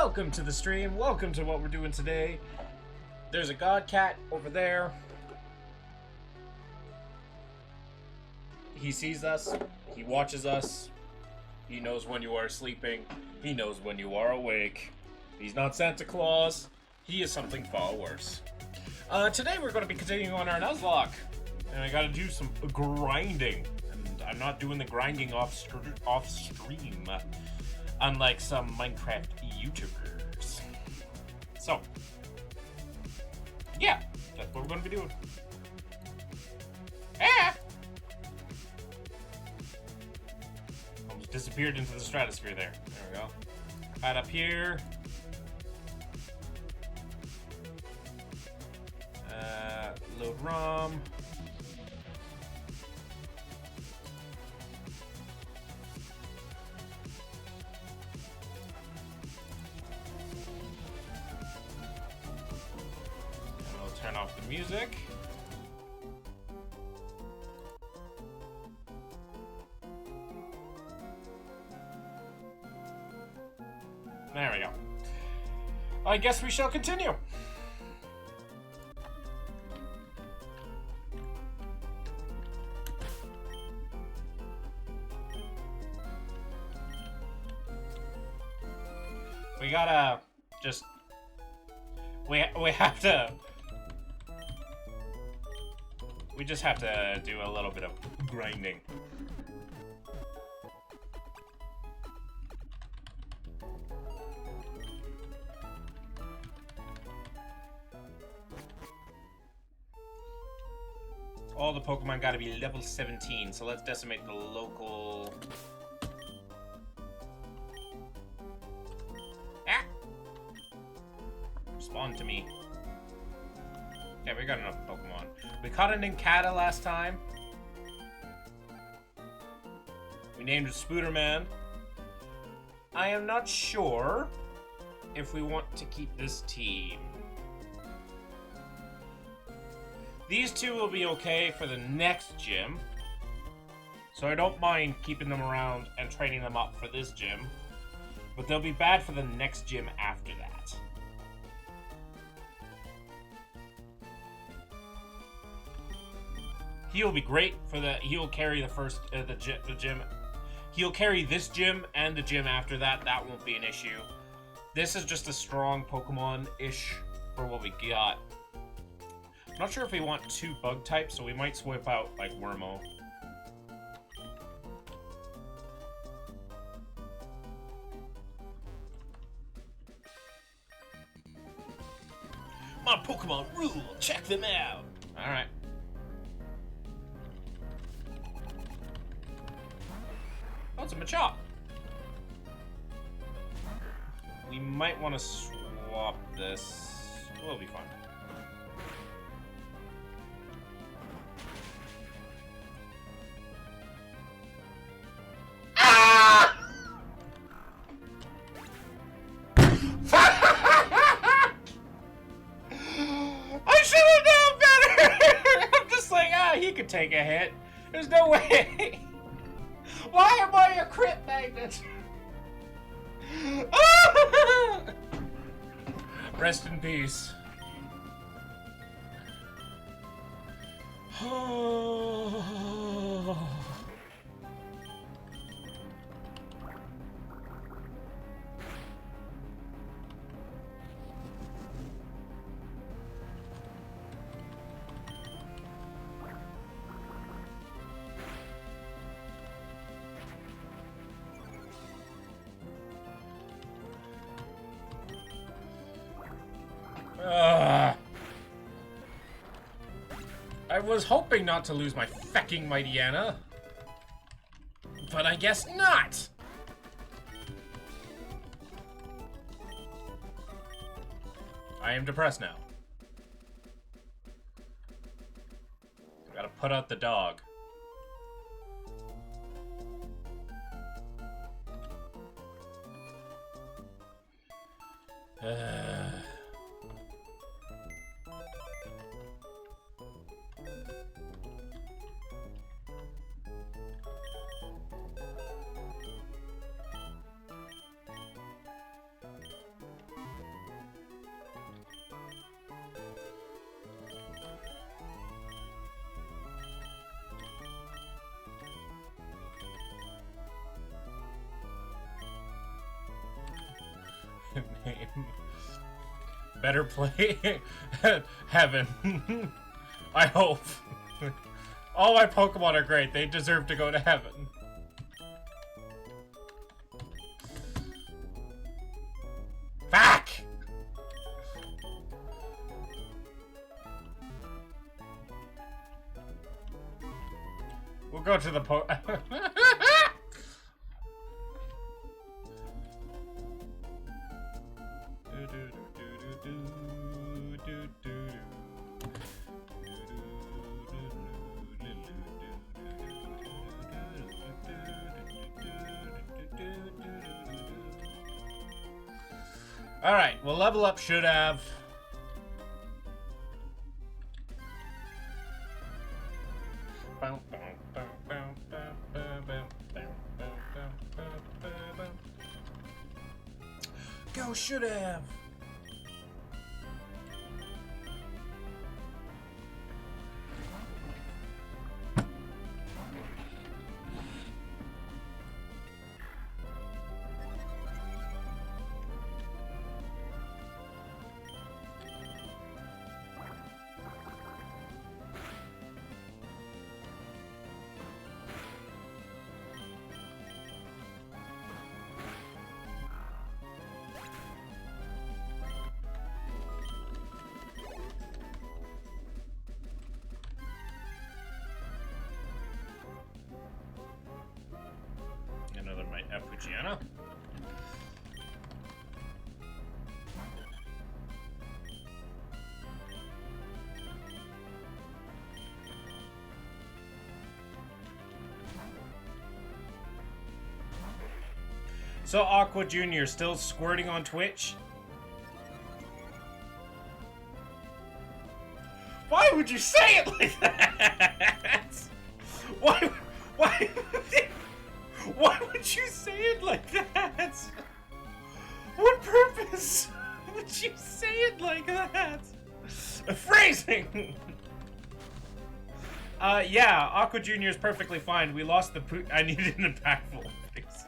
welcome to the stream. Welcome to what we're doing today. There's a god cat over there. He sees us. He watches us. He knows when you are sleeping. He knows when you are awake. He's not Santa Claus. He is something far worse. Today we're going to be continuing on our Nuzlocke. And I gotta do some grinding. And I'm not doing the grinding off stream. Unlike some Minecraft YouTubers. So, yeah, that's what we're going to be doing. Ah! Almost disappeared into the stratosphere there. There we go. Right up here. Load ROM. Turn off the music. There we go. I guess we shall continue. We gotta just... We have to... We just have to do a little bit of grinding. All the Pokemon gotta be level 17, so let's decimate the local... Ah! Respond to me. Yeah, we got enough Pokemon. We caught an Incada last time. We named it Spooderman. I am not sure if we want to keep this team. These two will be okay for the next gym. So I don't mind keeping them around and training them up for this gym. But they'll be bad for the next gym after that. He'll be great for the... He'll carry the first... the gym. He'll carry this gym and the gym after that. That won't be an issue. This is just a strong Pokemon-ish for what we got. I'm not sure if we want two bug types, so we might swap out, like, Wormo. My Pokemon rule! Check them out! Alright. Oh, it's a Machop. We might want to swap this. We'll be fine. Ah! I should have known better! I'm just like, he could take a hit. There's no way. Why am I a crit magnet? Rest in peace. I was hoping not to lose my fecking Mightyena, but I guess not! I am depressed now. Gotta put out the dog. name. Better play Heaven. I hope. All my Pokemon are great. They deserve to go to heaven. Fuck! We'll go to the Alright, well, level up should have. Go should have. Another my Fujiana. So Aqua Jr. still squirting on Twitch? Why would you say it like that? Why would you say it like that? What purpose would you say it like that? Phrasing! Yeah, Aqua Jr. is perfectly fine. We lost the I needed an impactful phrasing.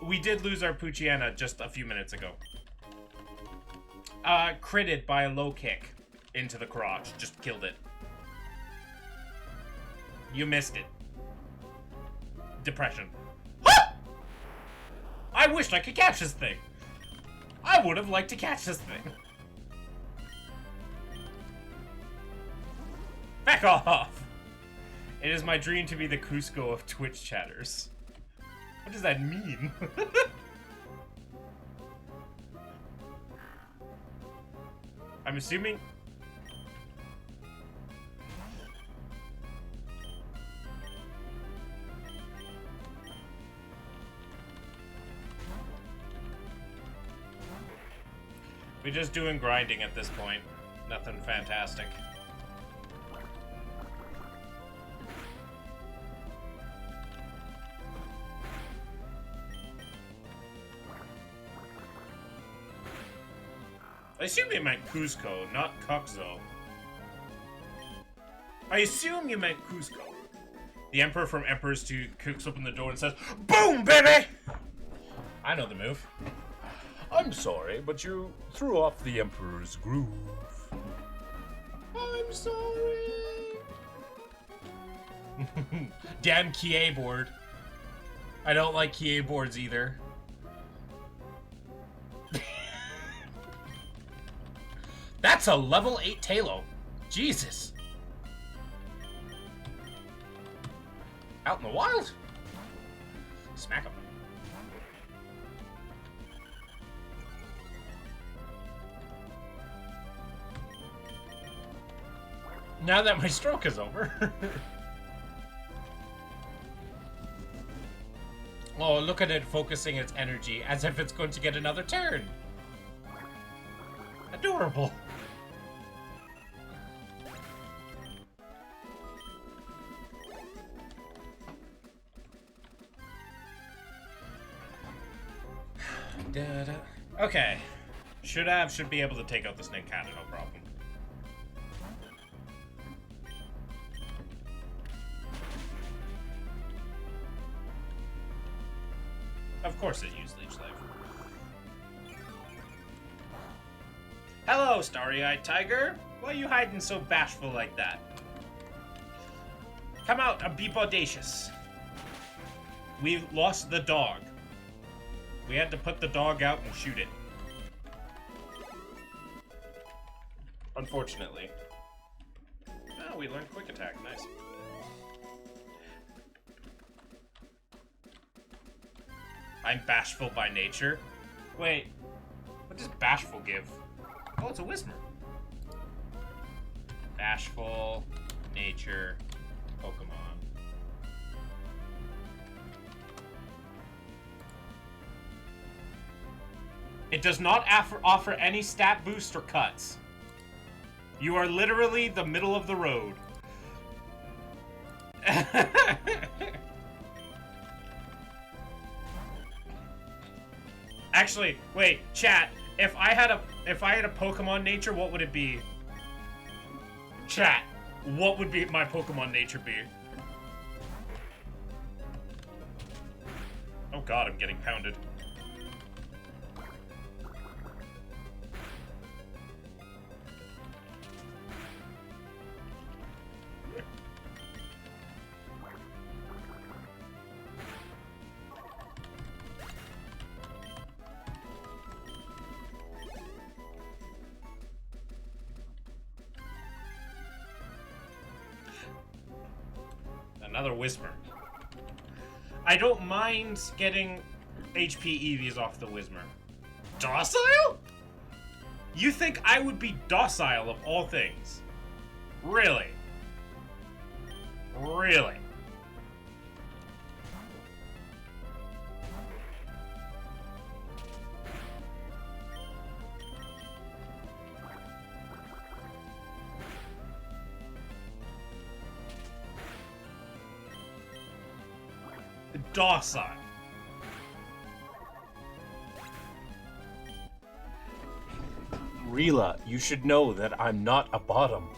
We did lose our Poochyena just a few minutes ago. Critted by a low kick into the crotch. Just killed it. You missed it. Depression. I wished I could catch this thing. I would have liked to catch this thing. Back off! It is my dream to be the Cusco of Twitch chatters. What does that mean? I'm assuming... We're just doing grinding at this point. Nothing fantastic. I assume you meant Cusco, not Cuxo. I assume you meant Cusco. The Emperor from Emperor's 2 kicks open the door and says, "Boom, baby!" I know the move. I'm sorry, but you threw off the Emperor's groove. I'm sorry. Damn Kie board. I don't like Kie boards either. That's a level 8 Talo. Jesus. Out in the wild? Smack him. Now that my stroke is over. Oh, look at it focusing its energy as if it's going to get another turn. Adorable. Okay. Should be able to take out the snake cat, no problem. Of course it used Leech Life. Hello, starry-eyed tiger. Why are you hiding so bashful like that? Come out and be bodacious. We've lost the dog. We had to put the dog out and shoot it. Unfortunately. Oh, we learned quick attack. Nice. I'm bashful by nature. Wait, what does bashful give? Oh, it's a Whismer. Bashful, nature, Pokemon. It does not offer any stat boost or cuts. You are literally the middle of the road. Actually, wait, chat. If I had a Pokemon nature, what would it be? Chat, what would be my Pokemon nature be? Oh god, I'm getting pounded. Another Whisper. I don't mind getting HP EVs off the Whismer. Docile? You think I would be docile of all things? Really? Really? Docile. Rila, you should know that I'm not a bottom.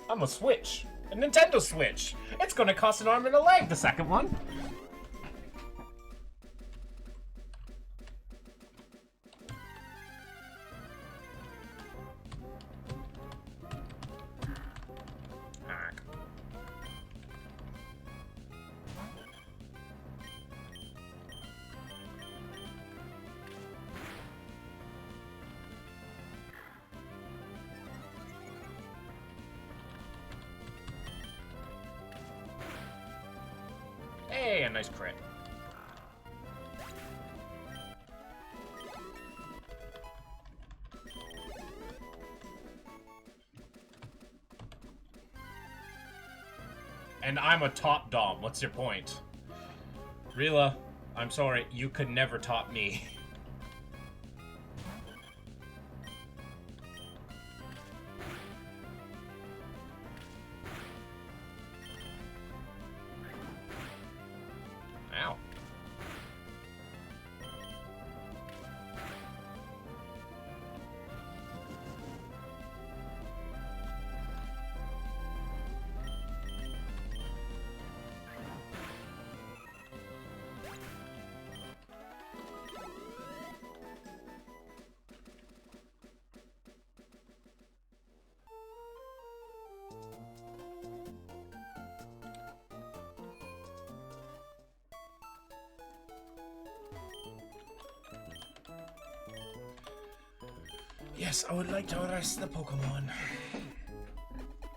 I'm a Switch. A Nintendo Switch. It's gonna cost an arm and a leg, the second one. Hey, a nice crit. And I'm a top dom. What's your point? Rila, I'm sorry, you could never top me. Ow. Yes, I would like to rest the Pokemon.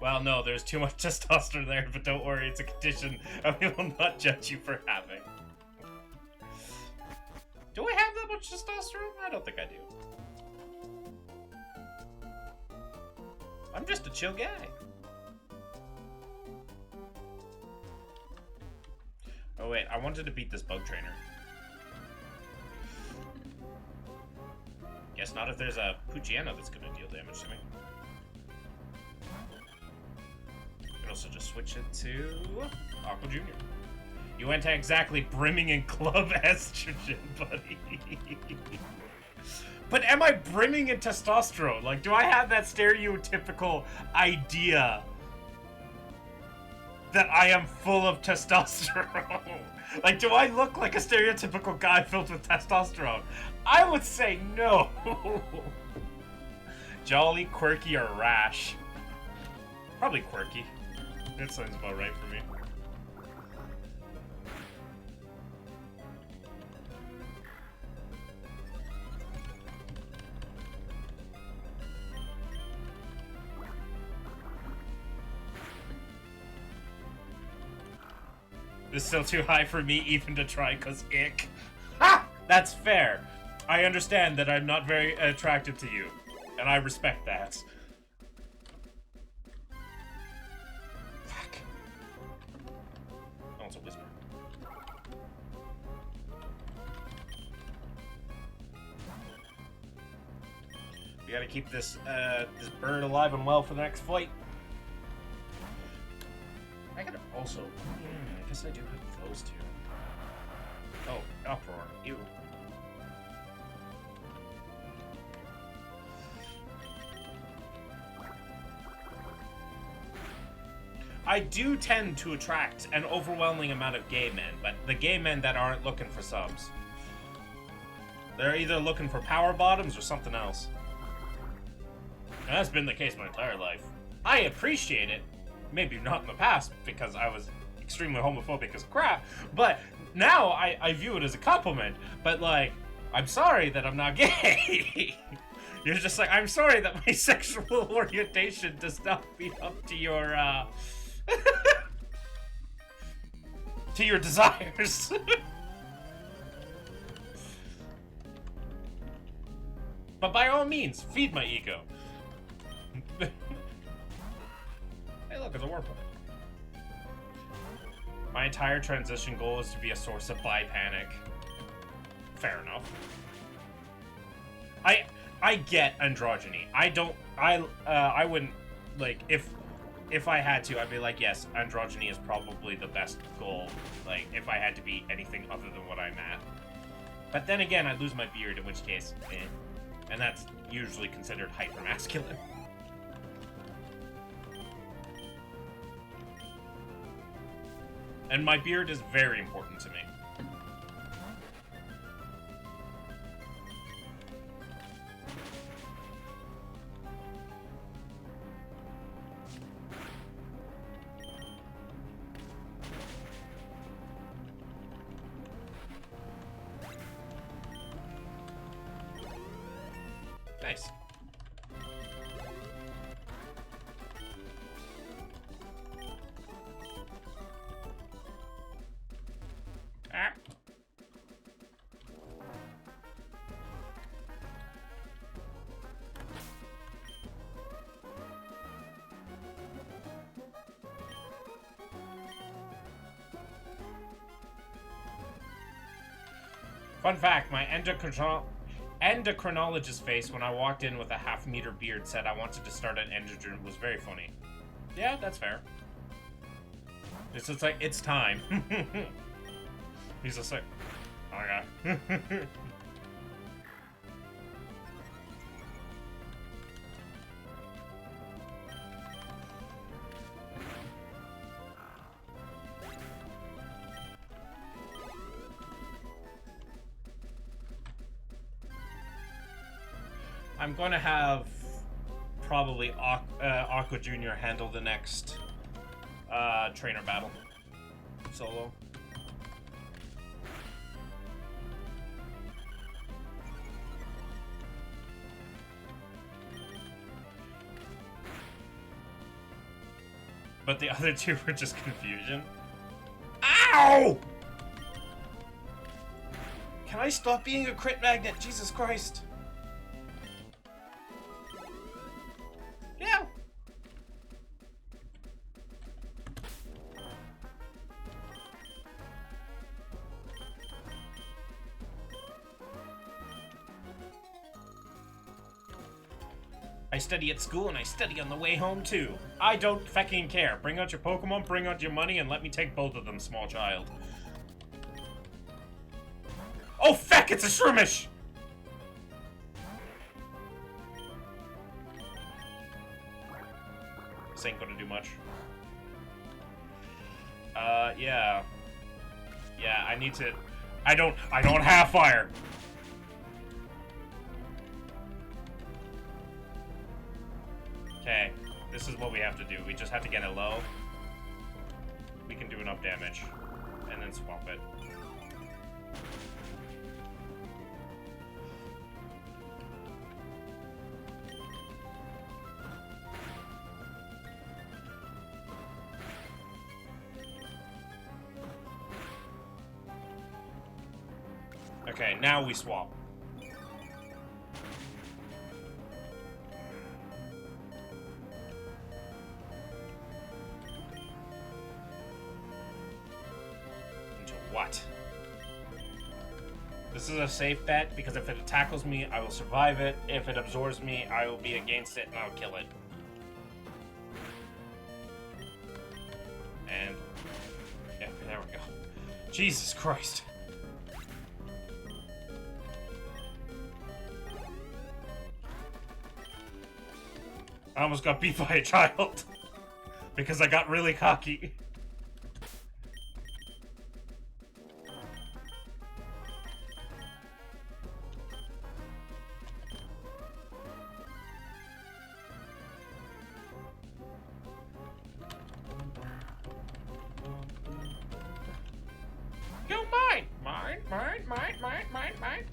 Well, no, there's too much testosterone there, but don't worry, it's a condition and we will not judge you for having. Do I have that much testosterone? I don't think I do. I'm just a chill guy. Oh wait, I wanted to beat this bug trainer. Guess not if there's a Poochyena that's gonna deal damage to me. Could also just switch it to Aqua Jr. You went exactly brimming in club estrogen, buddy. But am I brimming in testosterone? Like, do I have that stereotypical idea that I am full of testosterone? Like, do I look like a stereotypical guy filled with testosterone? I would say no. Jolly, quirky, or rash? Probably quirky. That sounds about right for me. This is still too high for me even to try, cause ick. Ha! That's fair. I understand that I'm not very attractive to you, and I respect that. Fuck. Oh, it's a whisper. We gotta keep this this bird alive and well for the next fight. I gotta also... I guess I do have those two. Oh, uproar. Ew. I do tend to attract an overwhelming amount of gay men, but the gay men that aren't looking for subs. They're either looking for power bottoms or something else. And that's been the case my entire life. I appreciate it. Maybe not in the past, because I was extremely homophobic as crap, but now I view it as a compliment. But, like, I'm sorry that I'm not gay. You're just like, I'm sorry that my sexual orientation does not meet up to your, to your desires. But by all means, feed my ego. Hey, look, it's a warp. My entire transition goal is to be a source of bi panic. Fair enough. I get androgyny. I wouldn't, like, if I had to, I'd be like, yes, androgyny is probably the best goal, like, if I had to be anything other than what I'm at. But then again, I'd lose my beard, in which case, eh. And that's usually considered hypermasculine. And my beard is very important to me. Nice. Ah. Fun fact, my endocrinologist face when I walked in with a half-meter beard said I wanted to start an androgen was very funny. Yeah, that's fair. It's just like, it's time. He's just like, okay. I'm going to have probably Aqua Jr. handle the next trainer battle solo. But the other two were just confusion. Ow! Can I stop being a crit magnet? Jesus Christ. Yeah. I study at school and I study on the way home too. I don't fucking care. Bring out your Pokemon, bring out your money, and let me take both of them, small child. Oh, feck, it's a Shroomish! This ain't gonna do much. Yeah. Yeah, I need to... I don't have fire! Okay, this is what we have to do. We just have to get it low. We can do enough damage. And then swap it. Okay, now we swap. Into what? This is a safe bet, because if it tackles me, I will survive it. If it absorbs me, I will be against it and I'll kill it. And... yeah, there we go. Jesus Christ. I almost got beat by a child. Because I got really cocky. You're mine! Mine, mine, mine, mine, mine, mine.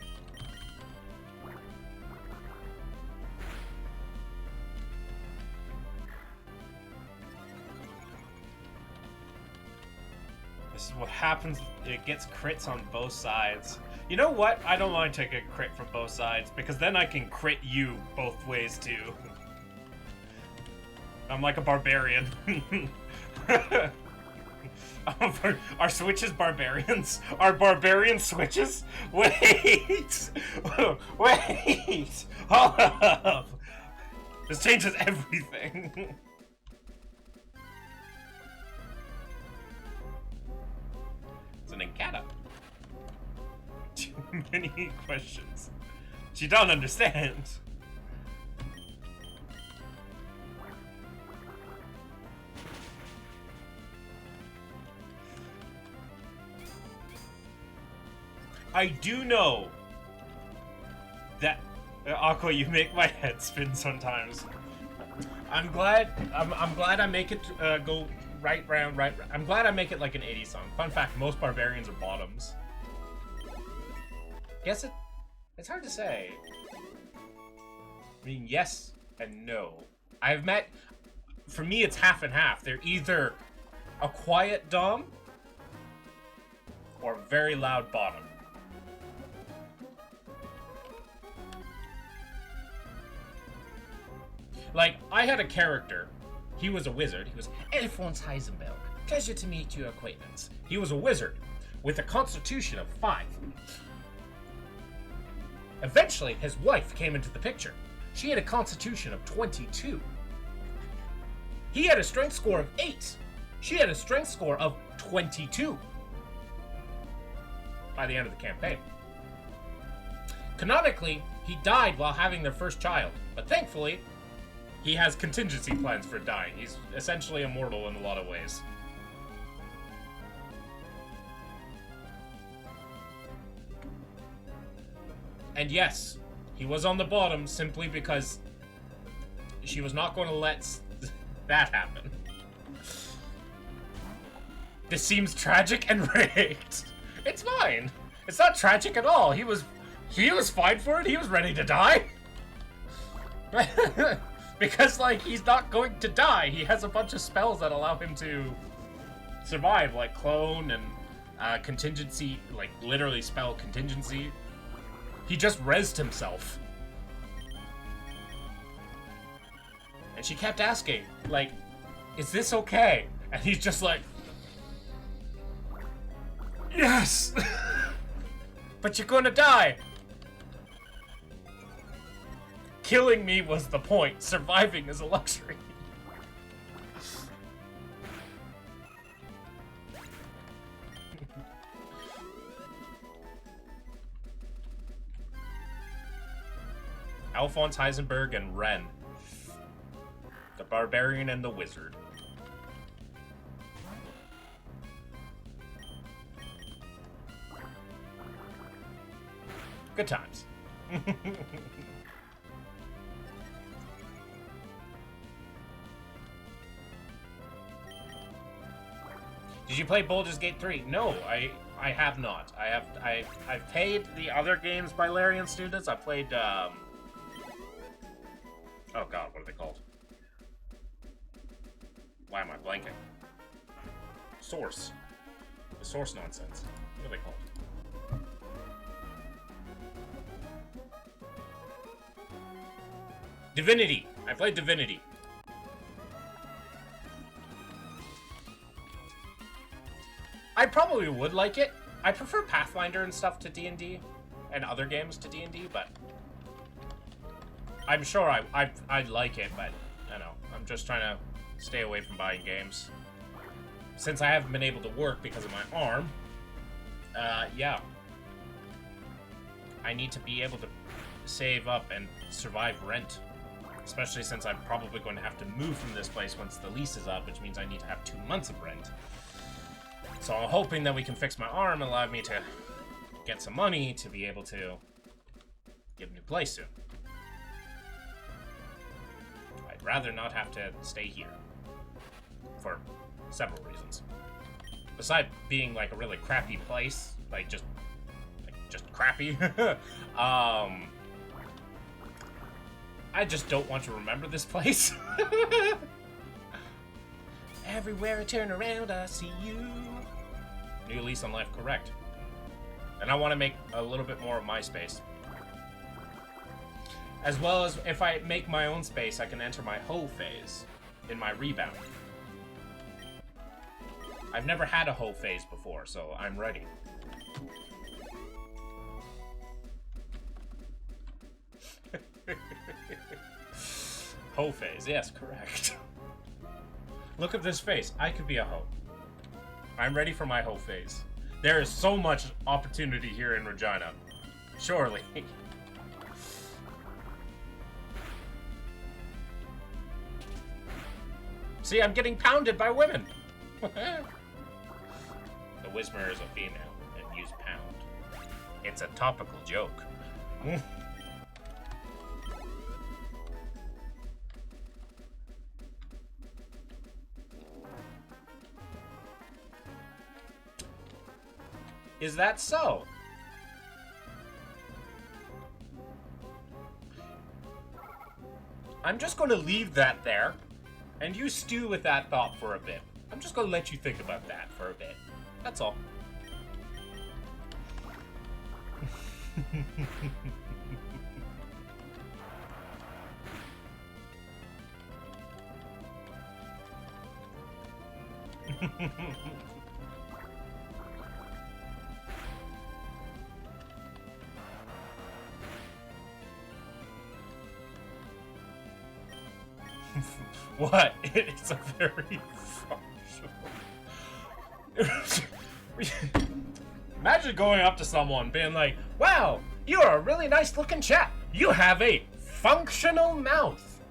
This is what happens. It gets crits on both sides. You know what? I don't mind taking a crit from both sides, because then I can crit you both ways too. I'm like a barbarian. Our switches barbarians? Are barbarian switches? Wait! Wait! Hold up! This changes everything. It's an anecdotal. Too many questions. You don't understand. I do know that Aqua, you make my head spin sometimes. I'm glad I make it go right round, right. I'm glad I make it like an 80s song. Fun fact: most barbarians are bottoms. Guess it's hard to say. I mean, yes and no. I've met. For me, it's half and half. They're either a quiet dom or very loud bottom. Like, I had a character. He was a wizard. He was Alphonse Heisenberg. Pleasure to meet your acquaintance. He was a wizard with a constitution of 5. Eventually, his wife came into the picture. She had a constitution of 22. He had a strength score of 8. She had a strength score of 22. By the end of the campaign. Canonically, he died while having their first child, but thankfully, he has contingency plans for dying. He's essentially immortal in a lot of ways. And yes, he was on the bottom simply because she was not going to let that happen. This seems tragic and rigged. It's fine. It's not tragic at all. He was fine for it. He was ready to die. Because, like, he's not going to die. He has a bunch of spells that allow him to survive, like clone and contingency, like literally spell contingency. He just rezzed himself. And she kept asking, like, is this okay? And he's just like, yes! But you're gonna die! Killing me was the point. Surviving is a luxury. Alphonse Heisenberg and Ren. The barbarian and the wizard. Good times. Did you play Baldur's Gate 3? No, I have not. I've paid the other games by Larian Students. I played oh god, what are they called? Why am I blanking? Source. The Source nonsense. What are they called? Divinity. I played Divinity. I probably would like it. I prefer Pathfinder and stuff to D&D, and other games to D&D, but I'm sure I'd like it, but I don't know. I'm just trying to stay away from buying games. Since I haven't been able to work because of my arm, yeah. I need to be able to save up and survive rent. Especially since I'm probably going to have to move from this place once the lease is up, which means I need to have 2 months of rent. So I'm hoping that we can fix my arm and allow me to get some money to be able to get a new place soon. I'd rather not have to stay here. For several reasons. Besides being like a really crappy place, like just crappy, I just don't want to remember this place. Everywhere I turn around, I see you. New lease on life, correct. And I want to make a little bit more of my space. As well as, if I make my own space, I can enter my hoe phase in my rebound. I've never had a hoe phase before, so I'm ready. Hoe phase, yes, correct. Look at this face. I could be a hoe. I'm ready for my hoe phase. There is so much opportunity here in Regina. Surely. See, I'm getting pounded by women. The Whismer is a female and use pound. It's a topical joke. Is that so? I'm just going to leave that there, and you stew with that thought for a bit. I'm just going to let you think about that for a bit. That's all. What? It's a very functional. Imagine going up to someone being like, wow, you're a really nice looking chap. You have a functional mouth.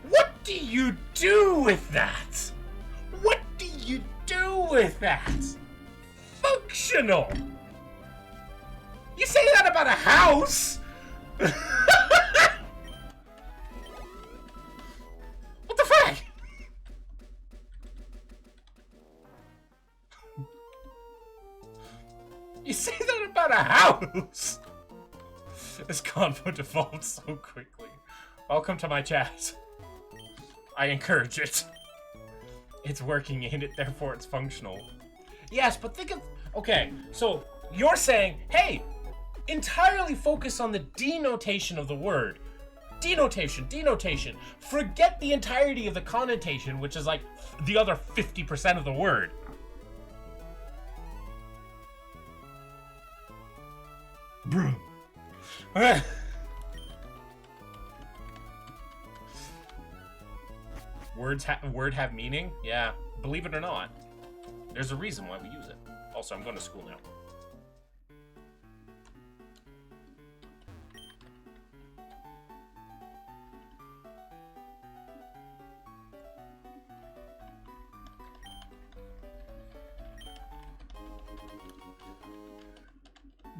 What do you do with that? What do you do with that? Functional. You say that about a house? What the fuck? You say that about a house? This convo defaults so quickly. Welcome to my chat. I encourage it. It's working in it, therefore it's functional. Yes, but think of... Okay, so you're saying, hey, entirely focus on the denotation of the word. Denotation, denotation. Forget the entirety of the connotation, which is like the other 50% of the word. Bro. Word have meaning? Yeah, believe it or not. There's a reason why we use it. Also, I'm going to school now.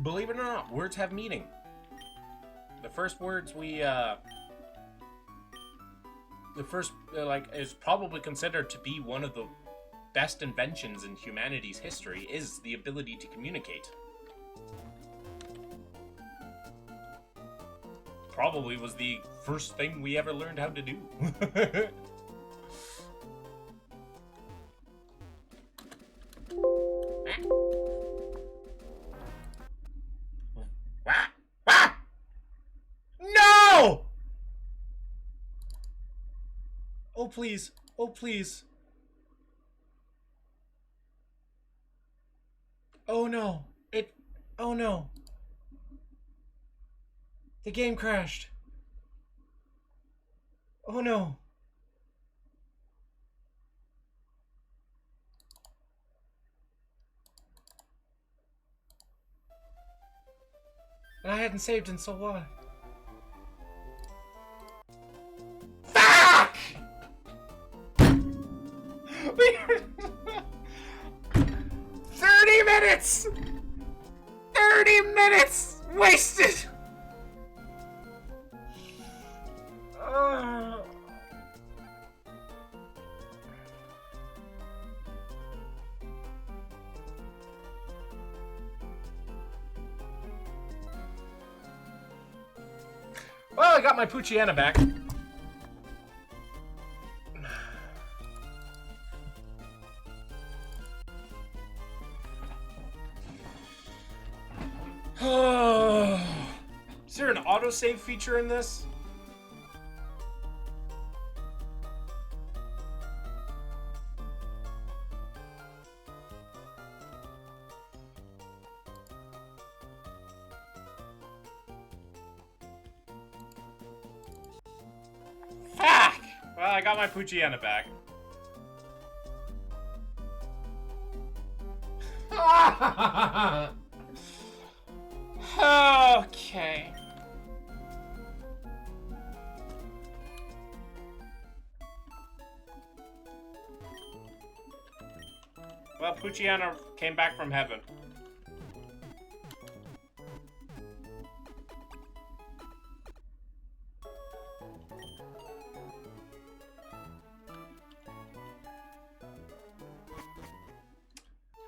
Believe it or not, words have meaning. The first words we, is probably considered to be one of the best inventions in humanity's history, is the ability to communicate. Probably was the first thing we ever learned how to do. No! Oh, please. Oh, please. Oh, no. Oh, no. The game crashed. Oh, no. And I hadn't saved, and so what? Fuck! 30 minutes! 30 minutes wasted! Well, I got my Poochyena back. Is there an autosave feature in this? Fuck! Well, I got my Poochyena back. Okay. Well, Poochyena came back from heaven.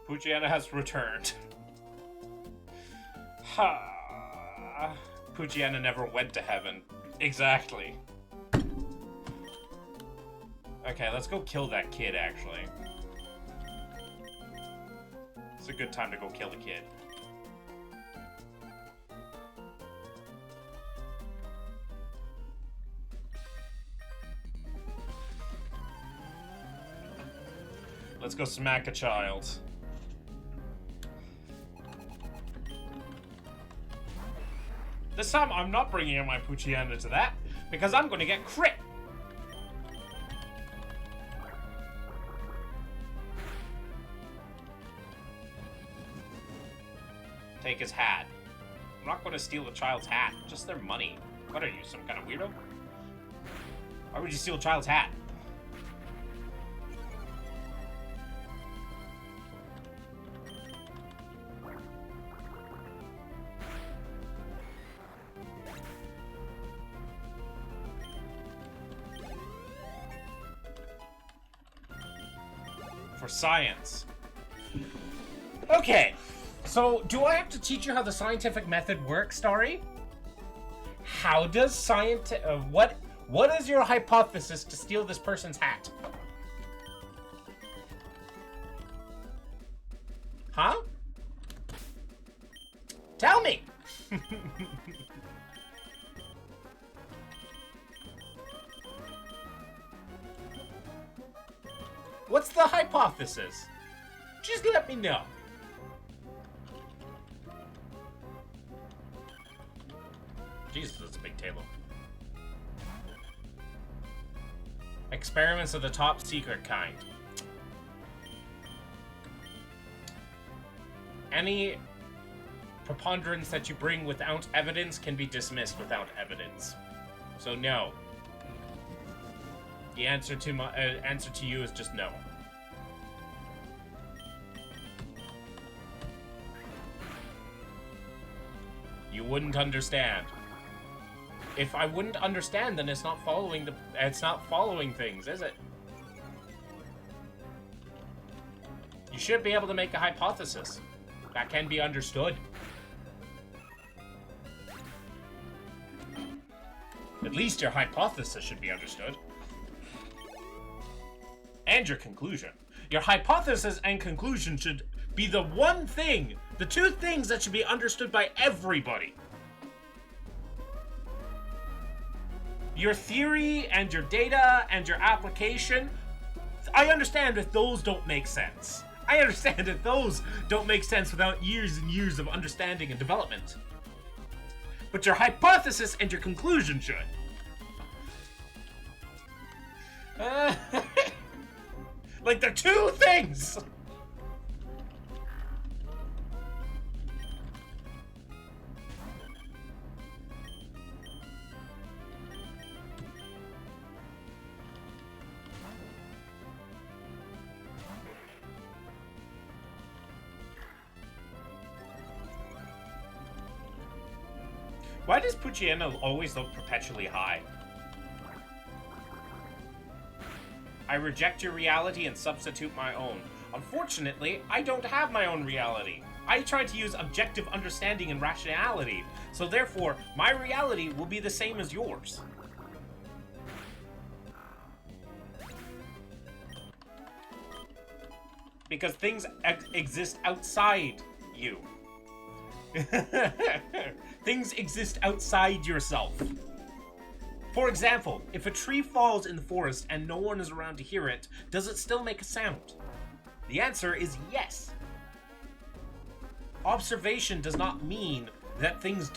Poochyena has returned. Ha! Poochyena never went to heaven. Exactly. Okay, let's go kill that kid, actually. It's a good time to go kill the kid. Let's go smack a child. This time, I'm not bringing in my Poochyena to that, because I'm going to get crit. Take his hat. I'm not going to steal a child's hat, just their money. What are you, some kind of weirdo? Why would you steal a child's hat? For science. Okay, so do I have to teach you how the scientific method works, Starry? How does what is your hypothesis to steal this person's hat? Huh? Tell me! What's the hypothesis? Just let me know. Jesus, that's a big table. Experiments of the top secret kind. Any preponderance that you bring without evidence can be dismissed without evidence. So no. The answer to you is just no. You wouldn't understand. If I wouldn't understand, then it's not following things, is it? You should be able to make a hypothesis that can be understood. At least your hypothesis should be understood. And your conclusion. Your hypothesis and conclusion should be the one thing, the two things that should be understood by everybody. Your theory and your data and your application, I understand that those don't make sense. I understand that those don't make sense without years and years of understanding and development. But your hypothesis and your conclusion should. Like they're two things! Why does Pucciano always look perpetually high? I reject your reality and substitute my own. Unfortunately, I don't have my own reality. I try to use objective understanding and rationality, so therefore, my reality will be the same as yours. Because things exist outside you. Things exist outside yourself. For example, if a tree falls in the forest and no one is around to hear it, does it still make a sound? The answer is yes. Observation does not mean that things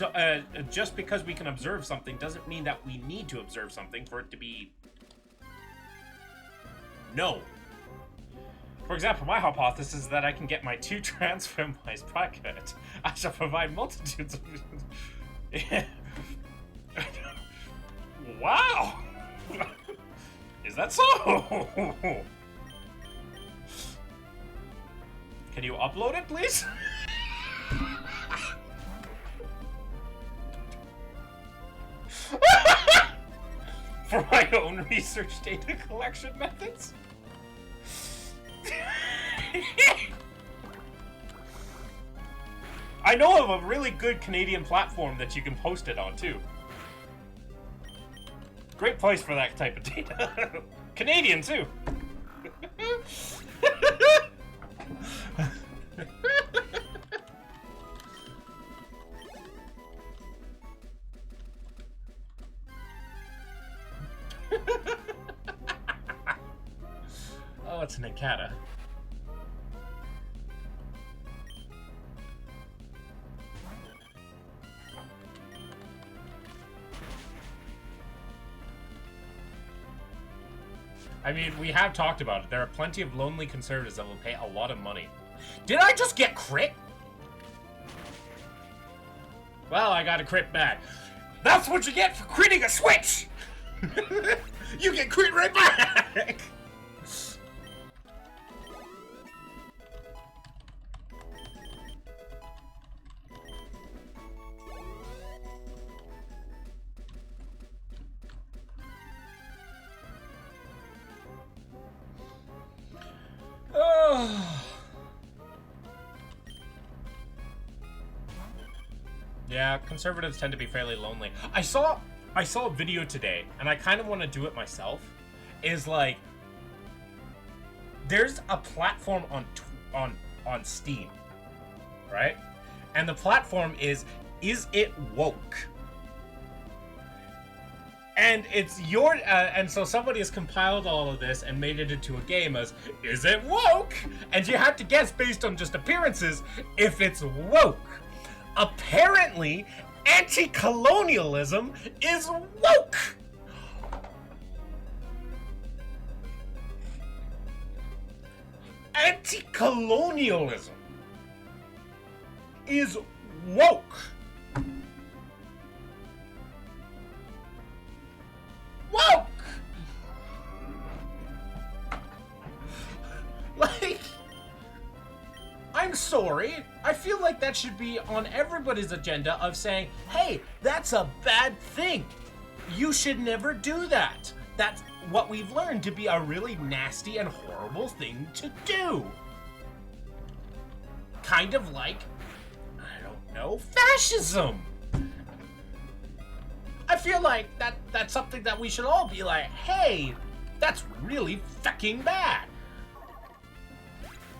just because we can observe something doesn't mean that we need to observe something for it to be... No. For example, my hypothesis is that I can get my two transformized pocket. I shall provide multitudes of... Wow! Is that so? Can you upload it, please? For my own research data collection methods? I know of a really good Canadian platform that you can post it on, too. Great place for that type of data. Canadian, too. Oh, it's an Akata. I mean, we have talked about it. There are plenty of lonely conservatives that will pay a lot of money. Did I just get crit? Well, I got a crit back. That's what you get for critting a Switch! You get crit right back! Yeah, conservatives tend to be fairly lonely. I saw a video today, and I kind of want to do it myself. Is like, there's a platform on Steam, right? And the platform is it woke? And it's your, and so somebody has compiled all of this and made it into a game as, is it woke? And you have to guess based on just appearances if it's woke. Apparently, anti-colonialism is woke! Anti-colonialism is woke! Woke! Like, I'm sorry, I feel like that should be on everybody's agenda of saying, hey, that's a bad thing. You should never do that. That's what we've learned to be a really nasty and horrible thing to do. Kind of like, I don't know, fascism. I feel like that's something that we should all be like, hey, that's really fucking bad.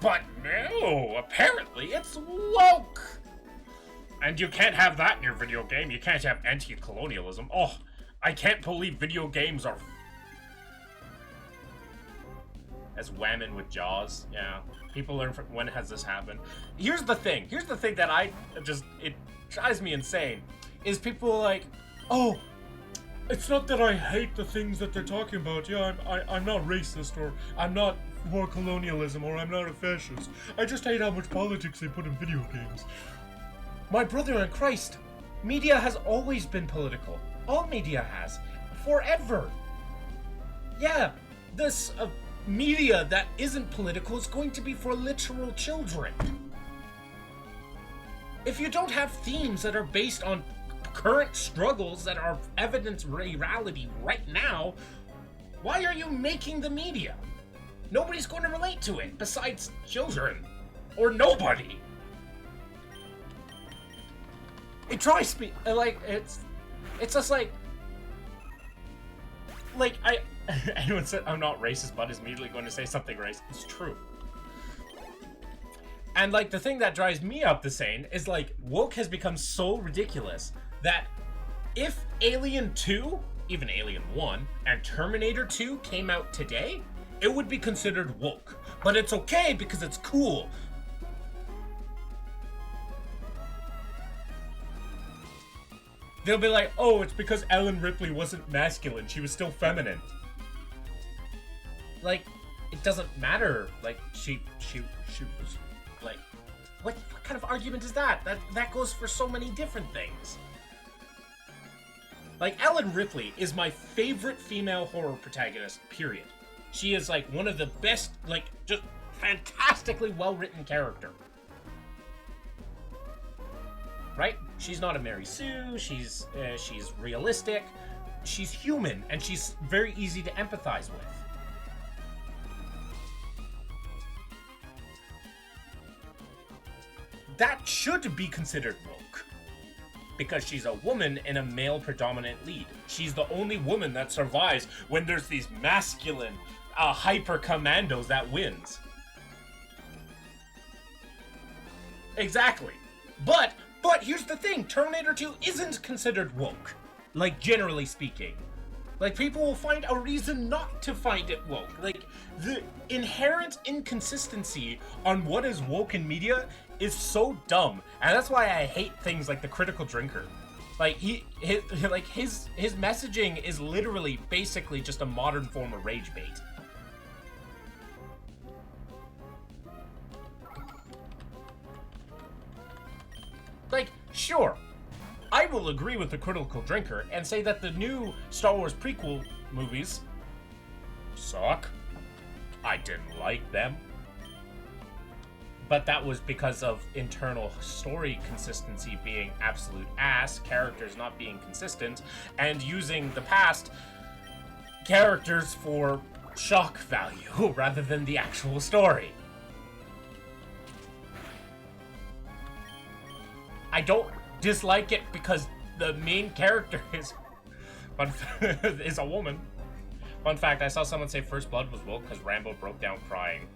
But no, apparently it's woke. And you can't have that in your video game. You can't have anti-colonialism. Oh, I can't believe video games are... As whamming with Jaws, yeah. People learn from... When has this happened? Here's the thing that it drives me insane. Is people are like, oh, it's not that I hate the things that they're talking about. Yeah, I'm not racist, or I'm not for colonialism, or I'm not a fascist. I just hate how much politics they put in video games. My brother in Christ, media has always been political. All media has. Forever. Yeah, this media that isn't political is going to be for literal children. If you don't have themes that are based on current struggles that are evidence reality right now, why are you making the media? Nobody's going to relate to it besides children. Or nobody. It drives me, like, it's just like anyone said I'm not racist but is immediately going to say something racist. It's true. And like the thing that drives me up the sane is like woke has become so ridiculous that if Alien 2, even Alien 1, and Terminator 2 came out today, it would be considered woke. But it's okay because it's cool. They'll be like, oh, it's because Ellen Ripley wasn't masculine. She was still feminine. Like, it doesn't matter. Like, she was, like, what kind of argument is that? That goes for so many different things. Like, Ellen Ripley is my favorite female horror protagonist, period. She is, like, one of the best, like, just fantastically well-written character. Right? She's not a Mary Sue, she's realistic, she's human, and she's very easy to empathize with. That should be considered woke. Because she's a woman in a male-predominant lead. She's the only woman that survives when there's these masculine, hyper-commandos that wins. Exactly. But here's the thing, Terminator 2 isn't considered woke. Like, generally speaking. Like, people will find a reason not to find it woke. Like, the inherent inconsistency on what is woke in media is so dumb. And that's why I hate things like The Critical Drinker. Like, his messaging is literally, basically just a modern form of rage bait. Like, sure, I will agree with The Critical Drinker and say that the new Star Wars prequel movies suck. I didn't like them. But that was because of internal story consistency being absolute ass, characters not being consistent, and using the past characters for shock value rather than the actual story. I don't dislike it because the main character is a woman. Fun fact, I saw someone say First Blood was woke because Rambo broke down crying.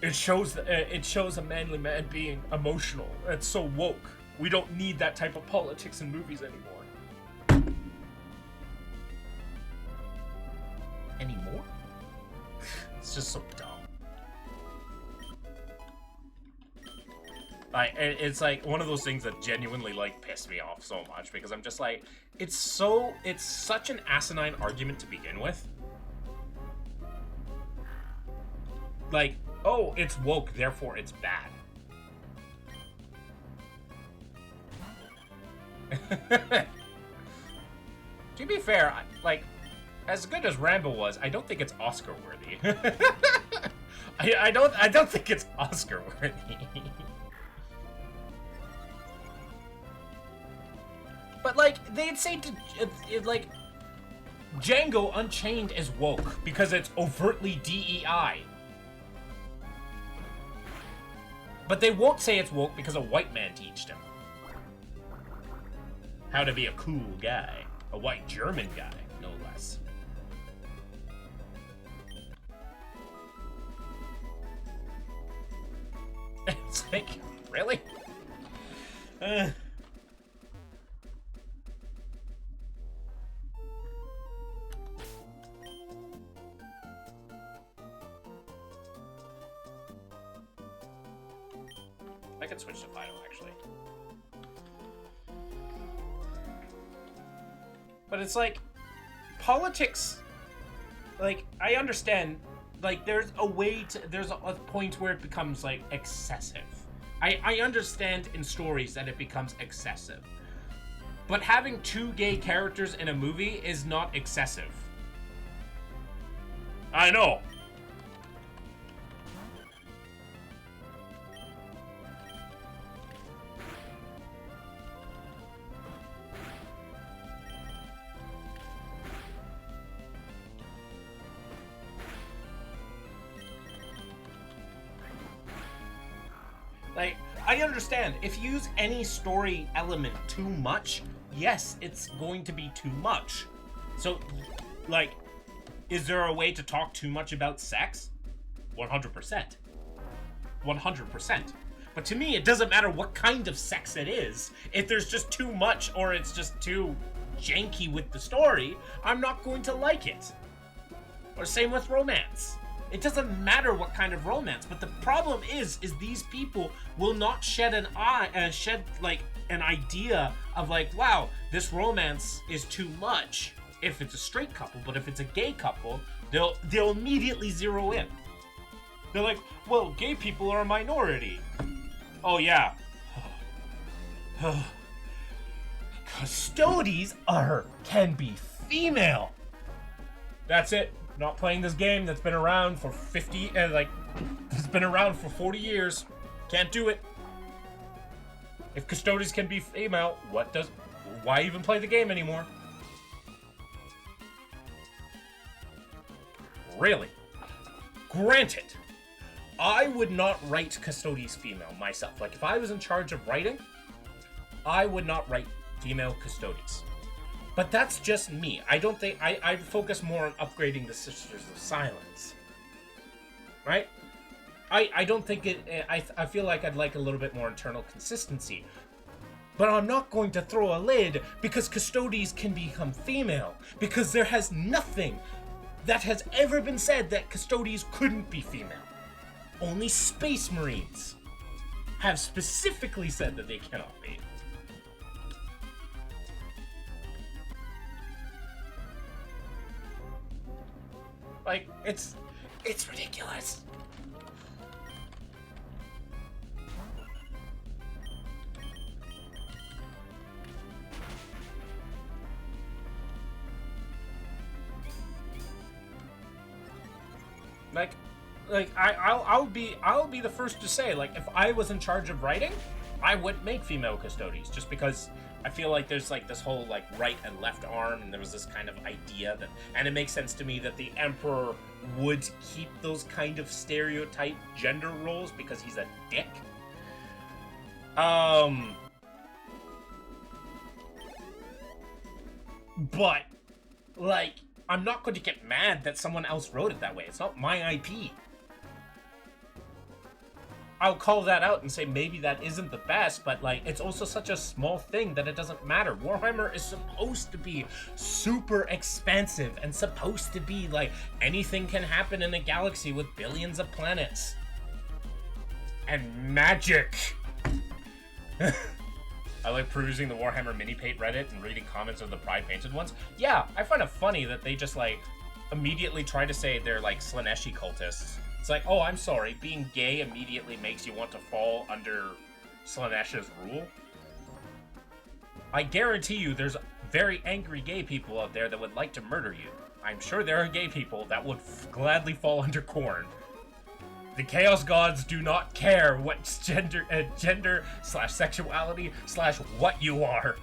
It shows a manly man being emotional. It's so woke. We don't need that type of politics in movies anymore. Anymore? It's just so dumb. It's like one of those things that genuinely like piss me off so much because I'm just like, it's such an asinine argument to begin with. Like, oh, it's woke, therefore it's bad. To be fair, like, as good as Rambo was, I don't think it's Oscar worthy. I don't think it's Oscar worthy. But like they'd say like Django Unchained is woke because it's overtly DEI. But they won't say it's woke because a white man taught him how to be a cool guy. A white German guy, no less. It's like, really? I could switch to Fido, actually. But it's like, politics, like, I understand, like, there's a way to, there's a point where it becomes, like, excessive. I understand in stories that it becomes excessive. But having 2 gay characters in a movie is not excessive. I know. Like, I understand, if you use any story element too much, yes, it's going to be too much. So, like, is there a way to talk too much about sex? 100%. 100%. But to me, it doesn't matter what kind of sex it is. If there's just too much or it's just too janky with the story, I'm not going to like it. Or same with romance. It doesn't matter what kind of romance, but the problem is these people will not shed an like an idea of like, wow, this romance is too much if it's a straight couple, but if it's a gay couple, they'll immediately zero in. They're like, well, gay people are a minority. Oh yeah. Custodies can be female. That's it. Not playing this game that's been around for 50 it's been around for 40 years. Can't do it. If custodies can be female, why even play the game anymore? Really? Granted, I would not write custodies female myself. Like, if I was in charge of writing, I would not write female custodies. But that's just me. I don't think... I'd focus more on upgrading the Sisters of Silence. Right? I don't think it... I feel like I'd like a little bit more internal consistency. But I'm not going to throw a lid because custodies can become female. Because there has nothing that has ever been said that custodies couldn't be female. Only Space Marines have specifically said that they cannot be. Like, it's ridiculous. Like I'll be the first to say, like, if I was in charge of writing, I wouldn't make female custodies, just because I feel like there's like this whole like right and left arm, and there was this kind of idea that, and it makes sense to me that the Emperor would keep those kind of stereotype gender roles because he's a dick. But like, I'm not going to get mad that someone else wrote it that way. It's not my IP. I'll call that out and say maybe that isn't the best, but like, it's also such a small thing that it doesn't matter. Warhammer is supposed to be super expansive and supposed to be like, anything can happen in a galaxy with billions of planets. And magic. I like perusing the Warhammer mini-paint Reddit and reading comments of the Pride Painted ones. Yeah, I find it funny that they just like immediately try to say they're like Slaneshi cultists. It's like, oh, I'm sorry, being gay immediately makes you want to fall under Slaanesha's rule? I guarantee you there's very angry gay people out there that would like to murder you. I'm sure there are gay people that would gladly fall under Khorne. The Chaos Gods do not care what gender slash sexuality slash what you are.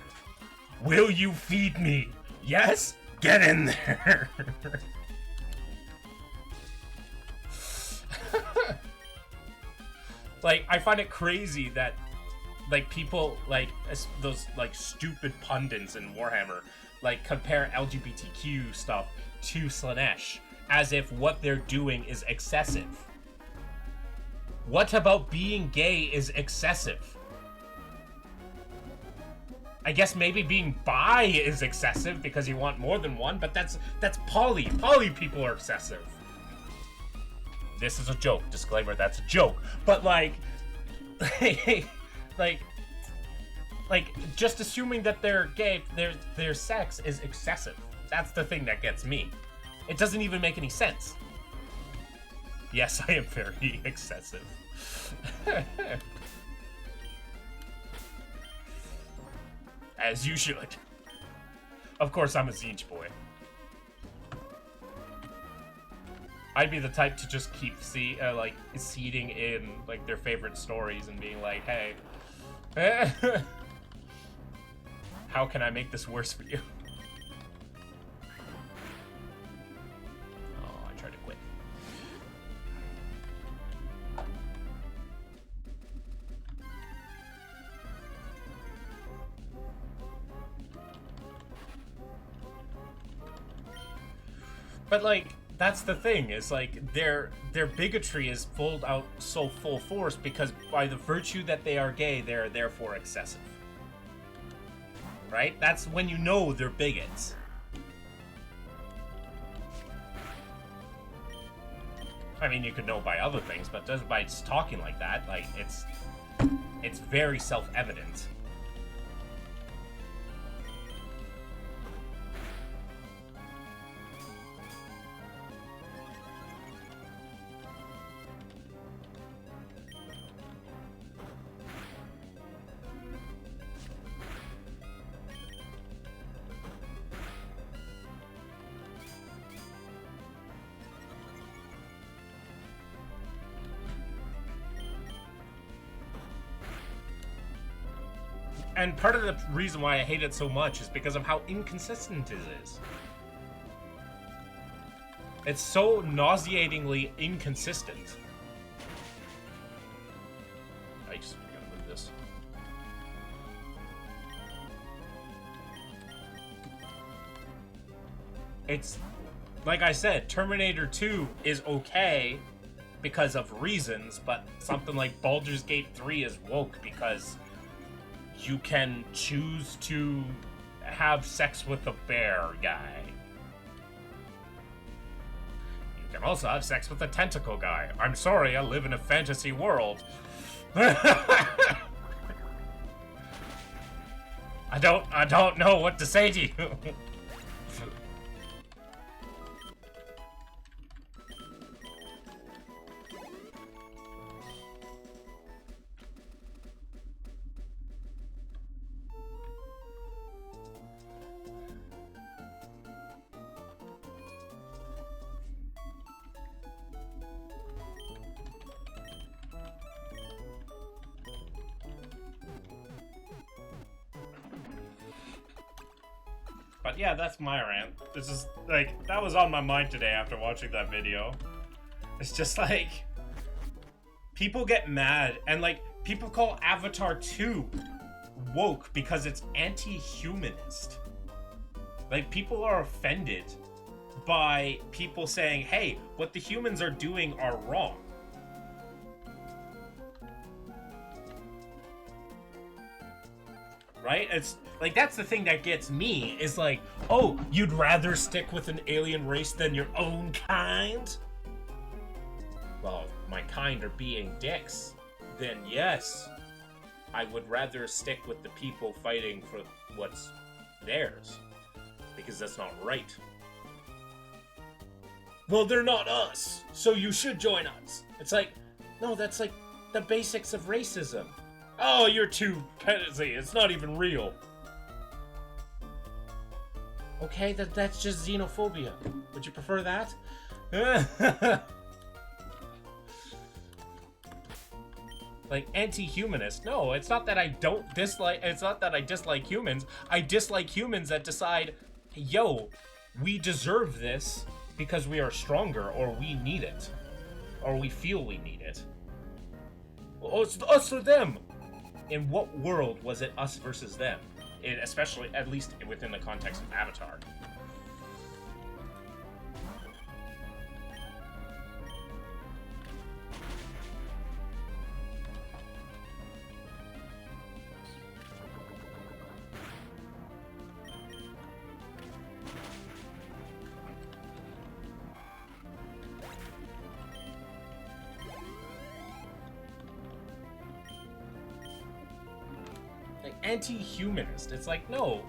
Will you feed me? Yes? Get in there. Like, I find it crazy that, like, people, like, those, like, stupid pundits in Warhammer, like, compare LGBTQ stuff to Slaanesh as if what they're doing is excessive. What about being gay is excessive? I guess maybe being bi is excessive because you want more than one, but that's poly. Poly people are excessive. This is a joke. Disclaimer, that's a joke. But like just assuming that they're gay, their sex is excessive. That's the thing that gets me. It doesn't even make any sense. Yes, I am very excessive. As you should. Of course, I'm a Zinch boy. I'd be the type to just keep seeding in like their favorite stories and being like, hey, how can I make this worse for you? Oh, I tried to quit. But like, that's the thing, is like their bigotry is full force because by the virtue that they are gay, they're therefore excessive. Right? That's when you know they're bigots. I mean, you could know by other things, but just by talking like that, like it's very self-evident. And part of the reason why I hate it so much is because of how inconsistent it is. It's so nauseatingly inconsistent. I gotta move this. It's, like I said, Terminator 2 is okay because of reasons, but something like Baldur's Gate 3 is woke because you can choose to have sex with a bear guy. You can also have sex with a tentacle guy. I'm sorry, I live in a fantasy world. I don't know what to say to you. But yeah, that's my rant. This is, like, that was on my mind today after watching that video. It's just like, people get mad, and like, people call Avatar 2 woke because it's anti-humanist. Like, people are offended by people saying, hey, what the humans are doing are wrong. Right? It's like, that's the thing that gets me, is like, oh, you'd rather stick with an alien race than your own kind? Well, if my kind are being dicks, then yes, I would rather stick with the people fighting for what's theirs, because that's not right. Well, they're not us, so you should join us. It's like, no, that's like the basics of racism. Oh, you're too petty. It's not even real. Okay, that's just xenophobia. Would you prefer that? Like, anti-humanist. No, it's not that I don't dislike, it's not that I dislike humans. I dislike humans that decide, yo, we deserve this because we are stronger, or we need it. Or we feel we need it. Oh, it's us or them! In what world was it us versus them? Especially, at least within the context of Avatar. Anti-humanist. It's like, no.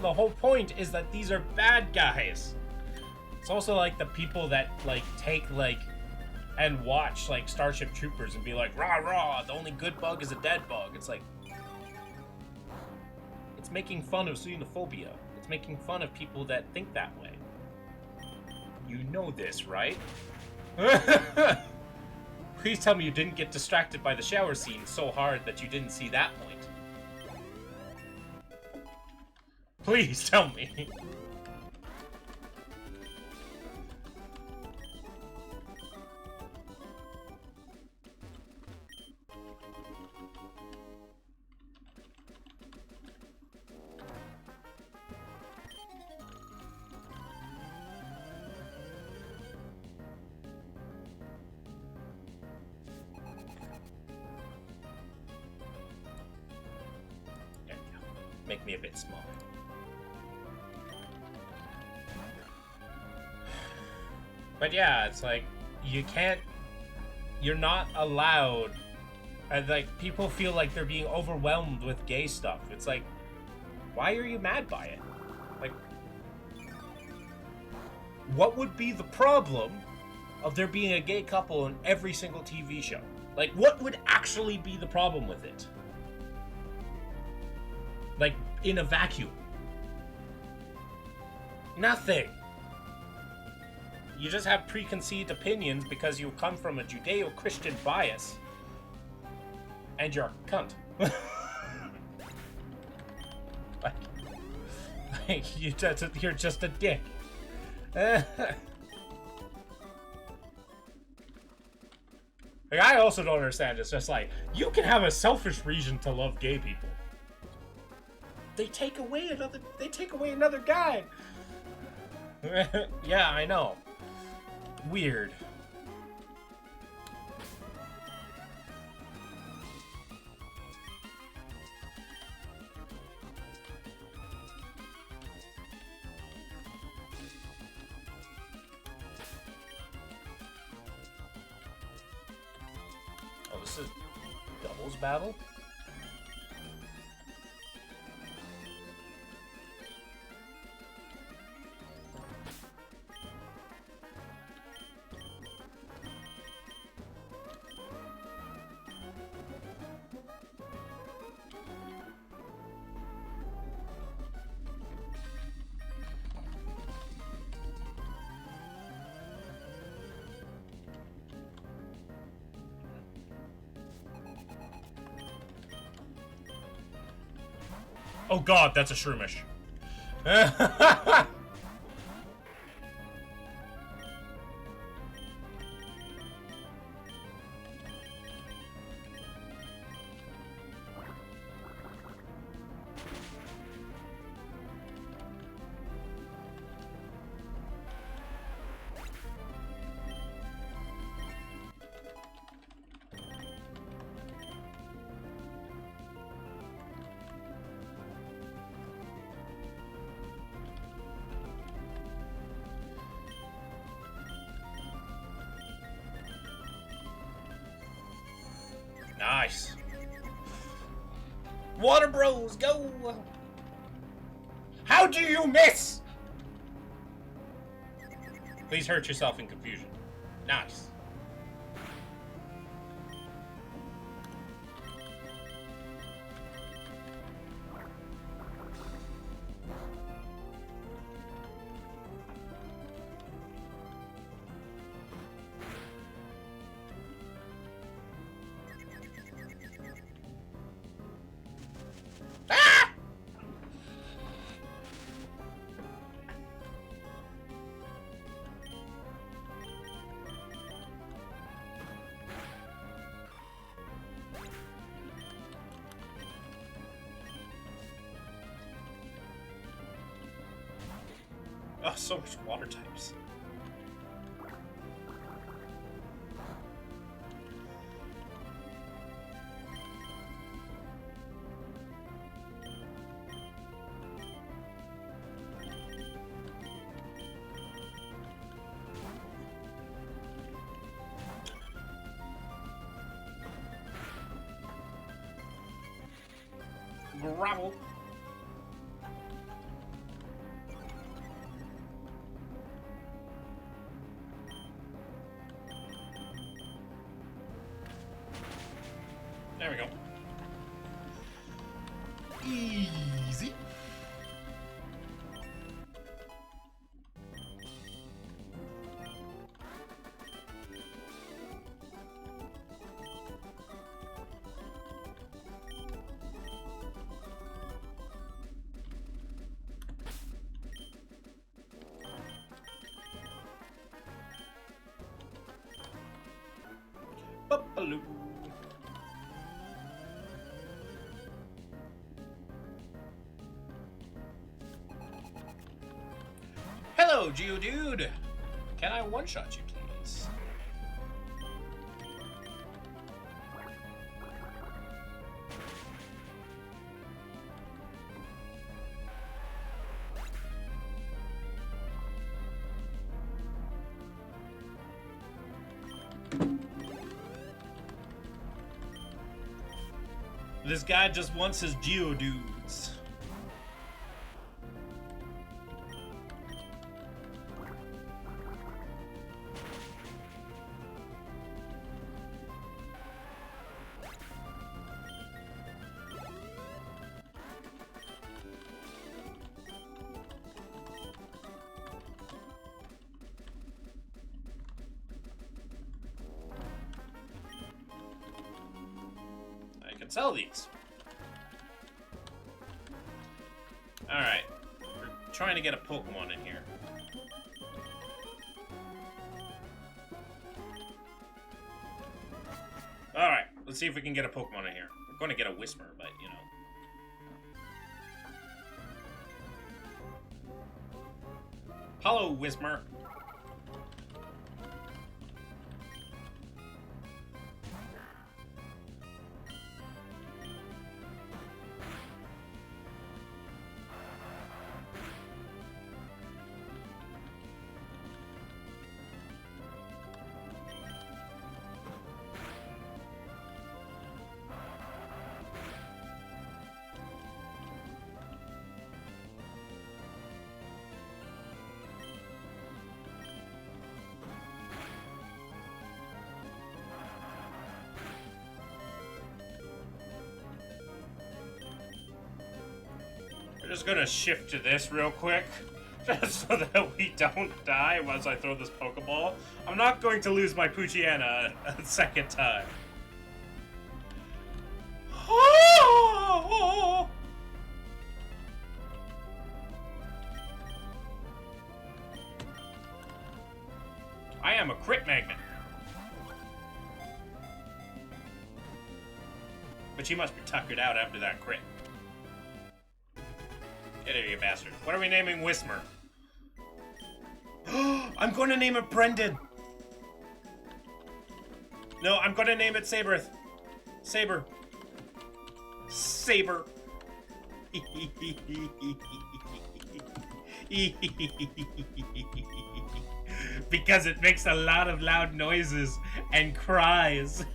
The whole point is that these are bad guys. It's also like the people that, like, take, like, and watch, like, Starship Troopers and be like, rah, rah, the only good bug is a dead bug. It's like, it's making fun of xenophobia. It's making fun of people that think that way. You know this, right? Please tell me you didn't get distracted by the shower scene so hard that you didn't see that point. Please tell me. There we go. Make me a bit smaller. But yeah, it's like, you're not allowed, and like, people feel like they're being overwhelmed with gay stuff. It's like, why are you mad by it? Like, what would be the problem of there being a gay couple in every single TV show? Like, what would actually be the problem with it? Like, in a vacuum. Nothing. You just have preconceived opinions because you come from a Judeo-Christian bias. And you're a cunt. like you're just a dick. Like, I also don't understand. It's just like, you can have a selfish reason to love gay people. They take away another guy. Yeah, I know. Weird. Oh, this is doubles battle? Oh god, that's a shroomish. Nice. Water Bros, go! How do you miss? Please hurt yourself in confusion. Nice. Oh, so much water types. Gravel. There we go. Easy. Bupaloo. Hello, Geodude! Can I one-shot you, please? This guy just wants his Geodudes. I can sell these. Alright. We're trying to get a Pokemon in here. Alright, let's see if we can get a Pokemon in here. We're going to get a Whisper, but, you know. Hello, Whisper. Just gonna shift to this real quick, just so that we don't die once I throw this Pokeball. I'm not going to lose my Poochyena a second time. I am a crit magnet. But you must be tuckered out after that crit. Get out of here, bastard. What are we naming Whismer? I'm going to name it Brendan. No, I'm going to name it Saber. Saber. Saber. Because it makes a lot of loud noises and cries.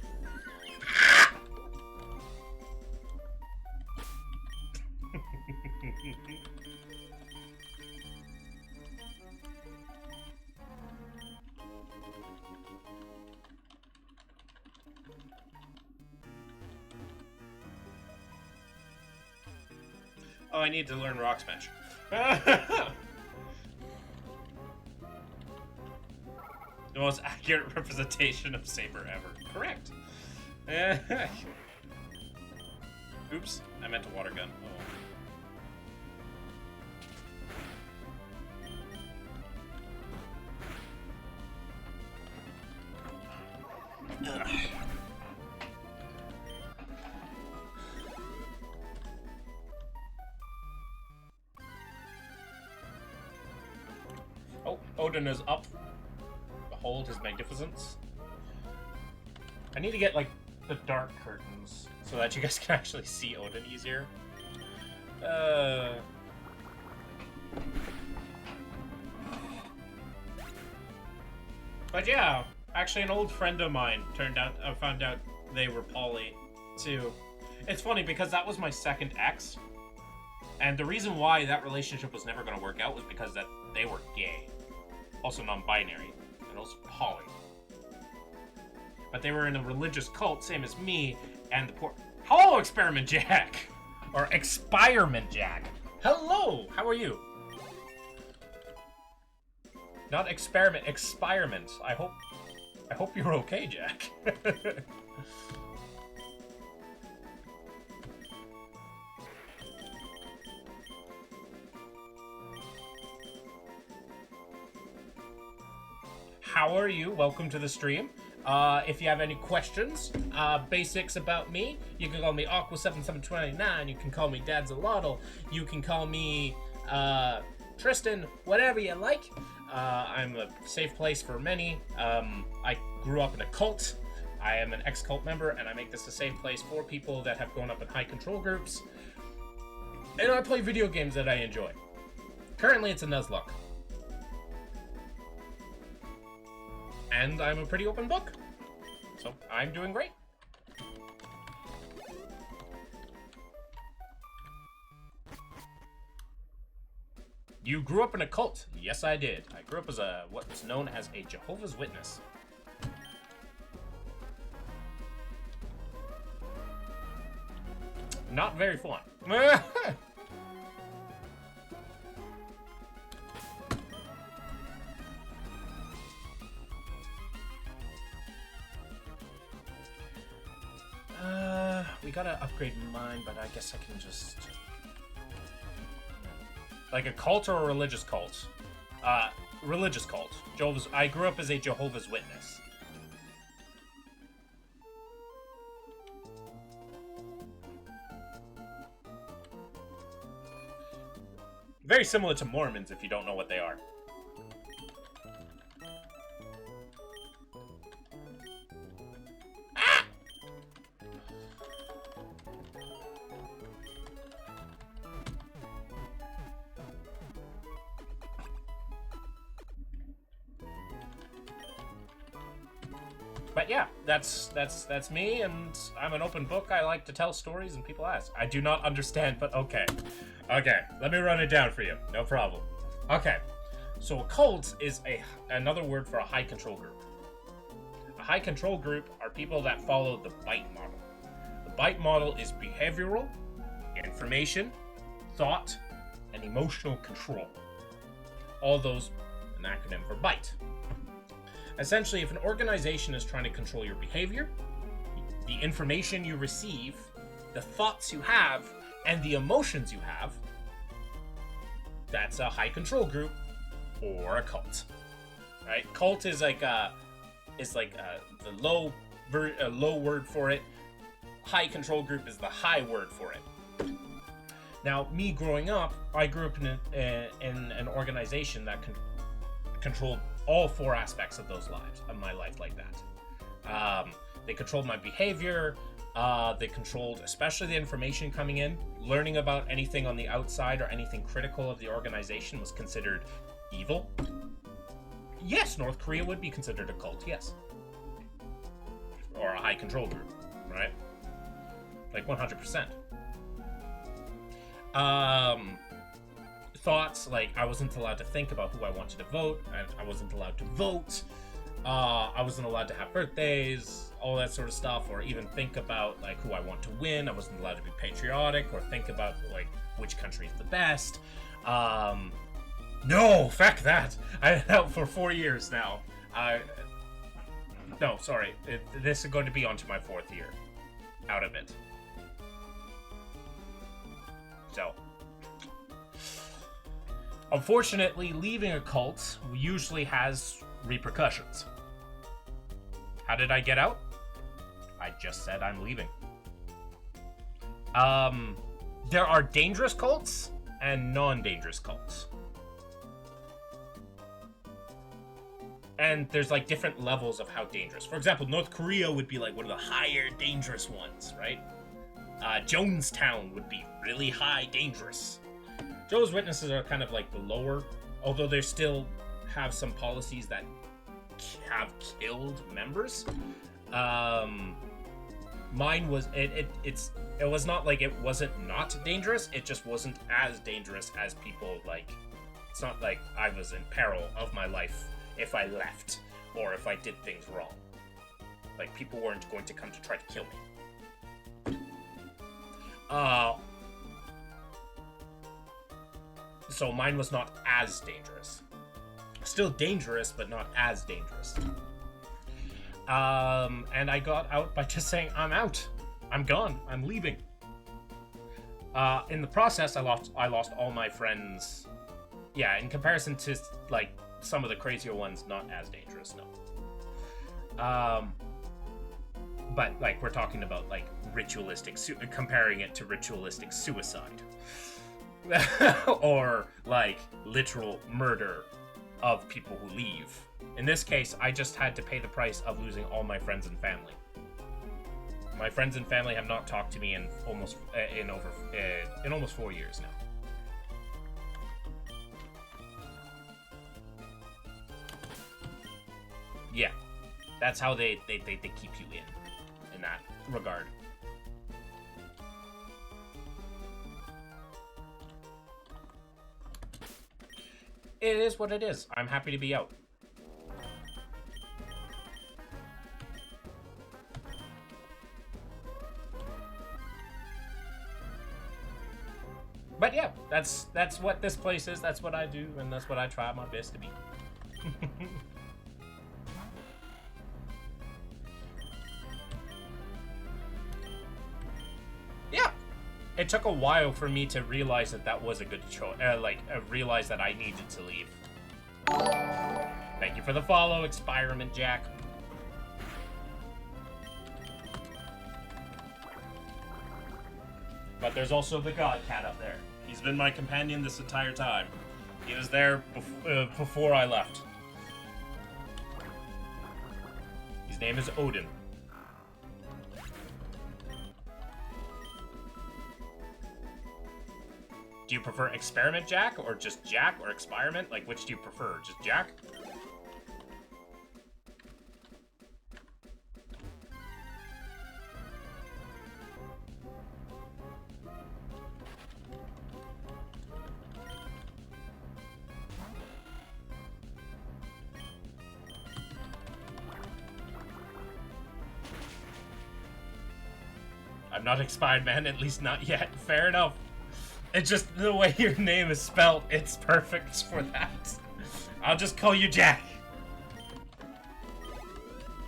Oh, I need to learn Rock Smash. The most accurate representation of Saber ever. Correct. Oops, I meant a water gun. Oh. Odin is up. Behold his magnificence. I need to get, like, the dark curtains so that you guys can actually see Odin easier. But yeah, actually an old friend of mine found out they were poly, too. It's funny because that was my second ex. And the reason why that relationship was never going to work out was because that they were gay. Also non-binary. And also poly. But they were in a religious cult, same as me, and the poor... Hello, Experiment Jack! Or Expirement Jack. Hello! How are you? Not experiment, expirement. I hope you're okay, Jack. How are you? Welcome to the stream. If you have any questions, basics about me, you can call me Aqua7729. You can call me Dadzalotl. You can call me Tristan. Whatever you like. I'm a safe place for many. I grew up in a cult. I am an ex-cult member, and I make this a safe place for people that have grown up in high control groups. And I play video games that I enjoy. Currently, it's a Nuzlocke. And I'm a pretty open book. So, I'm doing great. You grew up in a cult? Yes, I did. I grew up as what's known as a Jehovah's Witness. Not very fun. We gotta upgrade mine, but I guess I can just... Like a cult or a religious cult? Religious cult. I grew up as a Jehovah's Witness. Very similar to Mormons if you don't know what they are. But yeah, that's me, and I'm an open book. I like to tell stories, and people ask. I do not understand, but okay. Okay, let me run it down for you. No problem. Okay, so a cult is another word for a high control group. A high control group are people that follow the BITE model. The BITE model is behavioral, information, thought, and emotional control. All those, an acronym for BITE. Essentially, if an organization is trying to control your behavior, the information you receive, the thoughts you have, and the emotions you have, that's a high control group or a cult. Right? Cult is like the low word for it. High control group is the high word for it. Now, me growing up, I grew up in an organization that controlled all four aspects of my life like that. They controlled my behavior. They controlled especially the information coming in. Learning about anything on the outside or anything critical of the organization was considered evil. Yes, North Korea would be considered a cult, yes. Or a high control group, right? Like 100%. Thoughts, like I wasn't allowed to think about who I wanted to vote, and I wasn't allowed to vote, I wasn't allowed to have birthdays, all that sort of stuff, or even think about like who I want to win. I wasn't allowed to be patriotic or think about like which country is the best. No, fuck that. I've been out for 4 years now. No, sorry, this is going to be onto my 4th year out of it. So, unfortunately, leaving a cult usually has repercussions. How did I get out? I just said I'm leaving. There are dangerous cults and non-dangerous cults. And there's like different levels of how dangerous. For example, North Korea would be like one of the higher dangerous ones, right? Jonestown would be really high dangerous. Jehovah's Witnesses are kind of like the lower, although they still have some policies that have killed members. Mine was it was not like it wasn't not dangerous. It just wasn't as dangerous as people like. It's not like I was in peril of my life if I left or if I did things wrong. Like, people weren't going to come to try to kill me. So mine was not as dangerous. Still dangerous, but not as dangerous. And I got out by just saying, I'm out. I'm gone. I'm leaving. In the process, I lost all my friends. Yeah, in comparison to, like, some of the crazier ones, not as dangerous, no. But, like, we're talking about, like, ritualistic, comparing it to ritualistic suicide. Or, like, literal murder of people who leave. In this case, I just had to pay the price of losing all my friends and family. My friends and family have not talked to me in almost 4 years now. Yeah, that's how they keep you in that regard. It is what it is. I'm happy to be out. But yeah, that's what this place is. That's what I do, and that's what I try my best to be. Yeah, it took a while for me to realize that was a good choice. Realize that I needed to leave. Thank you for the follow, Experiment Jack. But there's also the God Cat up there. He's been my companion this entire time. He was there before I left. His name is Odin. Do you prefer Experiment Jack, or just Jack, or Experiment? Like, which do you prefer? Just Jack? I'm not expired, man. At least not yet. Fair enough. It's just the way your name is spelled. It's perfect for that. I'll just call you Jack.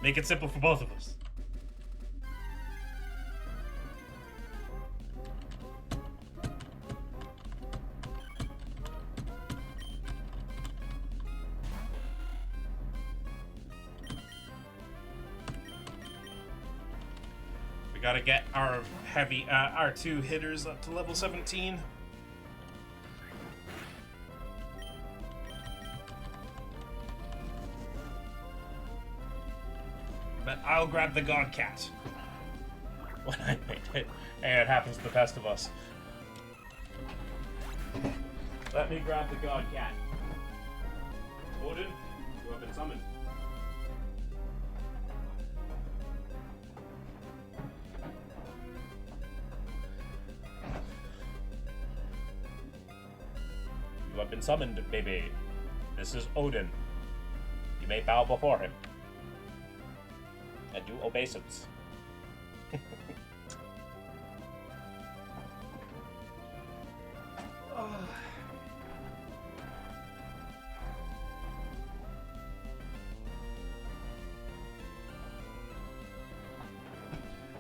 Make it simple for both of us. We gotta get our our two hitters up to level 17. But I'll grab the God Cat when I make it. And it happens to the best of us. Let me grab the God Cat. Odin, you have been summoned. You have been summoned, baby. This is Odin. You may bow before him. And do obeisance.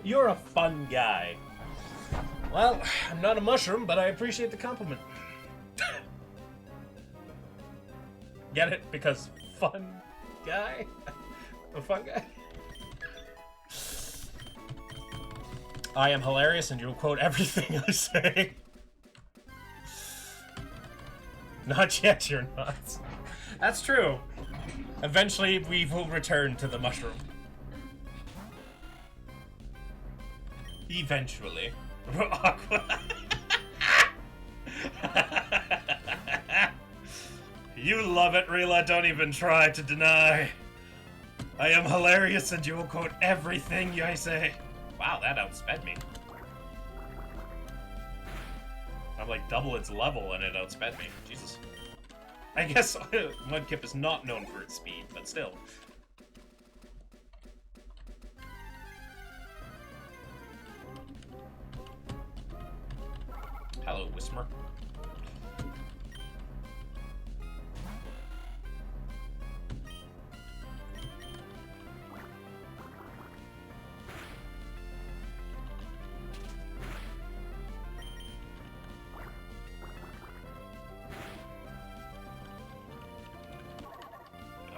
You're a fun guy. Well, I'm not a mushroom, but I appreciate the compliment. Get it? Because fun guy? A fun guy? I am hilarious and you'll quote everything I say. Not yet, you're not. That's true. Eventually, we will return to the mushroom. Eventually. You love it, Rila. Don't even try to deny. I am hilarious and you will quote everything I say. Wow, that outsped me. I'm like double its level and it outsped me. Jesus. I guess Mudkip is not known for its speed, but still. Hello, Whismer.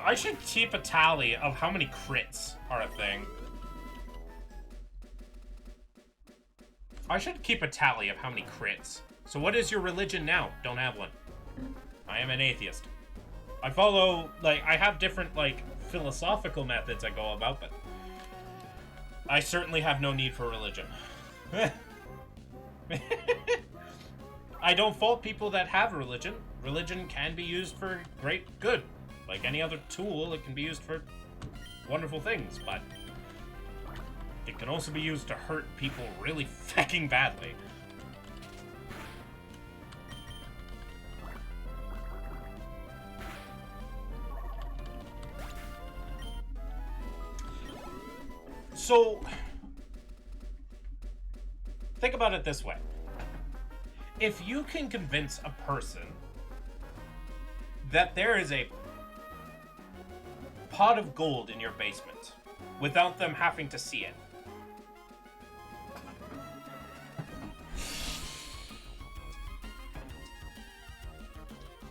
I should keep a tally of how many crits are a thing. I should keep a tally of how many crits. So what is your religion now? Don't have one. I am an atheist. I follow, like, I have different, like, philosophical methods I go about, but I certainly have no need for religion. I don't fault people that have religion. Religion can be used for great good. Like any other tool, it can be used for wonderful things, but it can also be used to hurt people really fucking badly. So, think about it this way. If you can convince a person that there is a pot of gold in your basement without them having to see it,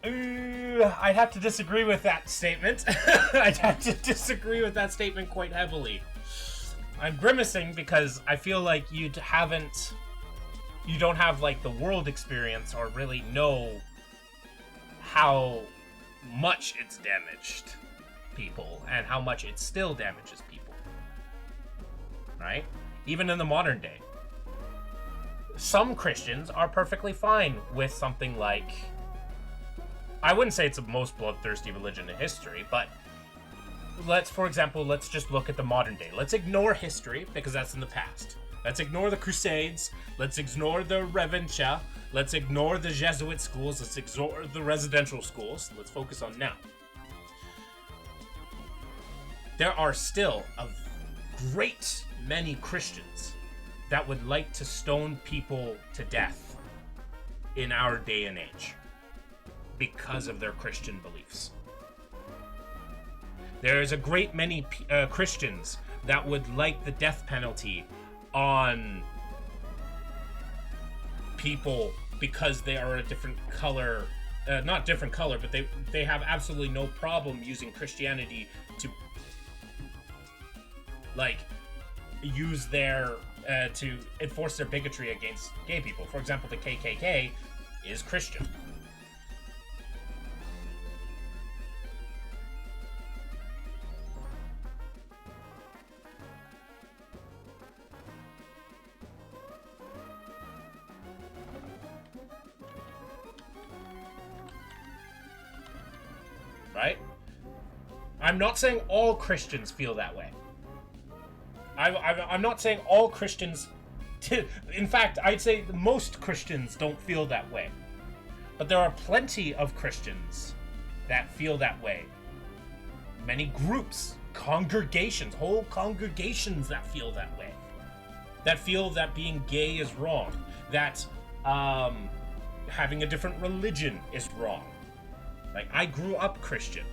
I'd have to disagree with that statement. I'd have to disagree with that statement quite heavily. I'm grimacing because I feel like you don't have like the world experience or really know how much it's damaged people and how much it still damages people, right? Even in the modern day, some Christians are perfectly fine with something like, I wouldn't say it's the most bloodthirsty religion in history, but for example, let's just look at the modern day. Let's ignore history because that's in the past. Let's ignore the Crusades. Let's ignore the Revencia. Let's ignore the Jesuit schools. Let's ignore the residential schools. Let's focus on now. There are still a great many Christians that would like to stone people to death in our day and age because of their Christian beliefs. There is a great many Christians that would like the death penalty on people because they are a different color, not different color, but they have absolutely no problem using Christianity to like use their to enforce their bigotry against gay people. For example, the KKK is Christian. Right? I'm not saying all Christians feel that way. I'm not saying all Christians... In fact, I'd say most Christians don't feel that way. But there are plenty of Christians that feel that way. Many groups, congregations, whole congregations that feel that way. That feel that being gay is wrong. That having a different religion is wrong. Like, I grew up Christian,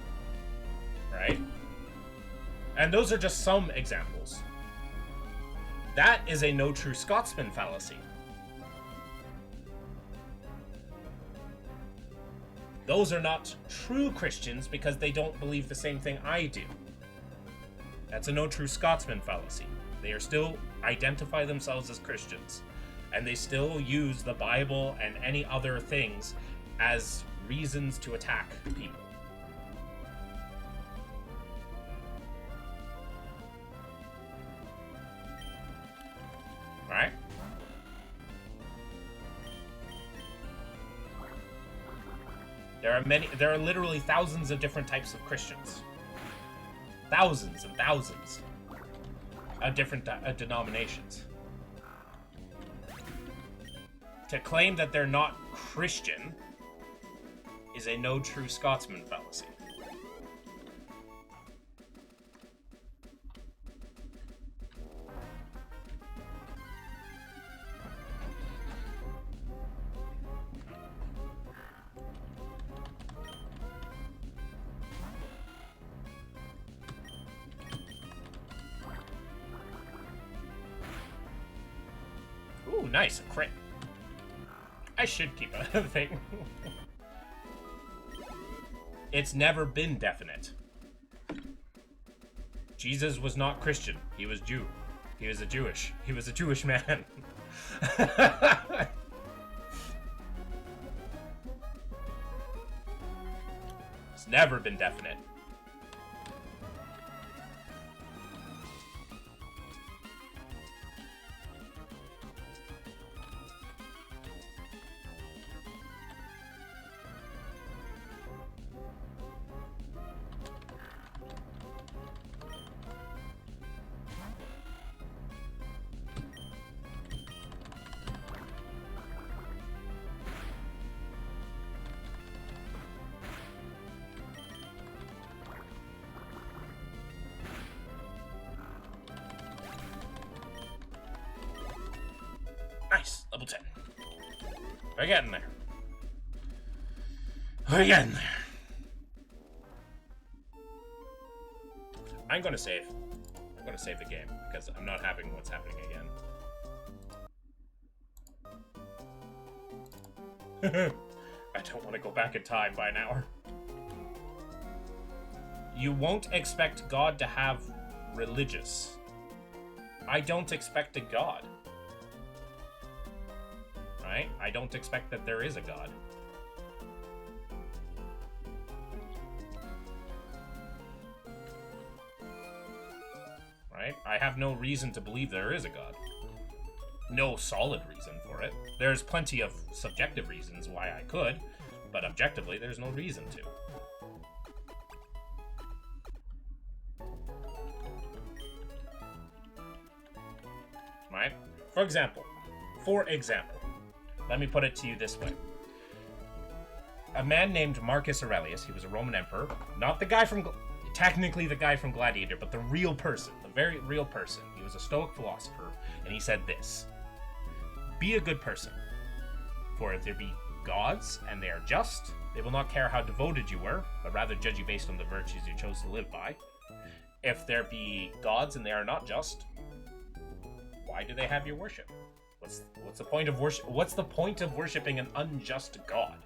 right? And those are just some examples. That is a no true Scotsman fallacy. Those are not true Christians because they don't believe the same thing I do. That's a no true Scotsman fallacy. They are still identify themselves as Christians, and they still use the Bible and any other things as reasons to attack people. There are literally thousands of different types of Christians. Thousands and thousands of different denominations. To claim that they're not Christian is a no true Scotsman fallacy. Ooh, nice, a crit. I should keep a thing. It's never been definite. Jesus was not Christian. He was Jew. He was a Jewish man. It's never been definite. Nice, level 10. We're getting there. We're getting there. I'm gonna save. I'm gonna save the game because I'm not having what's happening again. I don't want to go back in time by an hour. You won't expect God to have religious. I don't expect a God. Right? I don't expect that there is a God. Right? I have no reason to believe there is a God. No solid reason for it. There's plenty of subjective reasons why I could, but objectively, there's no reason to. Right? For example, let me put it to you this way. A man named Marcus Aurelius, he was a Roman emperor, not the guy from, technically the guy from Gladiator, but the real person, the very real person. He was a Stoic philosopher, and he said this: be a good person, for if there be gods, and they are just, they will not care how devoted you were, but rather judge you based on the virtues you chose to live by. If there be gods, and they are not just, why do they have your worship? What's the point of worship? What's the point of worshiping an unjust God?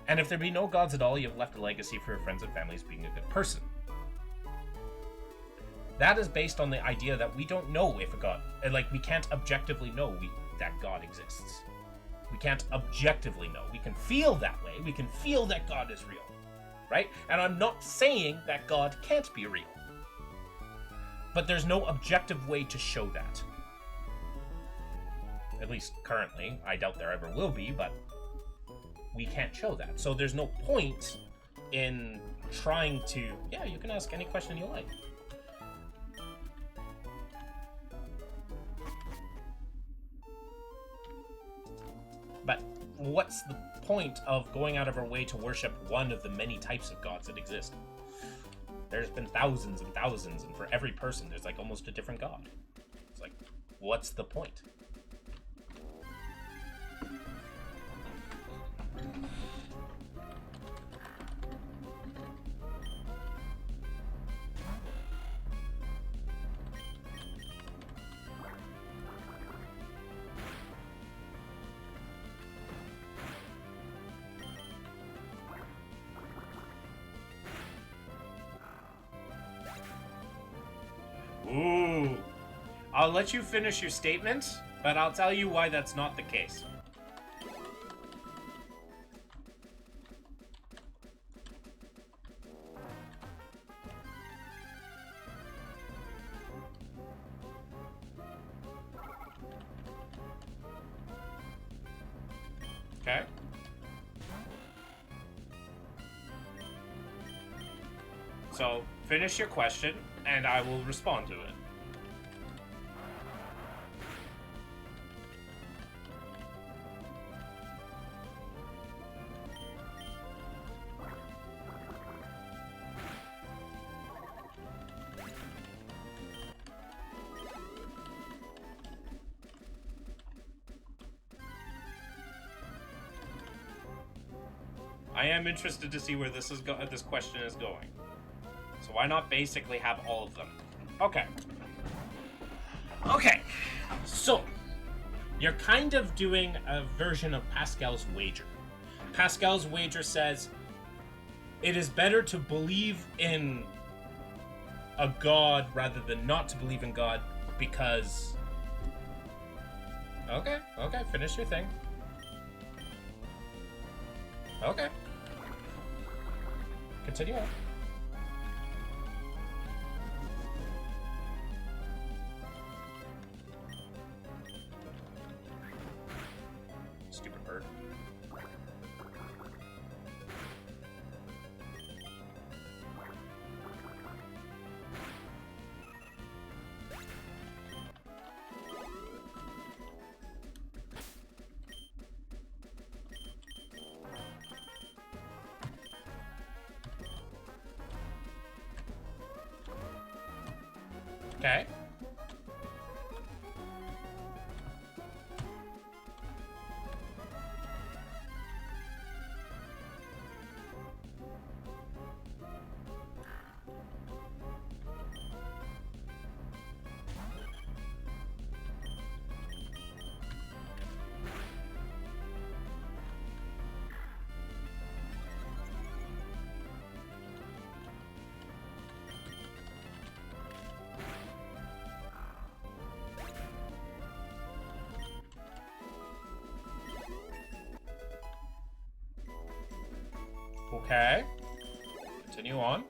And if there be no gods at all, you have left a legacy for your friends and families being a good person. That is based on the idea that we don't know if a God, like we can't objectively know that God exists. We can't objectively know. We can feel that way. We can feel that God is real, right? And I'm not saying that God can't be real, but there's no objective way to show that. At least currently. I doubt there ever will be, but we can't show that. So there's no point in trying to... Yeah, you can ask any question you like. But what's the point of going out of our way to worship one of the many types of gods that exist? There's been thousands and thousands, and for every person, there's like almost a different god. It's like, what's the point? Ooh. I'll let you finish your statement, but I'll tell you why that's not the case. Okay. So, finish your question, and I will respond to it. I am interested to see where this question is going. So why not basically have all of them? Okay. Okay. So, you're kind of doing a version of Pascal's wager. Pascal's wager says, it is better to believe in a god rather than not to believe in God because... Okay, finish your thing. Okay. Continue on. Stupid bird. Okay. Okay. Continue on.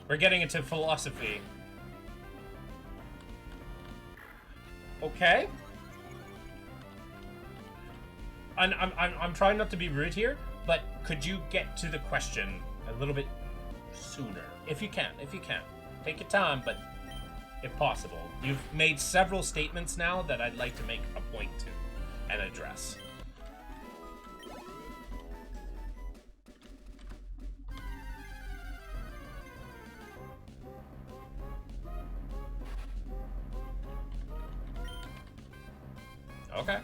We're getting into philosophy. Okay. I'm trying not to be rude here, but could you get to the question a little bit sooner? If you can. Take your time, but if possible. You've made several statements now that I'd like to make a point to and address. Okay.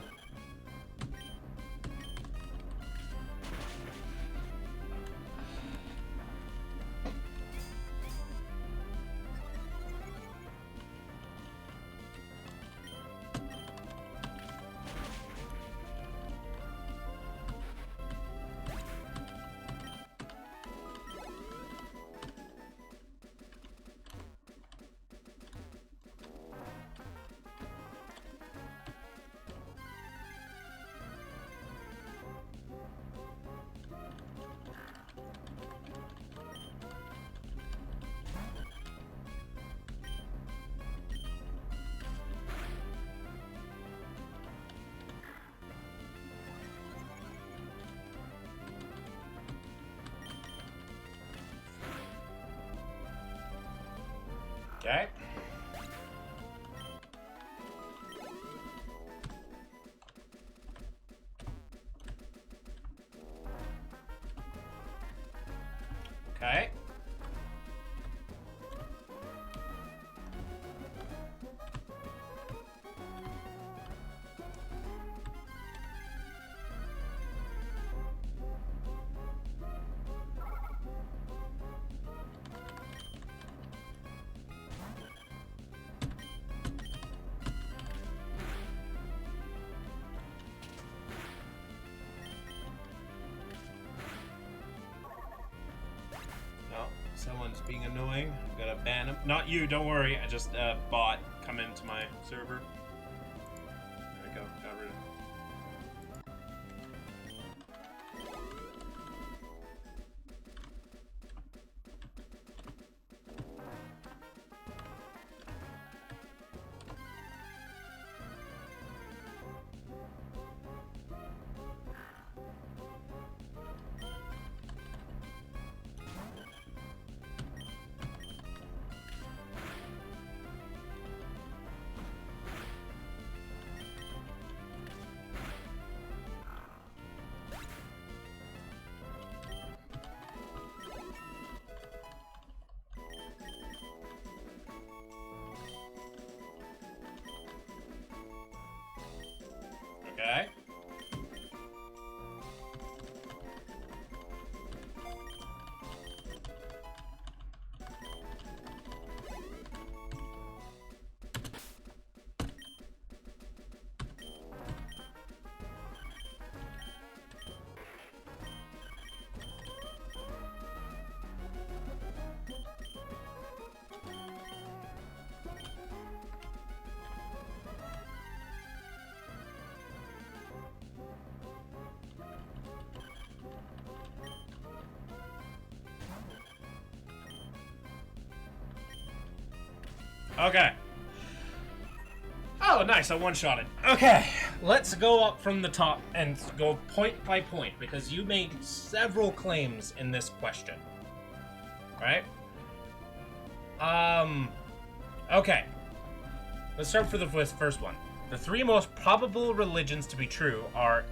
Okay. Okay. One's being annoying. I'm gonna ban him. Not you, don't worry. I just bot come into my server. There we go. Got rid of him. Okay. Okay. Oh, nice. I one-shot it. Okay. Let's go up from the top and go point by point, because you made several claims in this question. Right? Okay. Let's start with the first one. The three most probable religions to be true are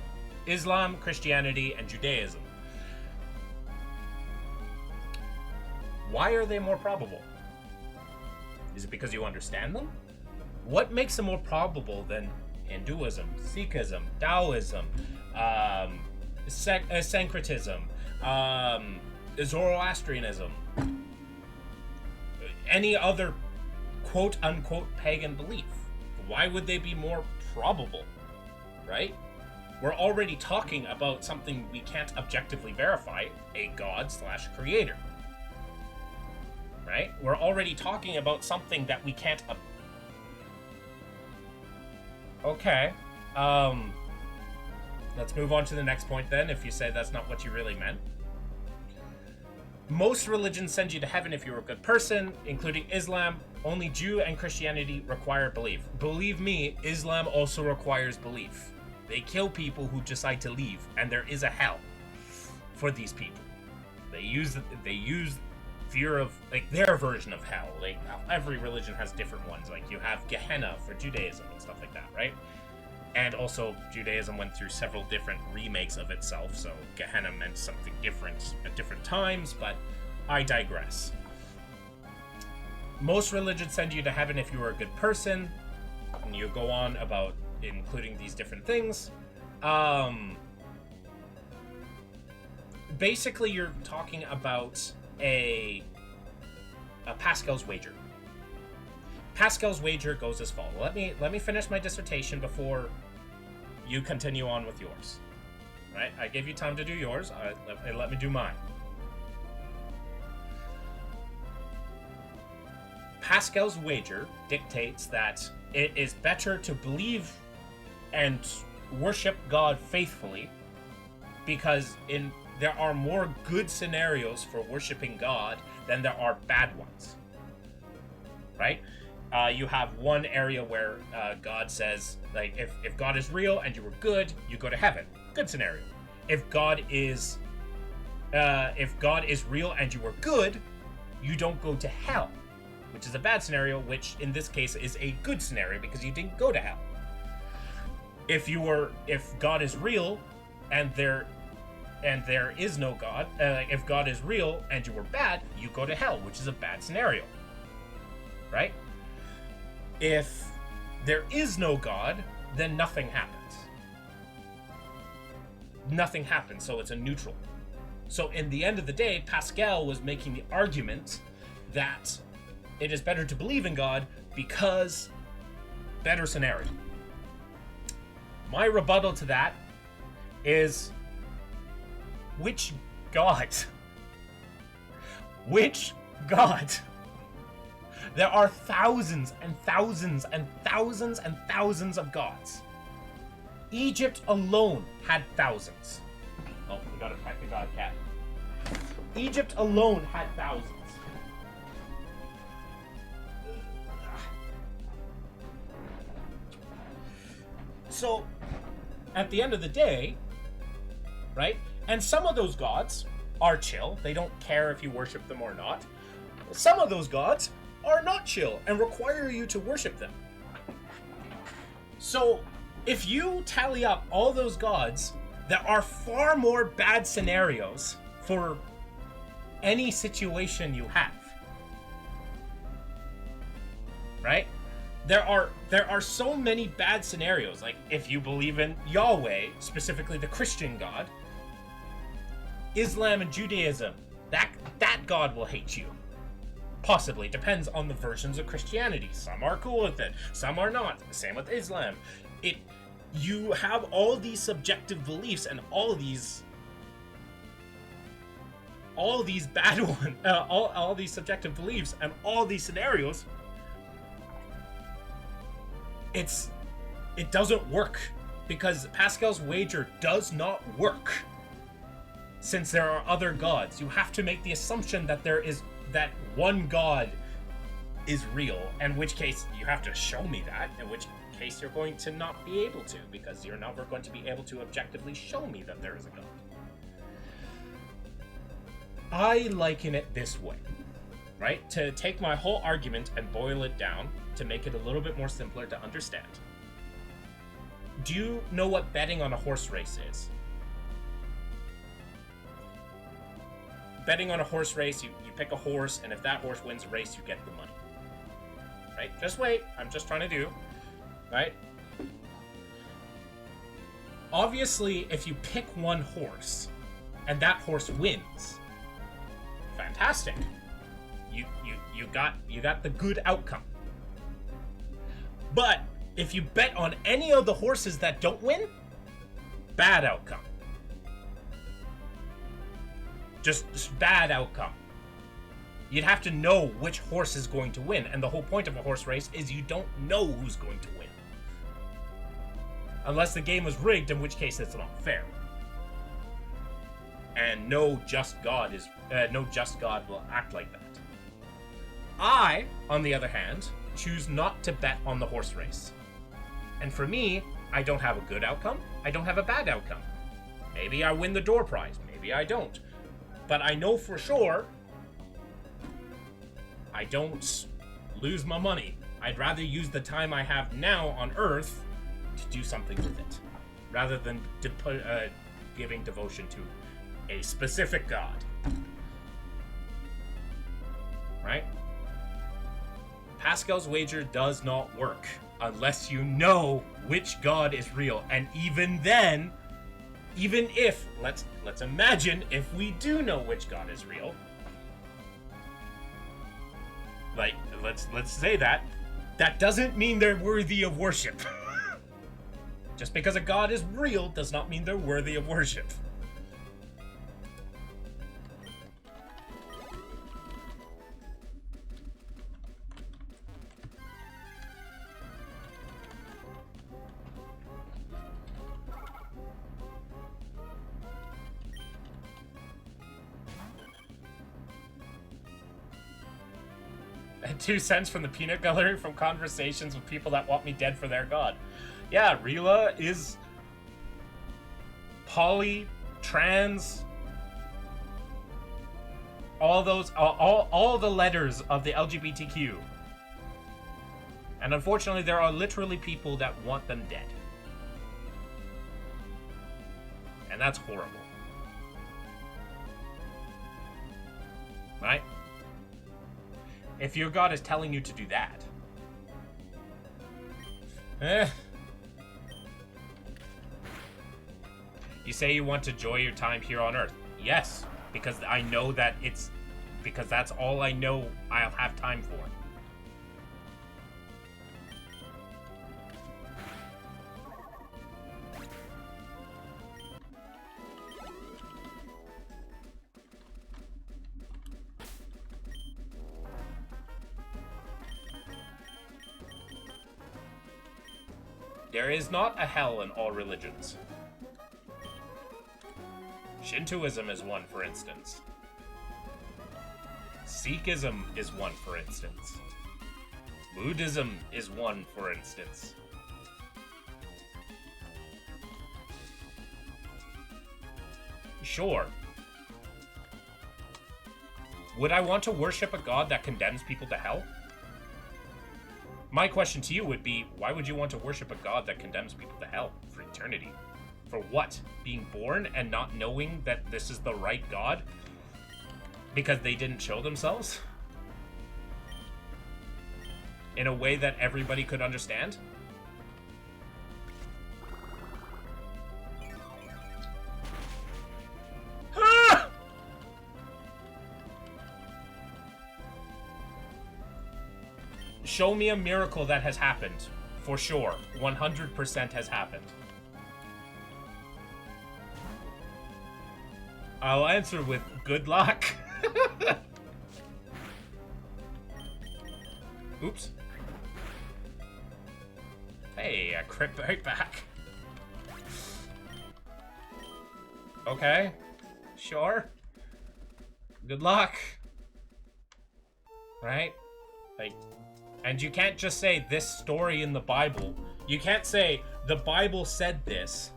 Islam, Christianity, and Judaism. Why are they more probable? Is it because you understand them? What makes them more probable than Hinduism, Sikhism, Taoism, Syncretism, Zoroastrianism, any other quote-unquote pagan belief? Why would they be more probable, right? We're already talking about something we can't objectively verify, a god/creator. Right? We're already talking about something that we can't... Okay. Let's move on to the next point then, if you say that's not what you really meant. Most religions send you to heaven if you're a good person, including Islam. Only Jew and Christianity require belief. Believe me, Islam also requires belief. They kill people who decide to leave, and there is a hell for these people. They use fear of, like, their version of hell. Like, every religion has different ones. Like, you have Gehenna for Judaism and stuff like that, right? And also, Judaism went through several different remakes of itself, so Gehenna meant something different at different times, but I digress. Most religions send you to heaven if you are a good person, and you go on about including these different things. Basically, you're talking about a Pascal's wager. Pascal's wager goes as follows. Let me finish my dissertation before you continue on with yours. Right? I gave you time to do yours. Let me do mine. Pascal's wager dictates that it is better to believe and worship God faithfully, because there are more good scenarios for worshiping God than there are bad ones. Right? You have one area where God says, like, if God is real and you were good, you go to heaven. Good scenario. If God is real and you were good, you don't go to hell, which is a bad scenario, which in this case is a good scenario because you didn't go to hell. If God is real and there is no God, if God is real and you were bad, you go to hell, which is a bad scenario. Right? If there is no God, then nothing happens. Nothing happens, so it's a neutral. So in the end of the day, Pascal was making the argument that it is better to believe in God because better scenario. My rebuttal to that is, which God? Which God. There are thousands and thousands and thousands and thousands of gods. Egypt alone had thousands. Oh, we got a pet the god cat. Egypt alone had thousands. So, at the end of the day, right? And some of those gods are chill. They don't care if you worship them or not. Some of those gods are not chill and require you to worship them. So, if you tally up all those gods, there are far more bad scenarios for any situation you have. Right? There are so many bad scenarios. Like, if you believe in Yahweh, specifically the Christian God, Islam and Judaism, that God will hate you. Possibly. Depends on the versions of Christianity. Some are cool with it, some are not. Same with Islam. You have all these subjective beliefs and all these bad ones, all these subjective beliefs and all these scenarios. It doesn't work because Pascal's wager does not work. Since there are other gods, you have to make the assumption that that one God is real, in which case you have to show me that, in which case you're going to not be able to, because you're never going to be able to objectively show me that there is a God. I liken it this way, right? To take my whole argument and boil it down to make it a little bit more simpler to understand. Do you know what betting on a horse race is? Betting on a horse race, you pick a horse, and if that horse wins a race, you get the money. Right? Just wait. I'm just trying to do. Right? Obviously, if you pick one horse, and that horse wins, fantastic. You got the good outcome. But if you bet on any of the horses that don't win, bad outcome. Just bad outcome. You'd have to know which horse is going to win, and the whole point of a horse race is you don't know who's going to win. Unless the game was rigged, in which case it's not fair. And no just God will act like that. I, on the other hand, choose not to bet on the horse race. And for me, I don't have a good outcome, I don't have a bad outcome. Maybe I win the door prize, maybe I don't. But I know for sure I don't lose my money. I'd rather use the time I have now on Earth to do something with it, rather than giving devotion to a specific God. Right? Pascal's wager does not work unless you know which God is real. And even then, even if, let's imagine if we do know which God is real. Like, let's say that doesn't mean they're worthy of worship. Just because a God is real does not mean they're worthy of worship. And 2 cents from the peanut gallery from conversations with people that want me dead for their God. Yeah, Rila is poly, trans, all those, all the letters of the LGBTQ. And unfortunately, there are literally people that want them dead. And that's horrible. Right? If your God is telling you to do that. You say you want to enjoy your time here on Earth. Yes, because I know that because that's all I know I'll have time for. There is not a hell in all religions. Shintoism is one, for instance. Sikhism is one, for instance. Buddhism is one, for instance. Sure. Would I want to worship a god that condemns people to hell? My question to you would be, why would you want to worship a god that condemns people to hell for eternity? For what? Being born and not knowing that this is the right god? Because they didn't show themselves? In a way that everybody could understand? Show me a miracle that has happened. For sure. 100% has happened. I'll answer with good luck. Oops. Hey, I crit right back. Okay. Sure. Good luck. Right? Like... And you can't just say this story in the Bible. You can't say the Bible said this.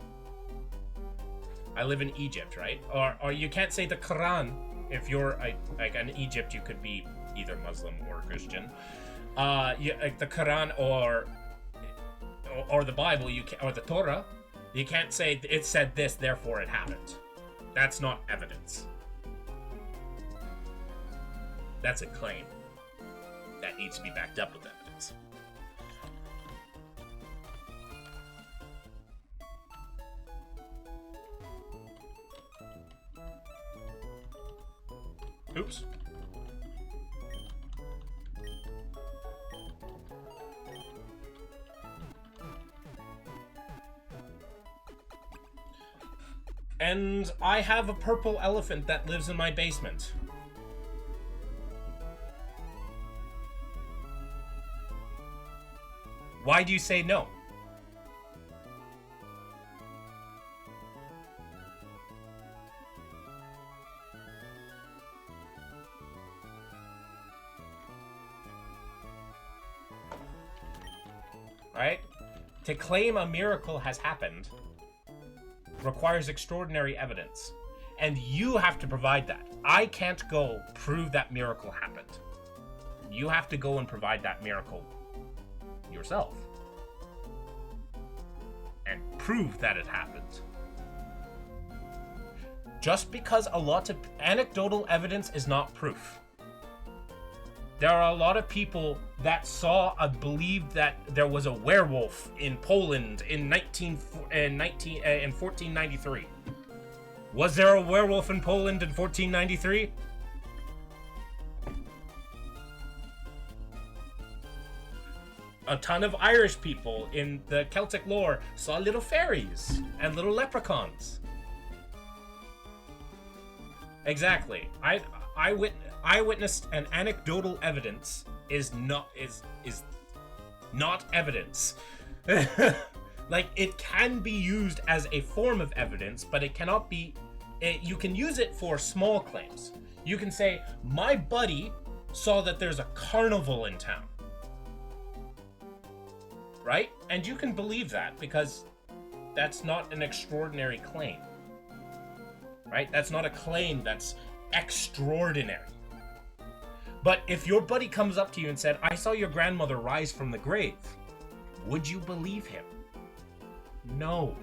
I live in Egypt, right? Or you can't say the Quran. If you're like in Egypt, you could be either Muslim or Christian. Like the Quran or the Bible, or the Torah. You can't say it said this, therefore it happened. That's not evidence. That's a claim. That needs to be backed up with evidence. Oops. And I have a purple elephant that lives in my basement. Why do you say no? Right? To claim a miracle has happened requires extraordinary evidence. And you have to provide that. I can't go prove that miracle happened. You have to go and provide that miracle yourself and prove that it happened. Just because a lot of anecdotal evidence is not proof. There are a lot of people that believed that there was a werewolf in Poland in 1493. Was there a werewolf in Poland in 1493? A ton of Irish people in the Celtic lore saw little fairies and little leprechauns. Exactly. Eyewitness and anecdotal evidence is not evidence. Like, it can be used as a form of evidence, but it cannot be. You can use it for small claims. You can say, my buddy saw that there's a carnival in town. Right? And you can believe that because that's not an extraordinary claim. Right? That's not a claim that's extraordinary. But if your buddy comes up to you and said, I saw your grandmother rise from the grave, would you believe him? No.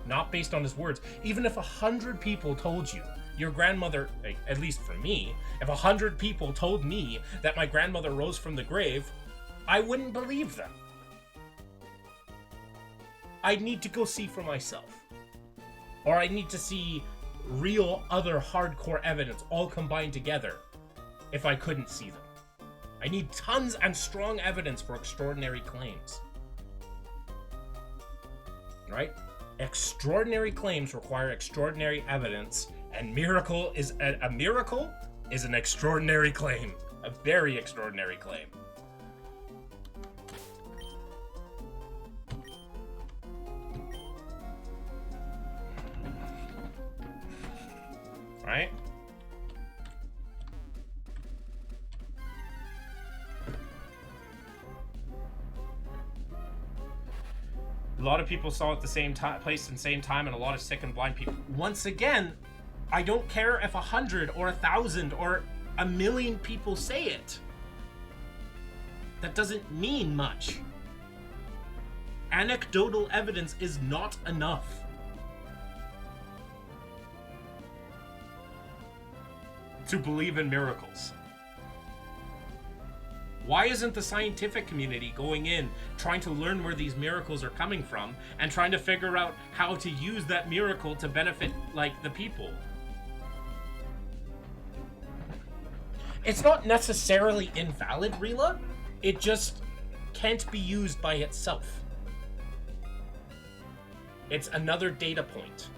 Not based on his words. Even if 100 people told you your grandmother, at least for me, if 100 people told me that my grandmother rose from the grave, I wouldn't believe them. I'd need to go see for myself. Or I need to see real other hardcore evidence all combined together if I couldn't see them. I need tons and strong evidence for extraordinary claims. Right? Extraordinary claims require extraordinary evidence, and a miracle is an extraordinary claim. A very extraordinary claim. A lot of people saw it the same place and same time, and a lot of sick and blind people. Once again, I don't care if 100 or 1,000 or 1,000,000 people say it. That doesn't mean much. Anecdotal evidence is not enough. To believe in miracles. Why isn't the scientific community going in, trying to learn where these miracles are coming from, and trying to figure out how to use that miracle to benefit, like, the people? It's not necessarily invalid, Rila. It just can't be used by itself. It's another data point.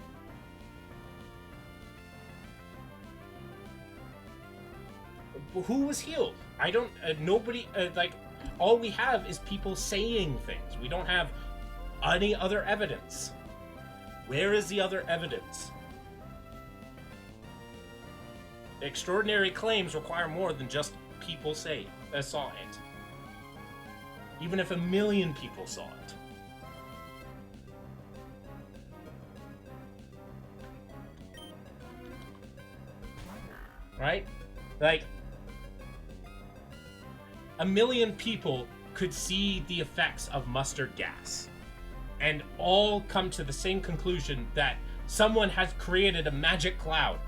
Who was healed? I don't, nobody, like, all we have is people saying things. We don't have any other evidence. Where is the other evidence? Extraordinary claims require more than just people saw it. Even if 1,000,000 people saw it. Right? Like, 1,000,000 people could see the effects of mustard gas and all come to the same conclusion that someone has created a magic cloud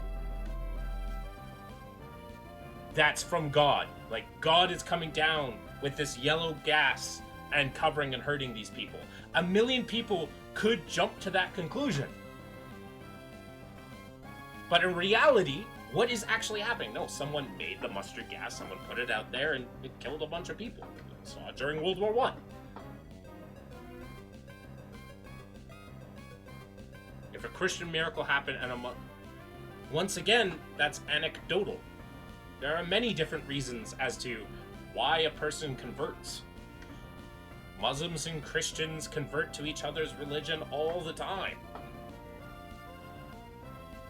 that's from God. Like, God is coming down with this yellow gas and covering and hurting these people. 1,000,000 people could jump to that conclusion. But in reality, what is actually happening? No, someone made the mustard gas, someone put it out there, and it killed a bunch of people. We saw it during World War I. If a Christian miracle happened and once again, that's anecdotal. There are many different reasons as to why a person converts. Muslims and Christians convert to each other's religion all the time.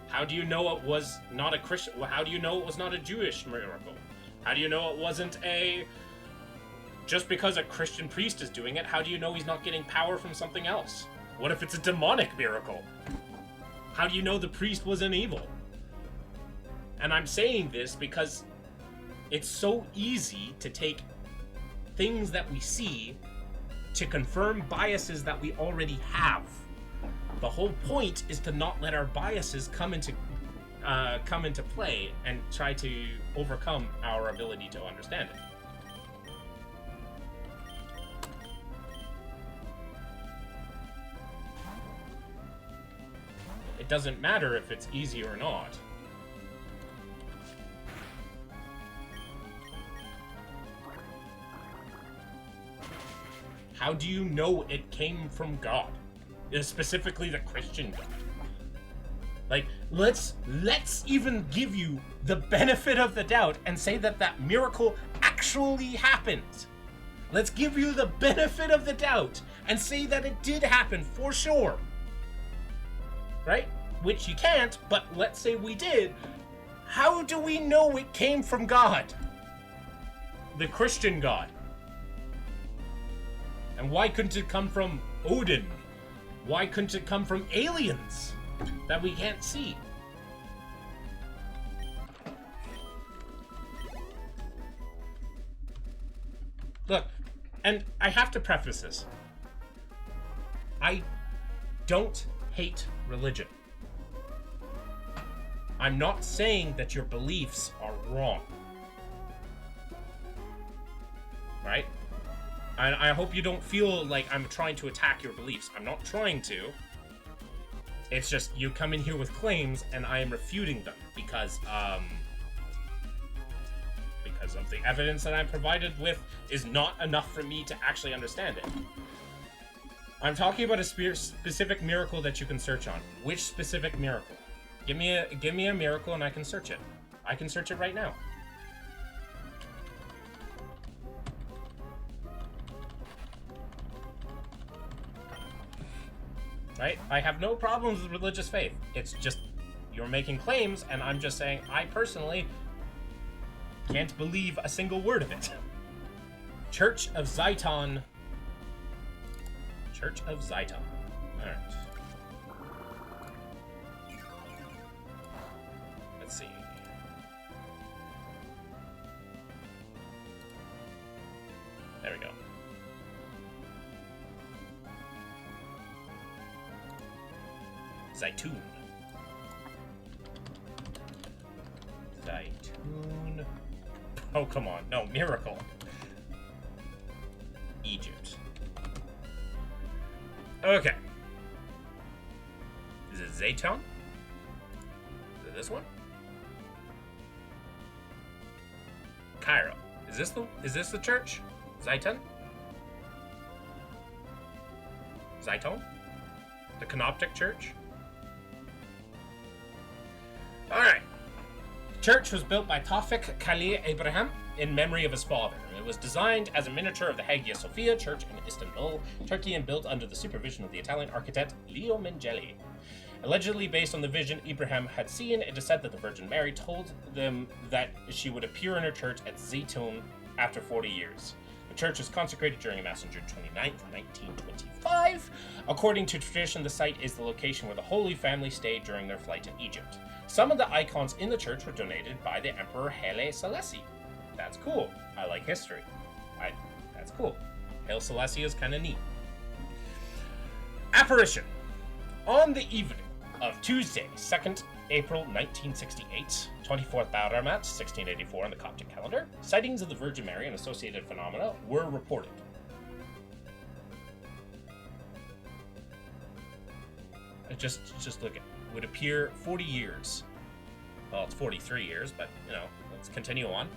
How do you know it was not a Christian? How do you know it was not a Jewish miracle? How do you know it wasn't a... Just because a Christian priest is doing it, how do you know he's not getting power from something else? What if it's a demonic miracle? How do you know the priest wasn't evil? And I'm saying this because it's so easy to take things that we see to confirm biases that we already have. The whole point is to not let our biases come into play and try to overcome our ability to understand it. It doesn't matter if it's easy or not. How do you know it came from God? Specifically the Christian God. Like, let's even give you the benefit of the doubt and say that that miracle actually happened. Let's give you the benefit of the doubt and say that it did happen for sure. Right? Which you can't, but let's say we did. How do we know it came from God? The Christian God. And why couldn't it come from Odin? Why couldn't it come from aliens that we can't see? Look, and I have to preface this. I don't hate religion. I'm not saying that your beliefs are wrong. Right? I hope you don't feel like I'm trying to attack your beliefs. I'm not trying to. It's just you come in here with claims and I am refuting them because of the evidence that I'm provided with is not enough for me to actually understand it. I'm talking about a specific miracle that you can search on. Which specific miracle? Give me a miracle and I can search it. I can search it right now. Right? I have no problems with religious faith. It's just you're making claims, and I'm just saying I personally can't believe a single word of it. Church of Zion Church of Zaiton. Alright. Let's see. There we go. Zaitun. Zaitun. Oh, come on. No, Miracle. Egypt. Okay. Is it Zayton? Is it this one? Cairo. Is this the church? Zayton? Zayton? The Canoptic Church? Alright. The church was built by Tawfiq Khalil Abraham in memory of his father. It was designed as a miniature of the Hagia Sophia Church in Istanbul, Turkey, and built under the supervision of the Italian architect Leo Mengele. Allegedly based on the vision Ibrahim had seen, it is said that the Virgin Mary told them that she would appear in her church at Zaytun after 40 years. The church was consecrated during a mass on June 29th, 1925. According to tradition, the site is the location where the Holy Family stayed during their flight in Egypt. Some of the icons in the church were donated by the Emperor Haile Selassie. That's cool. I like history. That's cool. Haile Selassie is kind of neat. Apparition. On the evening of Tuesday, 2nd April 1968, 24th Bahramat, 1684 on the Coptic calendar, sightings of the Virgin Mary and associated phenomena were reported. Just look at would appear 40 years. Well, it's 43 years, but, let's continue on.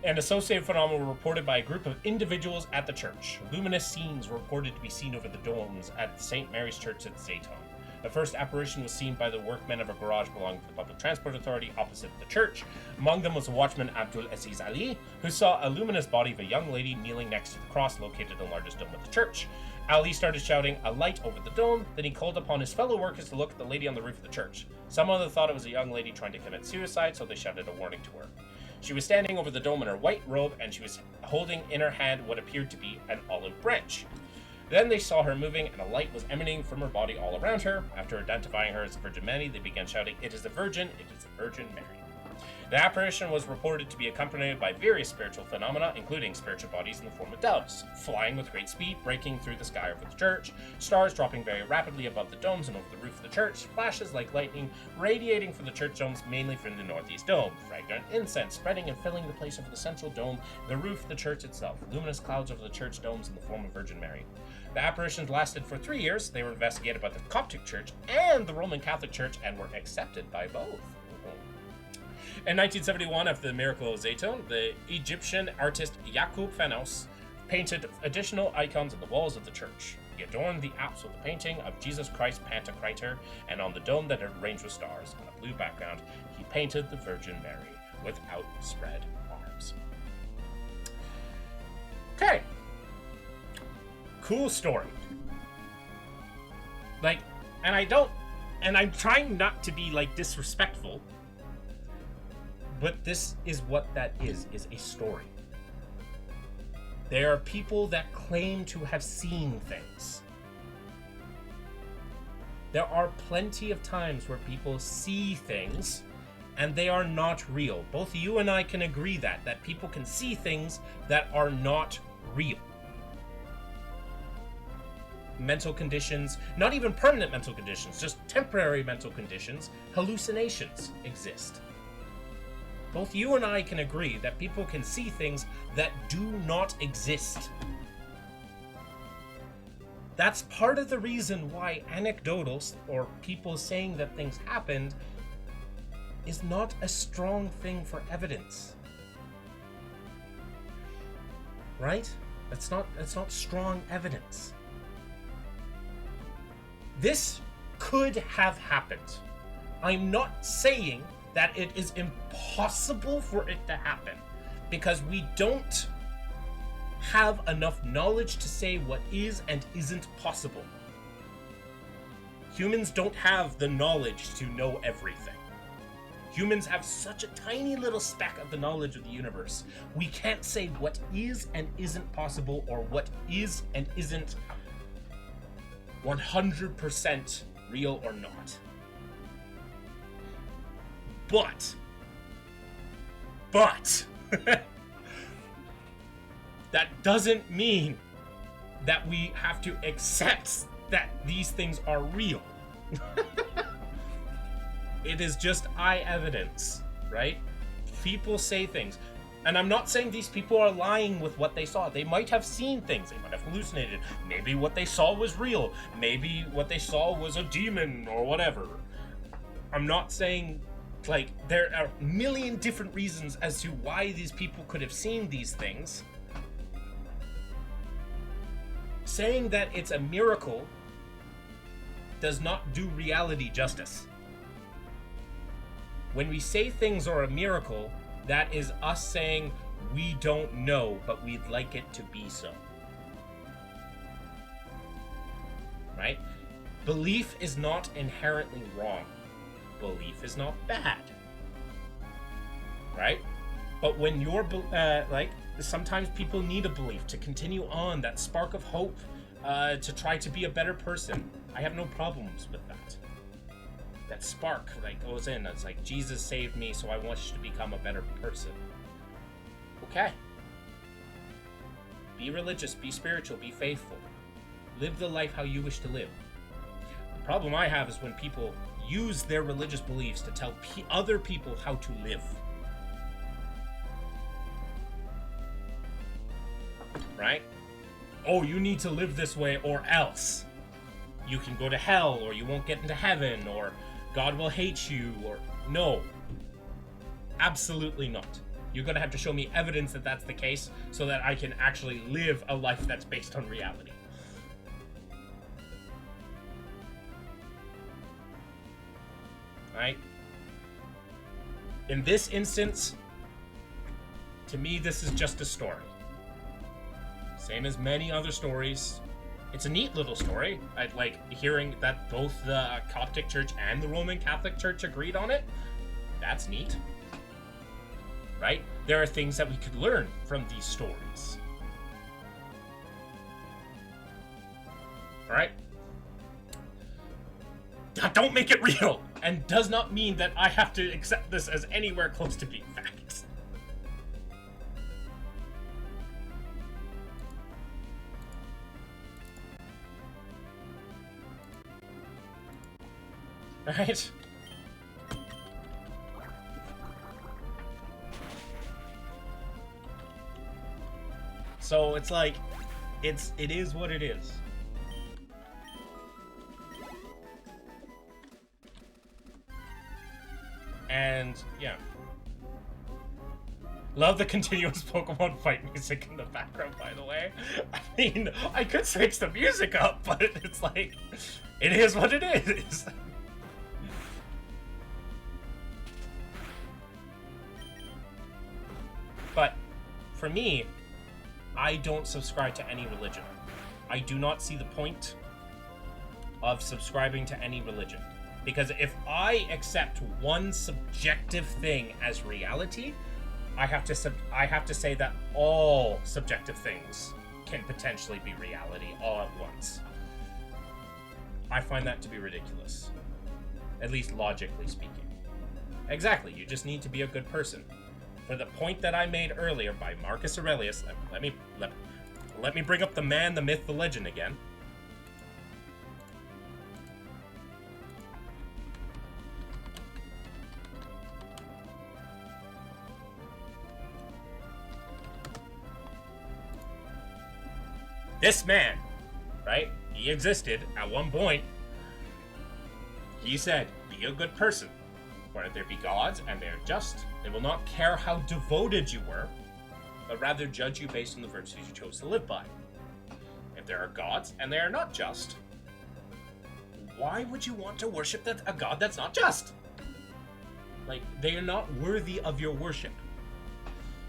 And associated phenomena were reported by a group of individuals at the church. Luminous scenes were reported to be seen over the domes at St. Mary's Church at Zayton. The first apparition was seen by the workmen of a garage belonging to the Public Transport Authority opposite the church. Among them was the watchman Abdul Aziz Ali, who saw a luminous body of a young lady kneeling next to the cross located in the largest dome of the church. Ali started shouting a light over the dome, then he called upon his fellow workers to look at the lady on the roof of the church. Some of them thought it was a young lady trying to commit suicide, so they shouted a warning to her. She was standing over the dome in her white robe, and she was holding in her hand what appeared to be an olive branch. Then they saw her moving, and a light was emanating from her body all around her. After identifying her as the Virgin Mary, they began shouting, "It is the Virgin! It is the Virgin Mary!" The apparition was reported to be accompanied by various spiritual phenomena, including spiritual bodies in the form of doves, flying with great speed, breaking through the sky over the church, stars dropping very rapidly above the domes and over the roof of the church, flashes like lightning radiating from the church domes, mainly from the northeast dome, fragrant incense spreading and filling the place over the central dome, the roof of the church itself, luminous clouds over the church domes in the form of Virgin Mary. The apparitions lasted for 3 years. They were investigated by the Coptic Church and the Roman Catholic Church and were accepted by both. In 1971, after the miracle of Zayton, the Egyptian artist Yaqub Fanos painted additional icons on the walls of the church. He adorned the apse with a painting of Jesus Christ Pantocrator, and on the dome that had arranged with stars on a blue background, he painted the Virgin Mary with outspread arms. Okay. Cool story. And I'm trying not to be, disrespectful, but this is what that is a story. There are people that claim to have seen things. There are plenty of times where people see things and they are not real. Both you and I can agree that people can see things that are not real. Mental conditions, not even permanent mental conditions, just temporary mental conditions, hallucinations exist. Both you and I can agree that people can see things that do not exist. That's part of the reason why anecdotal, or people saying that things happened, is not a strong thing for evidence. Right? It's not strong evidence. This could have happened. I'm not saying that it is impossible for it to happen, because we don't have enough knowledge to say what is and isn't possible. Humans don't have the knowledge to know everything. Humans have such a tiny little speck of the knowledge of the universe. We can't say what is and isn't possible, or what is and isn't 100% real or not. But that doesn't mean that we have to accept that these things are real. It is just eye evidence, right? People say things. And I'm not saying these people are lying with what they saw. They might have seen things. They might have hallucinated. Maybe what they saw was real. Maybe what they saw was a demon or whatever. I'm not saying, like, there are a million different reasons as to why these people could have seen these things. Saying that it's a miracle does not do reality justice. When we say things are a miracle, that is us saying we don't know, but we'd like it to be so. Right? Belief is not inherently wrong. Belief is not bad. Right? But when you're, sometimes people need a belief to continue on, that spark of hope, to try to be a better person. I have no problems with that. That spark goes in. It's like, Jesus saved me, so I want you to become a better person. Okay. Be religious, be spiritual, be faithful. Live the life how you wish to live. The problem I have is when people use their religious beliefs to tell other people how to live. Right? Oh, you need to live this way or else you can go to hell, or you won't get into heaven, or God will hate you, or... No. Absolutely not. You're gonna have to show me evidence that that's the case so that I can actually live a life that's based on reality. Right? In this instance, to me, this is just a story. Same as many other stories. It's a neat little story. I like hearing that both the Coptic Church and the Roman Catholic Church agreed on it. That's neat. Right? There are things that we could learn from these stories. Alright? That don't make it real, and does not mean that I have to accept this as anywhere close to being fact. Right? So it's like, it is what it is. And yeah. Love the continuous Pokemon fight music in the background, by the way. I mean, I could switch the music up, but it's like, it is what it is. But for me, I don't subscribe to any religion. I do not see the point of subscribing to any religion. Because if I accept one subjective thing as reality, I have to say that all subjective things can potentially be reality all at once. I find that to be ridiculous. At least logically speaking. Exactly, you just need to be a good person. For the point that I made earlier by Marcus Aurelius, let me bring up the man, the myth, the legend again. This man, right? He existed at one point. He said, be a good person. For there be gods, and they are just. They will not care how devoted you were, but rather judge you based on the virtues you chose to live by. If there are gods, and they are not just, why would you want to worship a god that's not just? Like, they are not worthy of your worship.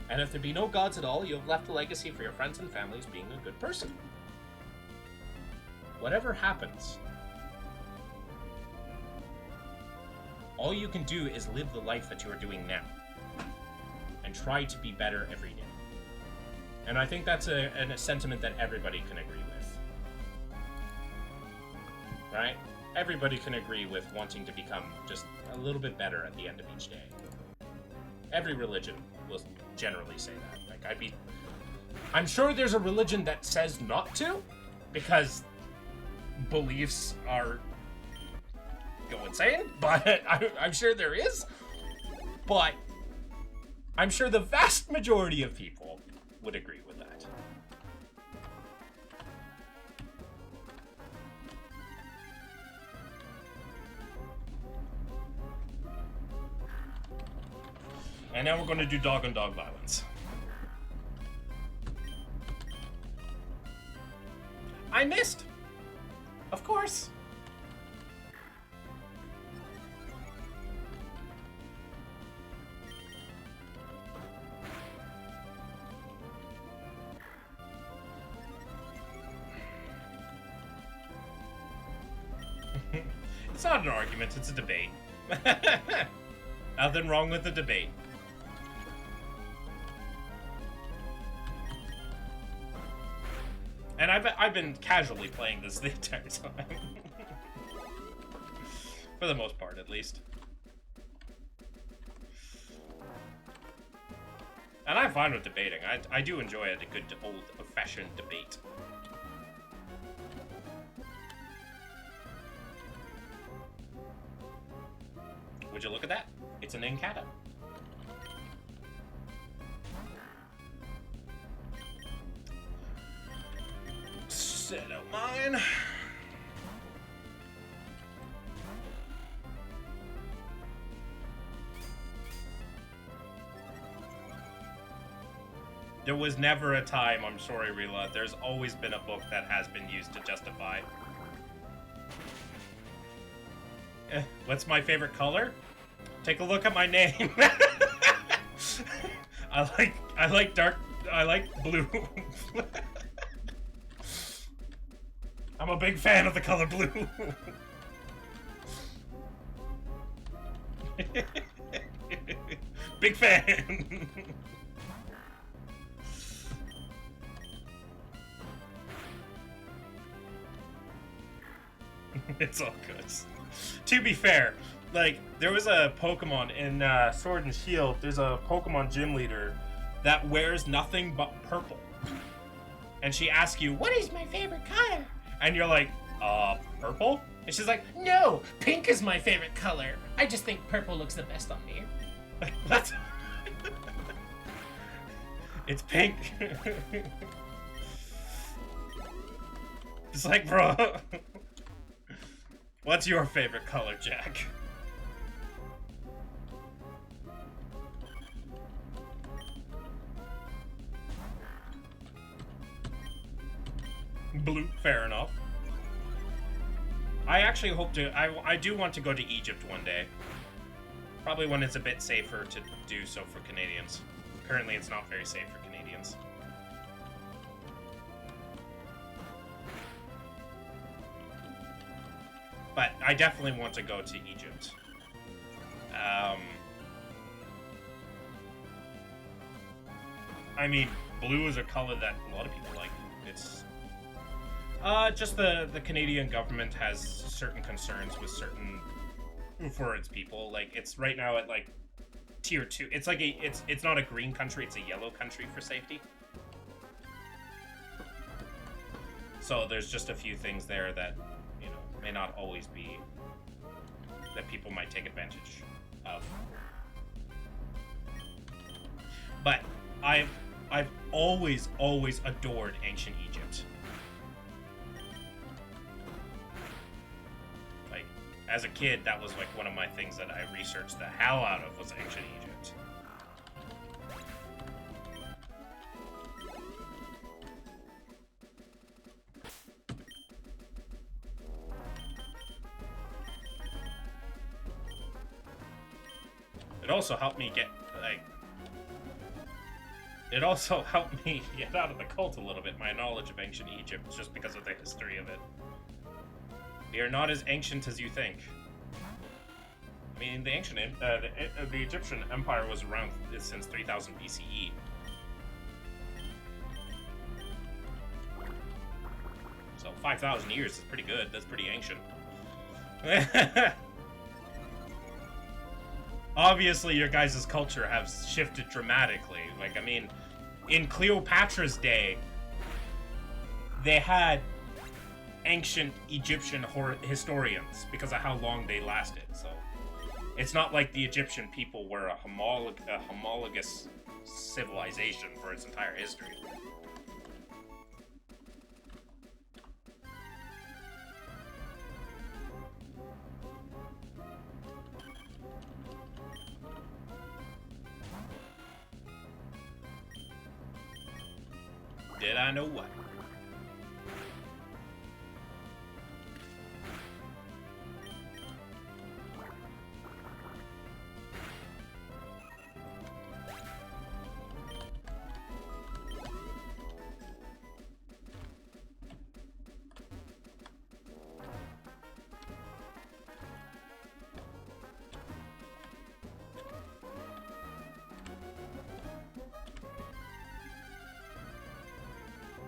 And if there be no gods at all, you have left a legacy for your friends and families being a good person. Whatever happens, All you can do is live the life that you are doing now. And try to be better every day. And I think that's a sentiment that everybody can agree with. Right? Everybody can agree with wanting to become just a little bit better at the end of each day. Every religion will generally say that. Like, I'm sure there's a religion that says not to, because beliefs are go insane, but I'm sure there is. But I'm sure the vast majority of people would agree with that. And now we're going to do dog-on-dog violence. I missed! Of course! It's not an argument, it's a debate. Nothing wrong with the debate. And I've been casually playing this the entire time. For the most part, at least. And I'm fine with debating. I do enjoy a good old-fashioned debate. Would you look at that? It's an Encata. Set out mine. There was never a time, I'm sorry, Rila, there's always been a book that has been used to justify. What's my favorite color? Take a look at my name. I like blue. I'm a big fan of the color blue. Big fan. It's all good. To be fair, like, there was a Pokemon in Sword and Shield, there's a Pokemon gym leader that wears nothing but purple. And she asks you, what is my favorite color? And you're like, purple? And she's like, no, pink is my favorite color. I just think purple looks the best on me. Like, what? It's pink. It's like, bro. What's your favorite color, Jack? Blue, fair enough. I actually hope to, I do want to go to Egypt one day. Probably when it's a bit safer to do so for Canadians. Currently it's not very safe for Canadians. But I definitely want to go to Egypt. I mean, blue is a color that a lot of people like. It's just the Canadian government has certain concerns with certain for its people. Like, it's right now at like tier 2. It's like it's not a green country, it's a yellow country for safety. So there's just a few things there that, you know, may not always be that people might take advantage of. But I've always adored ancient Egypt. Like, as a kid, that was like one of my things that I researched the hell out of, was ancient Egypt. It also helped me get, like... It also helped me get out of the cult a little bit, my knowledge of ancient Egypt, just because of the history of it. We are not as ancient as you think. I mean, the the Egyptian Empire was around since 3000 BCE. So 5,000 years is pretty good. That's pretty ancient. Obviously, your guys' culture has shifted dramatically. Like, I mean, in Cleopatra's day, they had ancient Egyptian historians because of how long they lasted. So it's not like the Egyptian people were a homologous civilization for its entire history. Did I know what?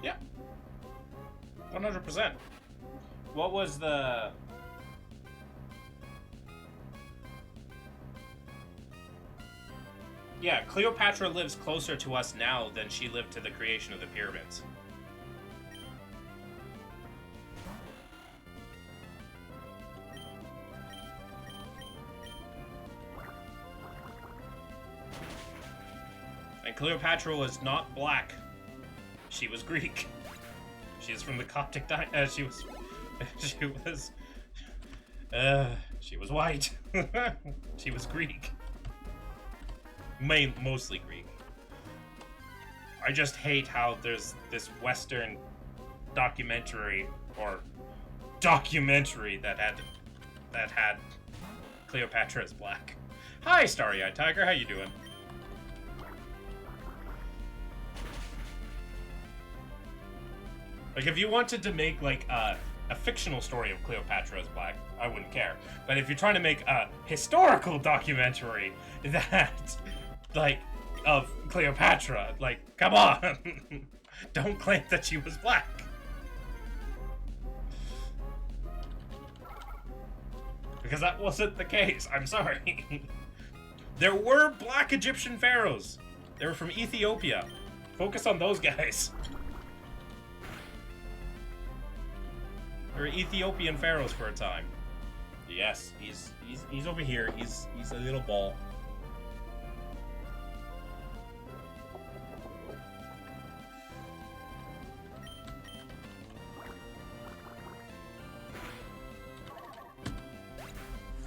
Yeah. 100%. What was the... Yeah, Cleopatra lives closer to us now than she lived to the creation of the pyramids. And Cleopatra was not black. She was Greek. She is from the Coptic she was white. She was Greek. Mostly Greek. I just hate how there's this Western documentary that had Cleopatra as black. Hi, Starry-Eyed Tiger. How you doing? Like, if you wanted to make, like, a fictional story of Cleopatra as black, I wouldn't care. But if you're trying to make a historical documentary that, like, of Cleopatra, like, come on! Don't claim that she was black. Because that wasn't the case. I'm sorry. There were black Egyptian pharaohs. They were from Ethiopia. Focus on those guys. There were Ethiopian pharaohs for a time. Yes, he's over here. He's a little ball.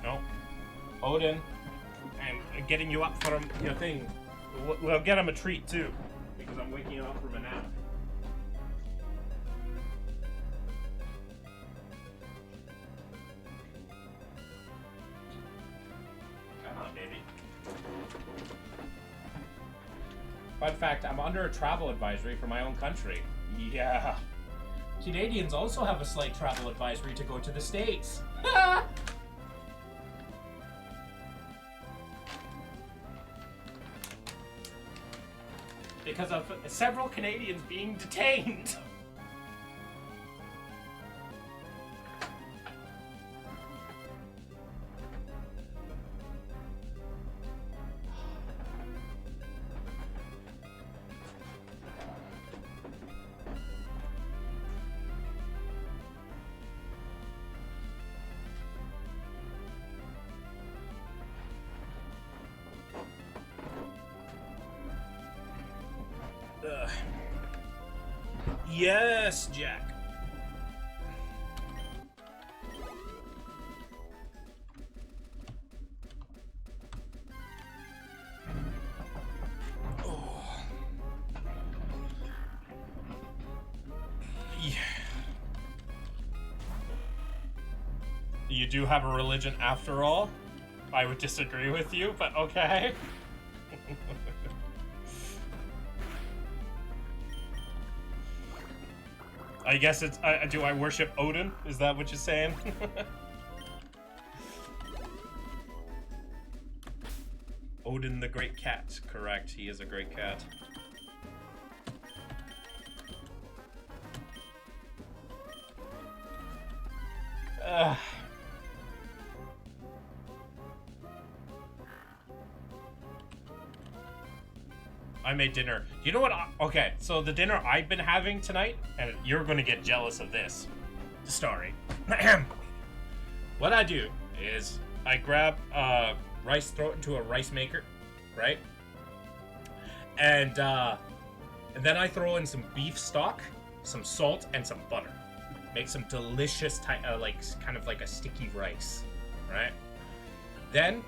No, Odin, I'm getting you up from your thing. We'll get him a treat too, because I'm waking him up from a nap. Fun fact, I'm under a travel advisory for my own country. Yeah. Canadians also have a slight travel advisory to go to the States. Because of several Canadians being detained. Yes, Jack. Oh. Yeah. You do have a religion after all? I would disagree with you, but okay. I guess it's, do I worship Odin? Is that what you're saying? Odin the Great Cat. Correct, he is a great cat. I made dinner. You know what? Okay, so the dinner I've been having tonight, and you're gonna get jealous of this story. What I do is I grab rice, throw it into a rice maker, right? And then I throw in some beef stock, some salt, and some butter. Make some delicious, like kind of like a sticky rice, right? Then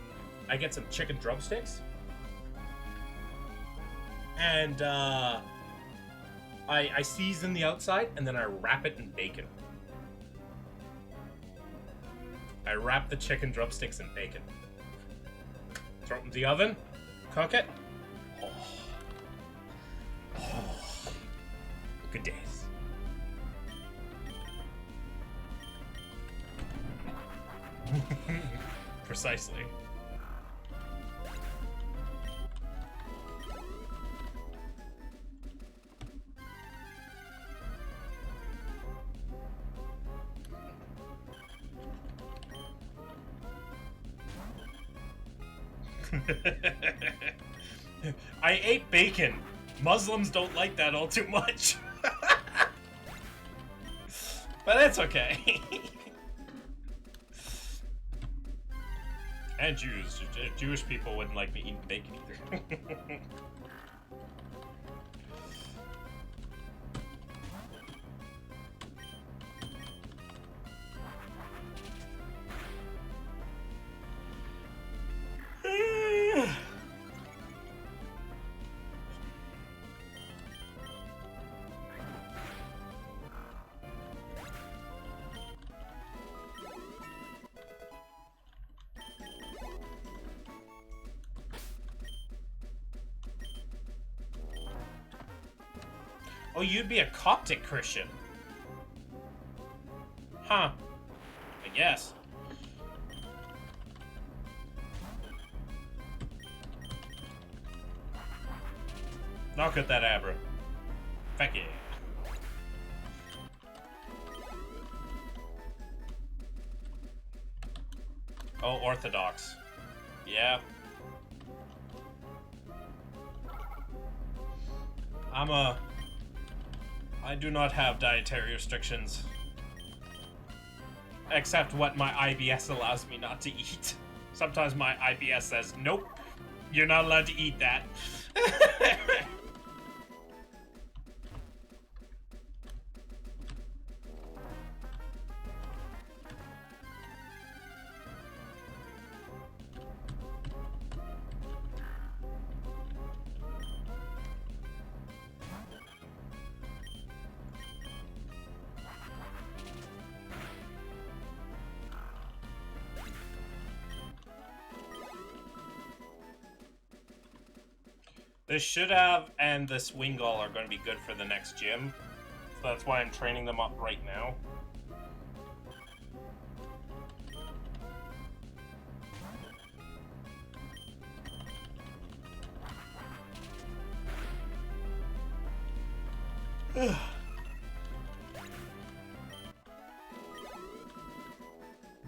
I get some chicken drumsticks, and I season the outside, and then I wrap it in bacon. I wrap the chicken drumsticks in bacon. Throw it in the oven, cook it. Oh. Good days. Precisely. I ate bacon. Muslims don't like that all too much. But that's okay. And Jews. Jewish people wouldn't like me eating bacon either. Oh, you'd be a Coptic Christian. Huh. I guess. Knock at that Abra. Feck yeah. Oh, Orthodox. Yeah. I do not have dietary restrictions. Except what my IBS allows me not to eat. Sometimes my IBS says, nope, you're not allowed to eat that. This should have and this Wingull are going to be good for the next gym. So that's why I'm training them up right now.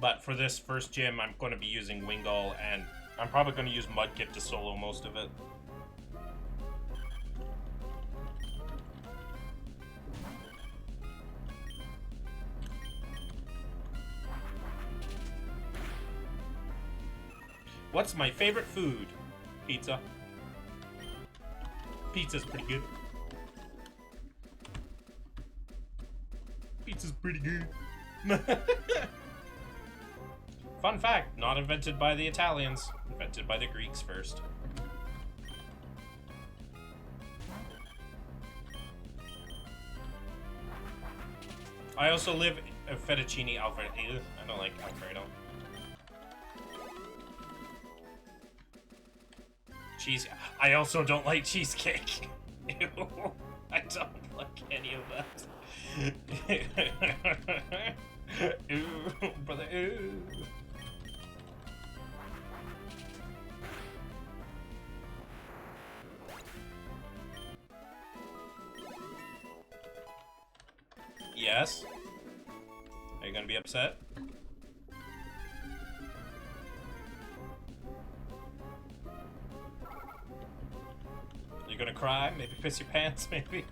But for this first gym, I'm going to be using Wingull, and I'm probably going to use Mudkip to solo most of it. What's my favorite food? Pizza. Pizza's pretty good. Pizza's pretty good. Fun fact, not invented by the Italians. Invented by the Greeks first. I also live a fettuccine Alfredo. I don't like Alfredo. Cheese. I also don't like cheesecake. Ew. I don't like any of that. Ew, brother. Ew. guess. Are you gonna be upset? You gonna cry? Maybe piss your pants? Maybe?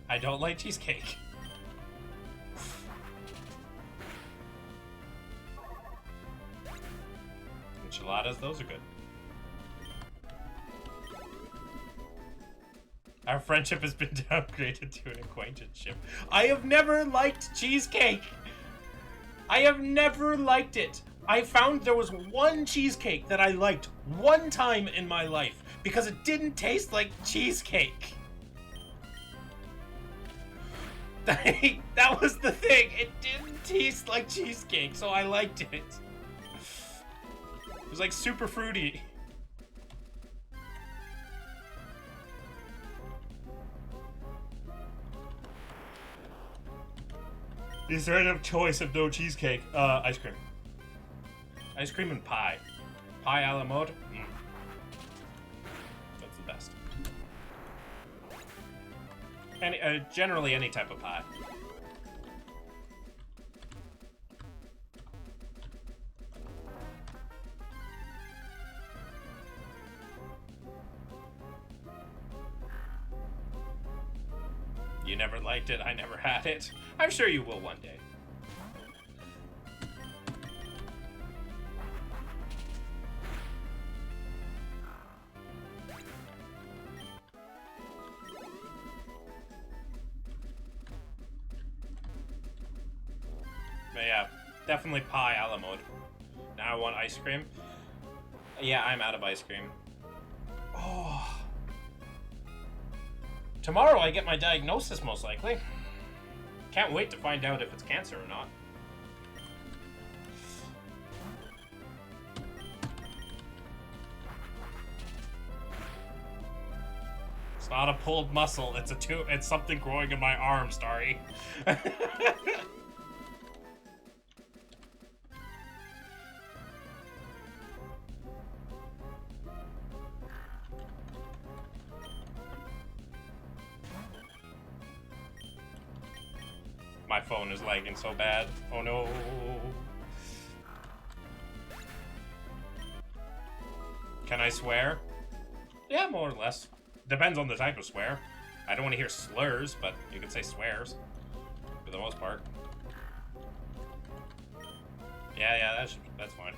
I don't like cheesecake. Enchiladas, those are good. Our friendship has been downgraded to an acquaintanceship. I have never liked cheesecake! I have never liked it! I found there was one cheesecake that I liked one time in my life because it didn't taste like cheesecake. That was the thing. It didn't taste like cheesecake, so I liked it. It was like super fruity. Is there enough choice of no cheesecake? Ice cream. Ice cream and pie. Pie a la mode? Mm. That's the best. Generally any type of pie. You never liked it, I never had it. I'm sure you will one day. But yeah, definitely pie a la mode. Now I want ice cream. Yeah, I'm out of ice cream. Oh. Tomorrow I get my diagnosis, most likely. Can't wait to find out if it's cancer or not. It's not a pulled muscle, it's something growing in my arm, Starry. My phone is lagging so bad. Oh no. Can I swear? Yeah, more or less. Depends on the type of swear. I don't want to hear slurs, but you can say swears. For the most part. Yeah, that's fine.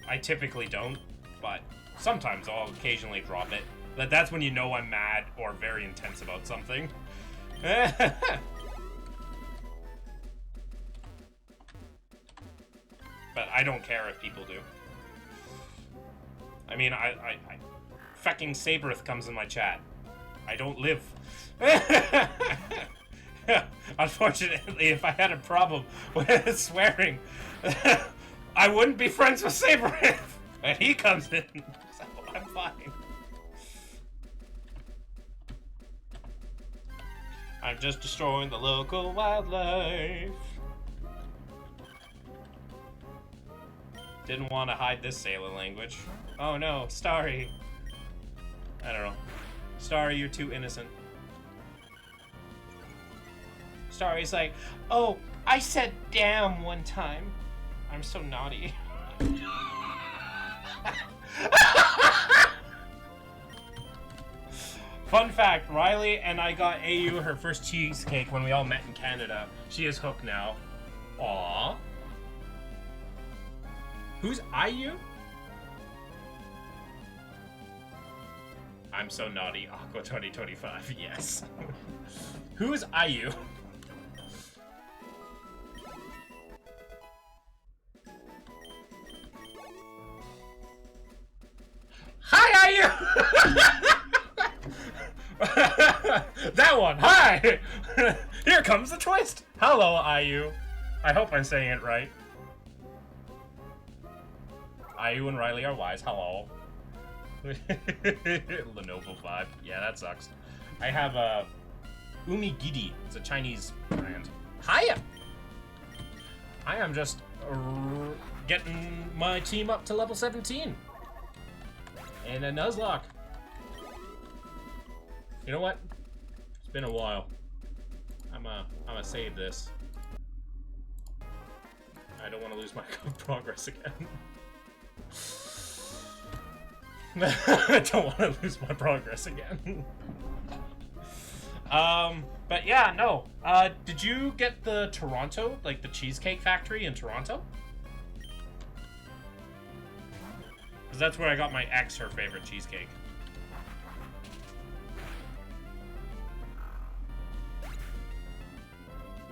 I typically don't, but sometimes I'll occasionally drop it. That's when you know I'm mad or very intense about something. But I don't care if people do. I mean, I fucking Saberth comes in my chat. I don't live. Unfortunately, if I had a problem with swearing, I wouldn't be friends with Saberth. And he comes in, so I'm fine. I'm just destroying the local wildlife. Didn't want to hide this sailor language. Oh no, Starry. I don't know. Starry, you're too innocent. Starry's like, oh, I said damn one time. I'm so naughty. Fun fact, Riley and I got AU her first cheesecake when we all met in Canada. She is hooked now. Aww. Who's IU? I'm so naughty. Aqua 2025, yes. Who is IU? Hi, IU! That one, hi! Here comes the twist! Hello, IU. I hope I'm saying it right. IU and Riley are wise. Hello. Lenovo vibe. Yeah, that sucks. I have a Umigidi. It's a Chinese brand. Hiya! I am just getting my team up to level 17. And a Nuzlocke. You know what? It's been a while. I'm save this. I don't want to lose my progress again. I don't want to lose my progress again. But yeah, no. Did you get the Toronto, like the Cheesecake Factory in Toronto? Because that's where I got my ex her favorite cheesecake.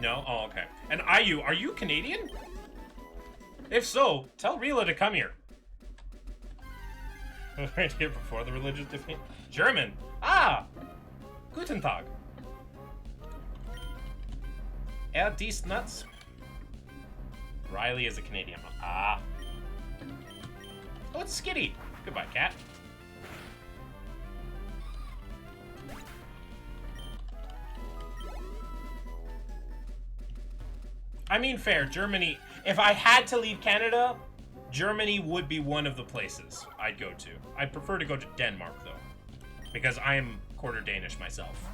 No? Oh, okay. And IU, are you Canadian? If so, tell Rila to come here. Right here before the religious defeat. German. Ah! Guten Tag. Dies nuts. Riley is a Canadian. Ah. Oh, it's Skitty. Goodbye, cat. I mean, fair. Germany. If I had to leave Canada, Germany would be one of the places I'd go to. I'd prefer to go to Denmark, though, because I am quarter Danish myself.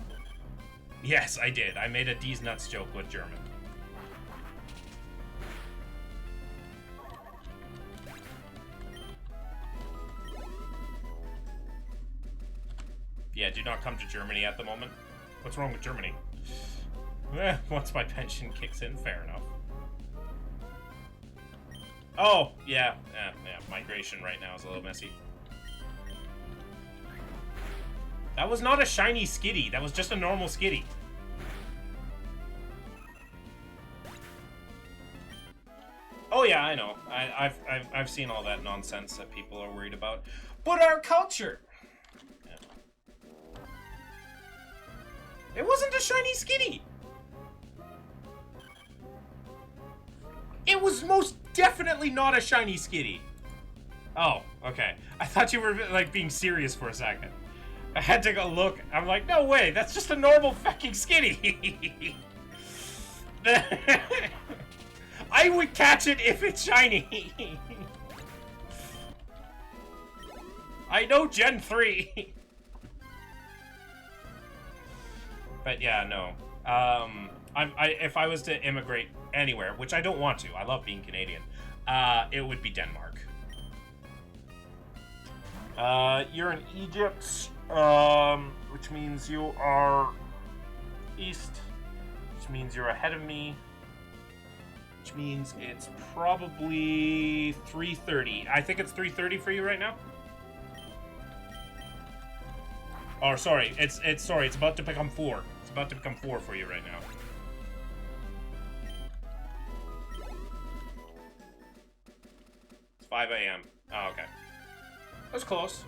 Yes, I did. I made a D's nuts joke with German. Yeah, do not come to Germany at the moment. What's wrong with Germany? Once my pension kicks in, fair enough. Oh, yeah. Yeah, migration right now is a little messy. That was not a shiny Skitty. That was just a normal Skitty. Oh yeah, I know. I've seen all that nonsense that people are worried about. But our culture. Yeah. It wasn't a shiny Skitty. It was most definitely not a shiny Skitty. Oh, okay. I thought you were like being serious for a second. I had to go look. I'm like, no way, that's just a normal fucking Skitty. I would catch it if it's shiny. I know Gen 3. But yeah, no. If I was to immigrate anywhere, which I don't want to, I love being Canadian, it would be Denmark. You're in Egypt, which means you are east, which means you're ahead of me, which means it's probably 3:30. I think it's 3:30 for you right now. Oh, sorry, it's about to become 4. It's about to become 4 for you right now. It's 5 a.m. Oh, okay. That's close.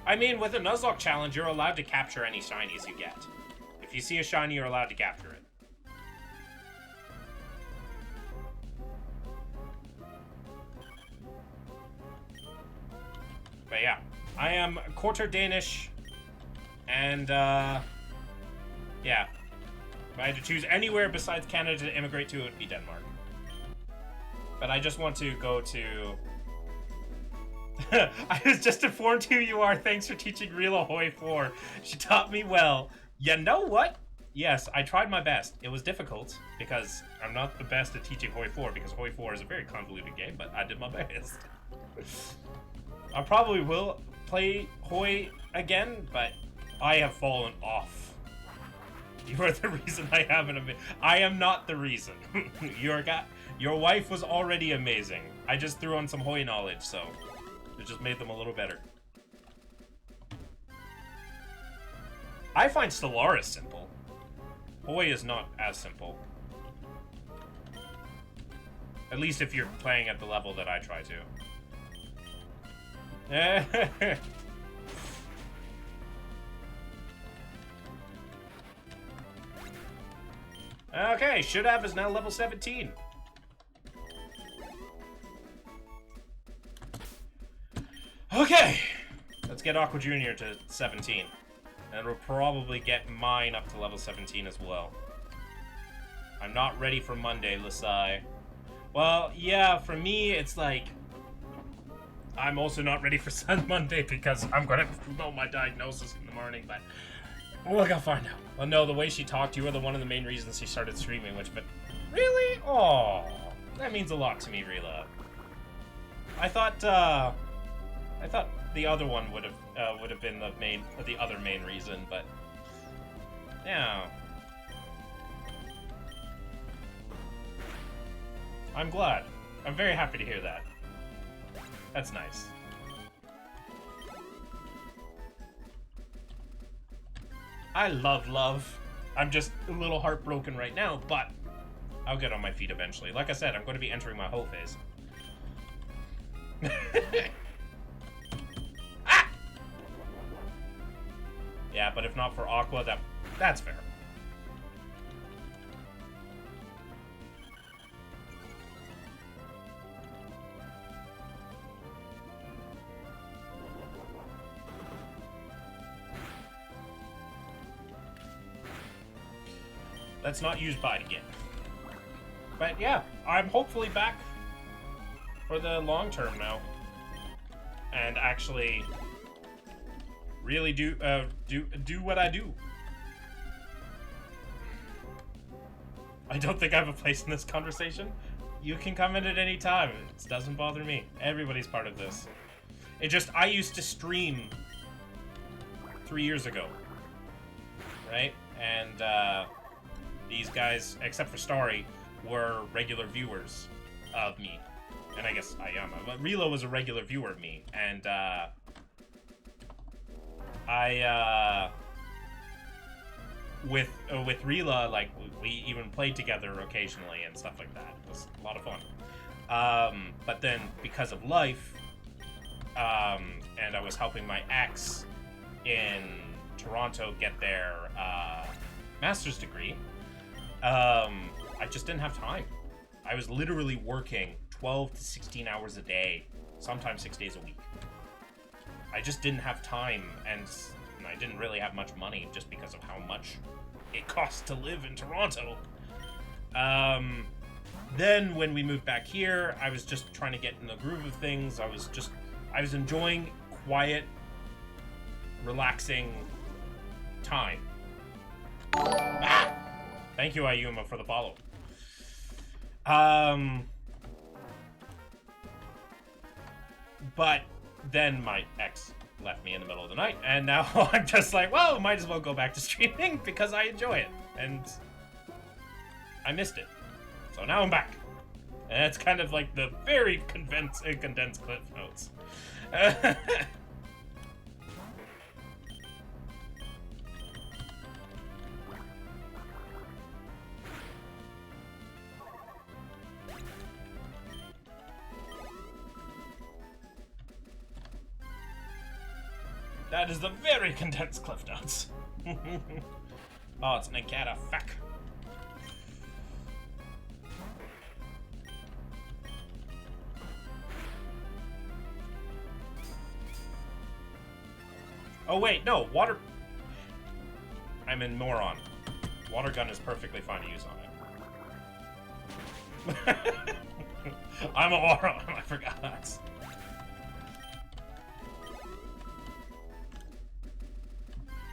I mean, with a Nuzlocke challenge, you're allowed to capture any shinies you get. If you see a shiny, you're allowed to capture it. But yeah, I am quarter Danish, and yeah, if I had to choose anywhere besides Canada to immigrate to, it would be Denmark. But I just want to go to... I was just informed who you are. Thanks for teaching Real Ahoy 4. She taught me well. You know what? Yes, I tried my best. It was difficult, because I'm not the best at teaching Hoi 4, because Hoi 4 is a very convoluted game, but I did my best. I probably will play Hoi again, but I have fallen off. You are the reason I haven't. I am not the reason. Your wife was already amazing. I just threw on some Hoi knowledge, so it just made them a little better. I find Stellaris simple. Hoi is not as simple. At least if you're playing at the level that I try to. Okay, should have is now level 17. Okay, let's get Aqua Junior to 17. And we'll probably get mine up to level 17 as well. I'm not ready for Monday, Lasai. Well, yeah, for me, it's like... I'm also not ready for Monday because I'm gonna know my diagnosis in the morning, but... We'll go find out. Well, no, the way she talked, you were one of the main reasons she started streaming, but... Really? Oh, that means a lot to me, Rila. I thought the other one would have been the other main reason, but... Yeah... I'm glad. I'm very happy to hear that. That's nice. I love. I'm just a little heartbroken right now, but I'll get on my feet eventually. Like I said, I'm going to be entering my whole phase. Ah! Yeah, but if not for Aqua, that's fair. Let's not use bite again. But yeah, I'm hopefully back for the long term now. And actually really do what I do. I don't think I have a place in this conversation. You can come in at any time. It doesn't bother me. Everybody's part of this. I used to stream 3 years ago. Right? And, these guys, except for Starry, were regular viewers of me. And I guess I am. But Relo was a regular viewer of me. And, with Rela, like, we even played together occasionally and stuff like that. It was a lot of fun. But then, because of life, and I was helping my ex in Toronto get their, master's degree, I just didn't have time. I was literally working 12 to 16 hours a day, sometimes 6 days a week. I just didn't have time, and I didn't really have much money just because of how much it costs to live in Toronto. Then when we moved back here, I was just trying to get in the groove of things. I was enjoying quiet, relaxing time. Ah! Thank you, Ayuma, for the follow. But then my ex left me in the middle of the night, and now I'm just like, well, might as well go back to streaming because I enjoy it, and I missed it. So now I'm back. And it's kind of like the very condensed clip notes. That is the very condensed cliff notes. Oh, it's Negata. Fuck. Oh wait, no, water... I'm in moron. Water gun is perfectly fine to use on it. I'm a moron, I forgot.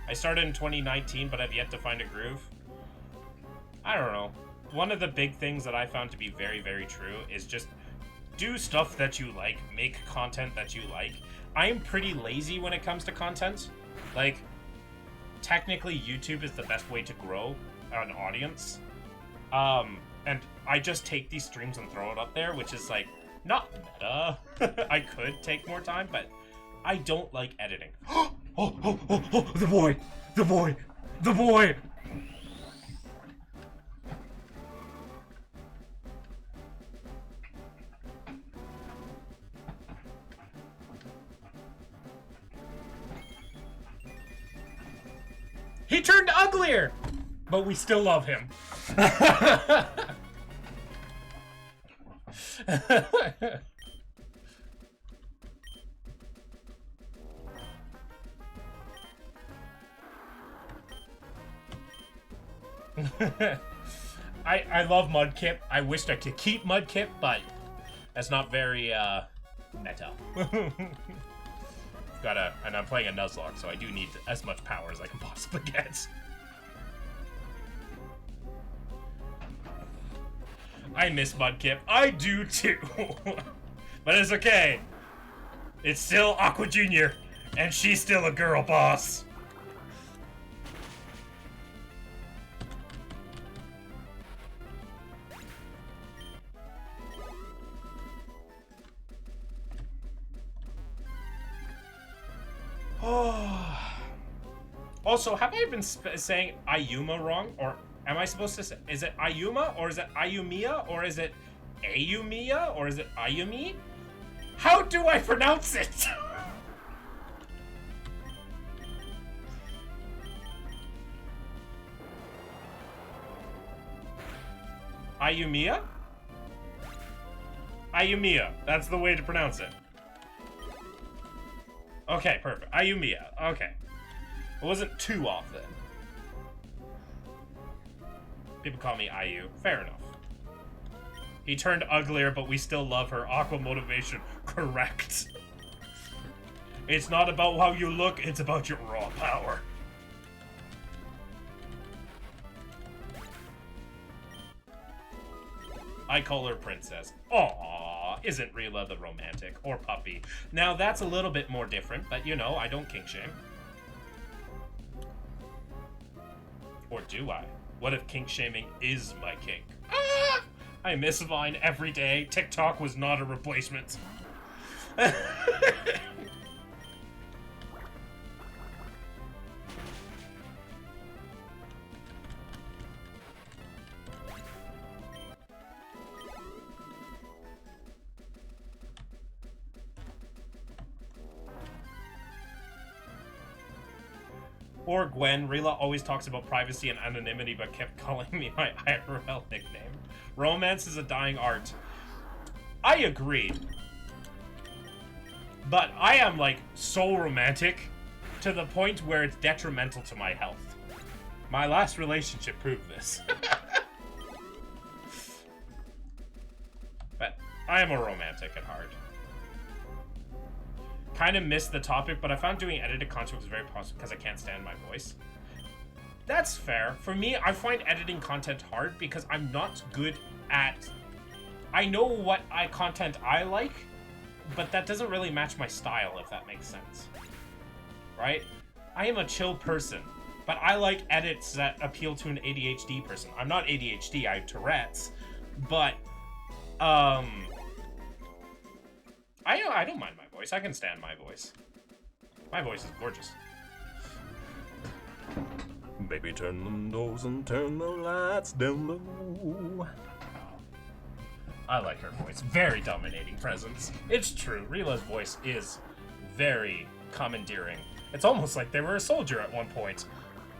I started in 2019, but I've yet to find a groove. I don't know. One of the big things that I found to be very, very true is just do stuff that you like, make content that you like. I'm pretty lazy when it comes to content. Like, technically YouTube is the best way to grow an audience. And I just take these streams and throw it up there, which is like, not meta. I could take more time, but I don't like editing. Oh, the boy! The boy! The boy! He turned uglier! But we still love him. I love Mudkip. I wished I could keep Mudkip, but that's not very meta. And I'm playing a Nuzlocke, so I do need as much power as I can possibly get. I miss Mudkip. I do too. But it's okay. It's still Aqua Jr., and she's still a girl boss. Also, have I been saying Ayuma wrong? Or am I supposed to say, is it Ayuma, or is it Ayumiya, or is it Ayumiya, or is it Ayumi? How do I pronounce it? Ayumiya? Ayumiya, that's the way to pronounce it. Okay, perfect. Ayumiya, okay. It wasn't too off then. People call me Ayu. Fair enough. He turned uglier, but we still love her. Aqua motivation. Correct. It's not about how you look, it's about your raw power. I call her Princess. Aww, isn't Rila the romantic? Or Puppy. Now, that's a little bit more different, but you know, I don't kink shame. Or do I? What if kink shaming is my kink? Ah! I miss Vine every day. TikTok was not a replacement. Or Gwen. Rila always talks about privacy and anonymity, but kept calling me my IRL nickname. Romance is a dying art. I agree. But I am, like, so romantic to the point where it's detrimental to my health. My last relationship proved this. But I am a romantic at heart. Kind of missed the topic, but I found doing edited content was very positive because I can't stand my voice. That's fair. For me, I find editing content hard because I'm not good at... I know what content I like, but that doesn't really match my style, if that makes sense. Right? I am a chill person, but I like edits that appeal to an ADHD person. I'm not ADHD, I have Tourette's, but... I don't mind my voice. I can stand my voice. My voice is gorgeous. Baby, turn them doors and turn the lights down low. I like her voice. Very dominating presence. It's true. Rila's voice is very commandeering. It's almost like they were a soldier at one point.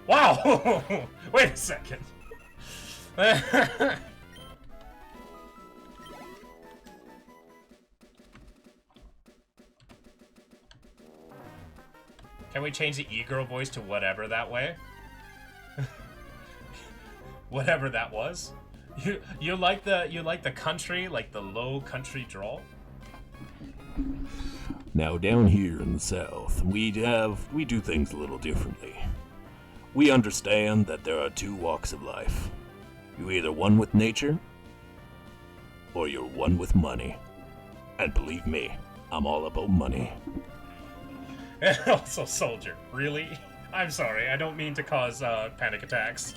Wow! Wait a second. Can we change the e-girl voice to whatever that way? Whatever that was? You like the country, like the low country drawl? Now down here in the South, we do things a little differently. We understand that there are two walks of life. You're either one with nature, or you're one with money. And believe me, I'm all about money. Also, soldier. Really? I'm sorry, I don't mean to cause panic attacks.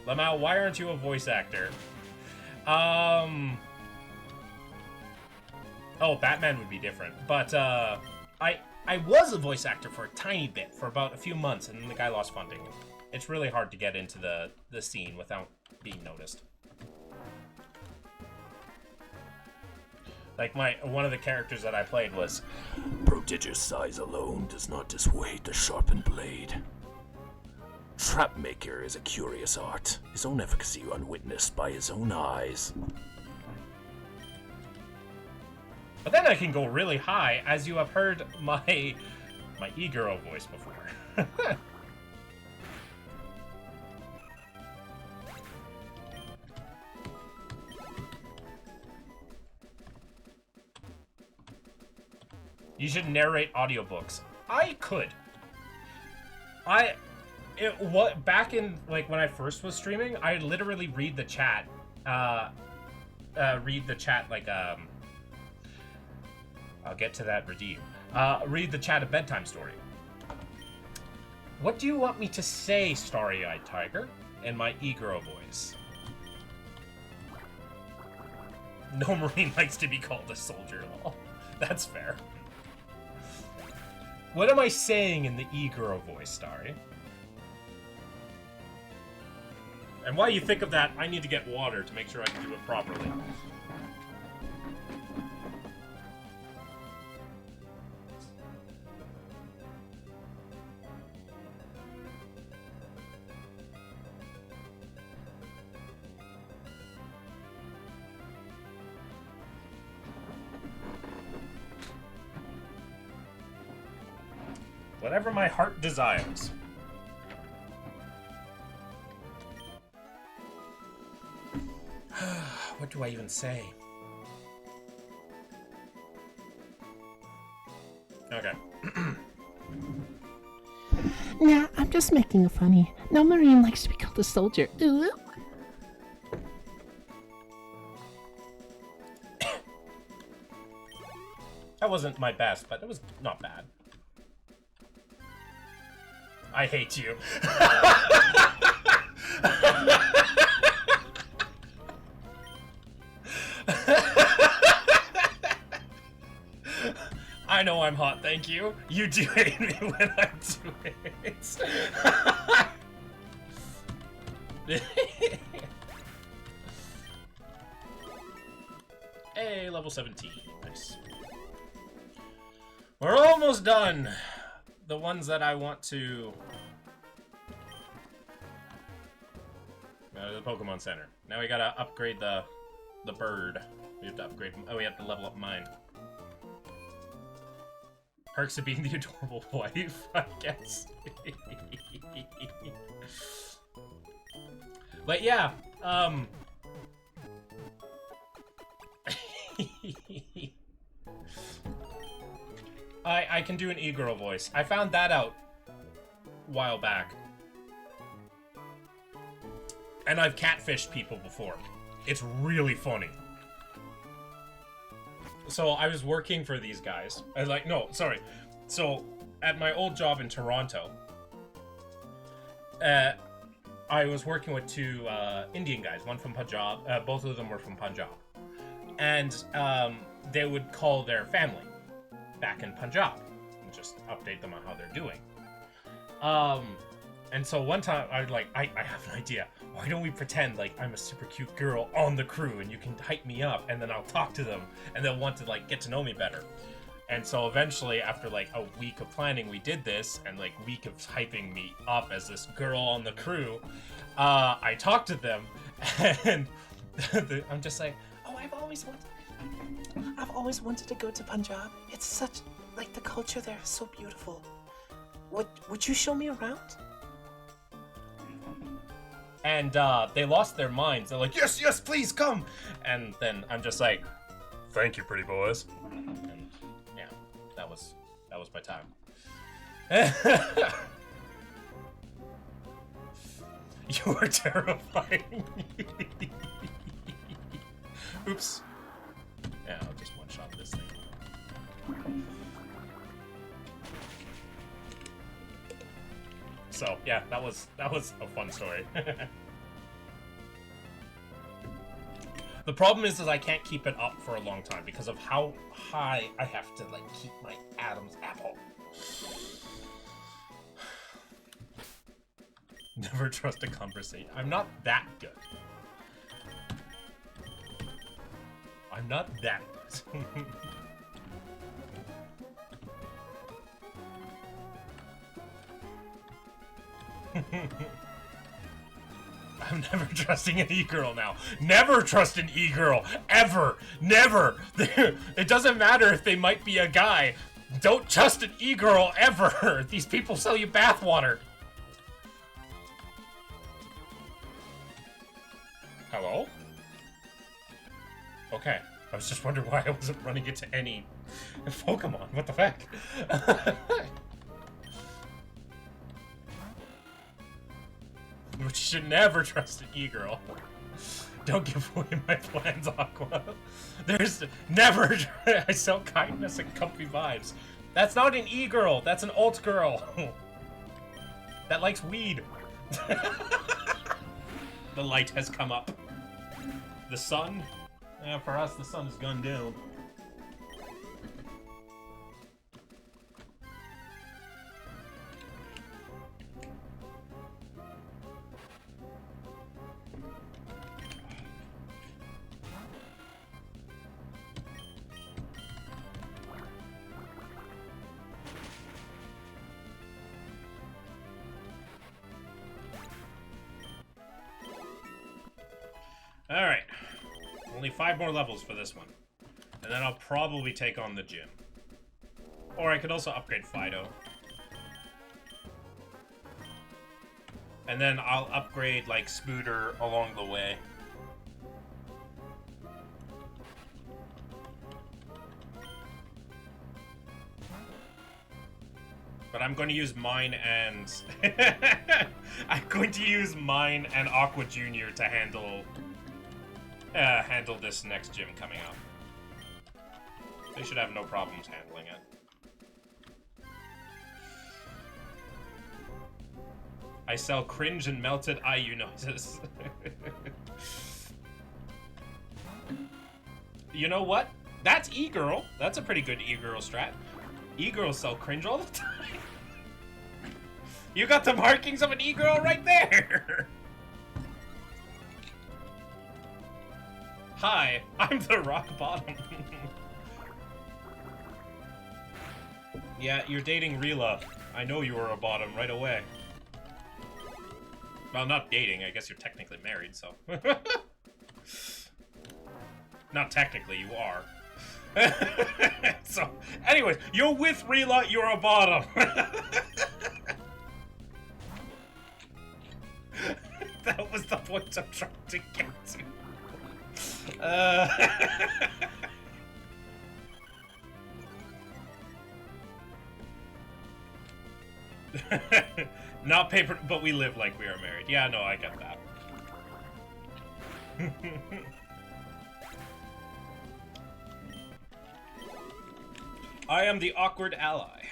Lamau, why aren't you a voice actor? Oh, Batman would be different. But, I was a voice actor for a tiny bit, for about a few months, and then the guy lost funding. It's really hard to get into the scene without being noticed. Like, one of the characters that I played was... Prodigious size alone does not dissuade the sharpened blade. Trapmaker is a curious art, his own efficacy unwitnessed by his own eyes. But then I can go really high, as you have heard my e-girl voice before. You should narrate audiobooks. I could. Back in, like, when I first was streaming, I literally read the chat. Like, I'll get to that redeem. Read the chat a bedtime story. What do you want me to say, Starry-Eyed Tiger? In my e-girl voice. No Marine likes to be called a soldier, lol. That's fair. What am I saying in the e-girl voice, Starry? And while you think of that, I need to get water to make sure I can do it properly. Whatever my heart desires. What do I even say? Okay. Nah, I'm just making it funny. No Marine likes to be called a soldier. Ooh. That wasn't my best, but it was not bad. I hate you. I know I'm hot, thank you. You do hate me when I do it. Hey, level 17. Nice. We're almost done. The ones that I want to... the Pokemon Center. Now we gotta upgrade the bird. We have to upgrade... Oh, we have to level up mine. Perks of being the adorable wife, I guess. But yeah, I can do an e-girl voice. I found that out a while back. And I've catfished people before. It's really funny. So I was working for these guys. So at my old job in Toronto, I was working with two Indian guys, one from Punjab. Both of them were from Punjab. And they would call their family back in Punjab and just update them on how they're doing. And so one time I was like, I have an idea. Why don't we pretend like I'm a super cute girl on the crew and you can hype me up and then I'll talk to them and they'll want to like get to know me better. And so eventually after like a week of planning, we did this and like week of hyping me up as this girl on the crew. I talked to them and I'm just like, oh, I've always wanted to go to Punjab. It's such, like, the culture there is so beautiful. Would you show me around? And they lost their minds. They're like, yes, yes, please come. And then I'm just like, thank you, pretty boys. And yeah, that was my time. You are terrifying. Oops. Yeah, I'll just one-shot this thing. So yeah, that was a fun story. The problem is I can't keep it up for a long time because of how high I have to like keep my Adam's apple. Never trust a conversation. I'm not that good. I'm not that good. I'm never trusting an e-girl now. Never trust an e-girl. Ever. Never. It doesn't matter if they might be a guy. Don't trust an e-girl ever. These people sell you bathwater. Hello? Okay. I was just wondering why I wasn't running into any Pokemon, what the fuck? But you should never trust an e-girl. Don't give away my plans, Aqua. There's never. I sell kindness and comfy vibes. That's not an e-girl. That's an alt girl. That likes weed. The light has come up. The sun? Yeah, for us, the sun has gone down. Alright. Only 5 more levels for this one. And then I'll probably take on the gym. Or I could also upgrade Fido. And then I'll upgrade, like, Spooter along the way. But I'm going to use mine and... I'm going to use mine and Aqua Jr. to handle this next gym coming up. They should have no problems handling it. I sell cringe and melted IU noises. You know what? That's e-girl. That's a pretty good e-girl strat. E-girls sell cringe all the time. You got the markings of an e-girl right there. Hi, I'm the rock bottom. Yeah, you're dating Rila. I know you were a bottom right away. Well, not dating. I guess you're technically married, so. Not technically, you are. So, anyways, you're with Rila, you're a bottom. That was the point I'm trying to get to. Not paper, but we live like we are married. Yeah, no, I get that. I am the awkward ally.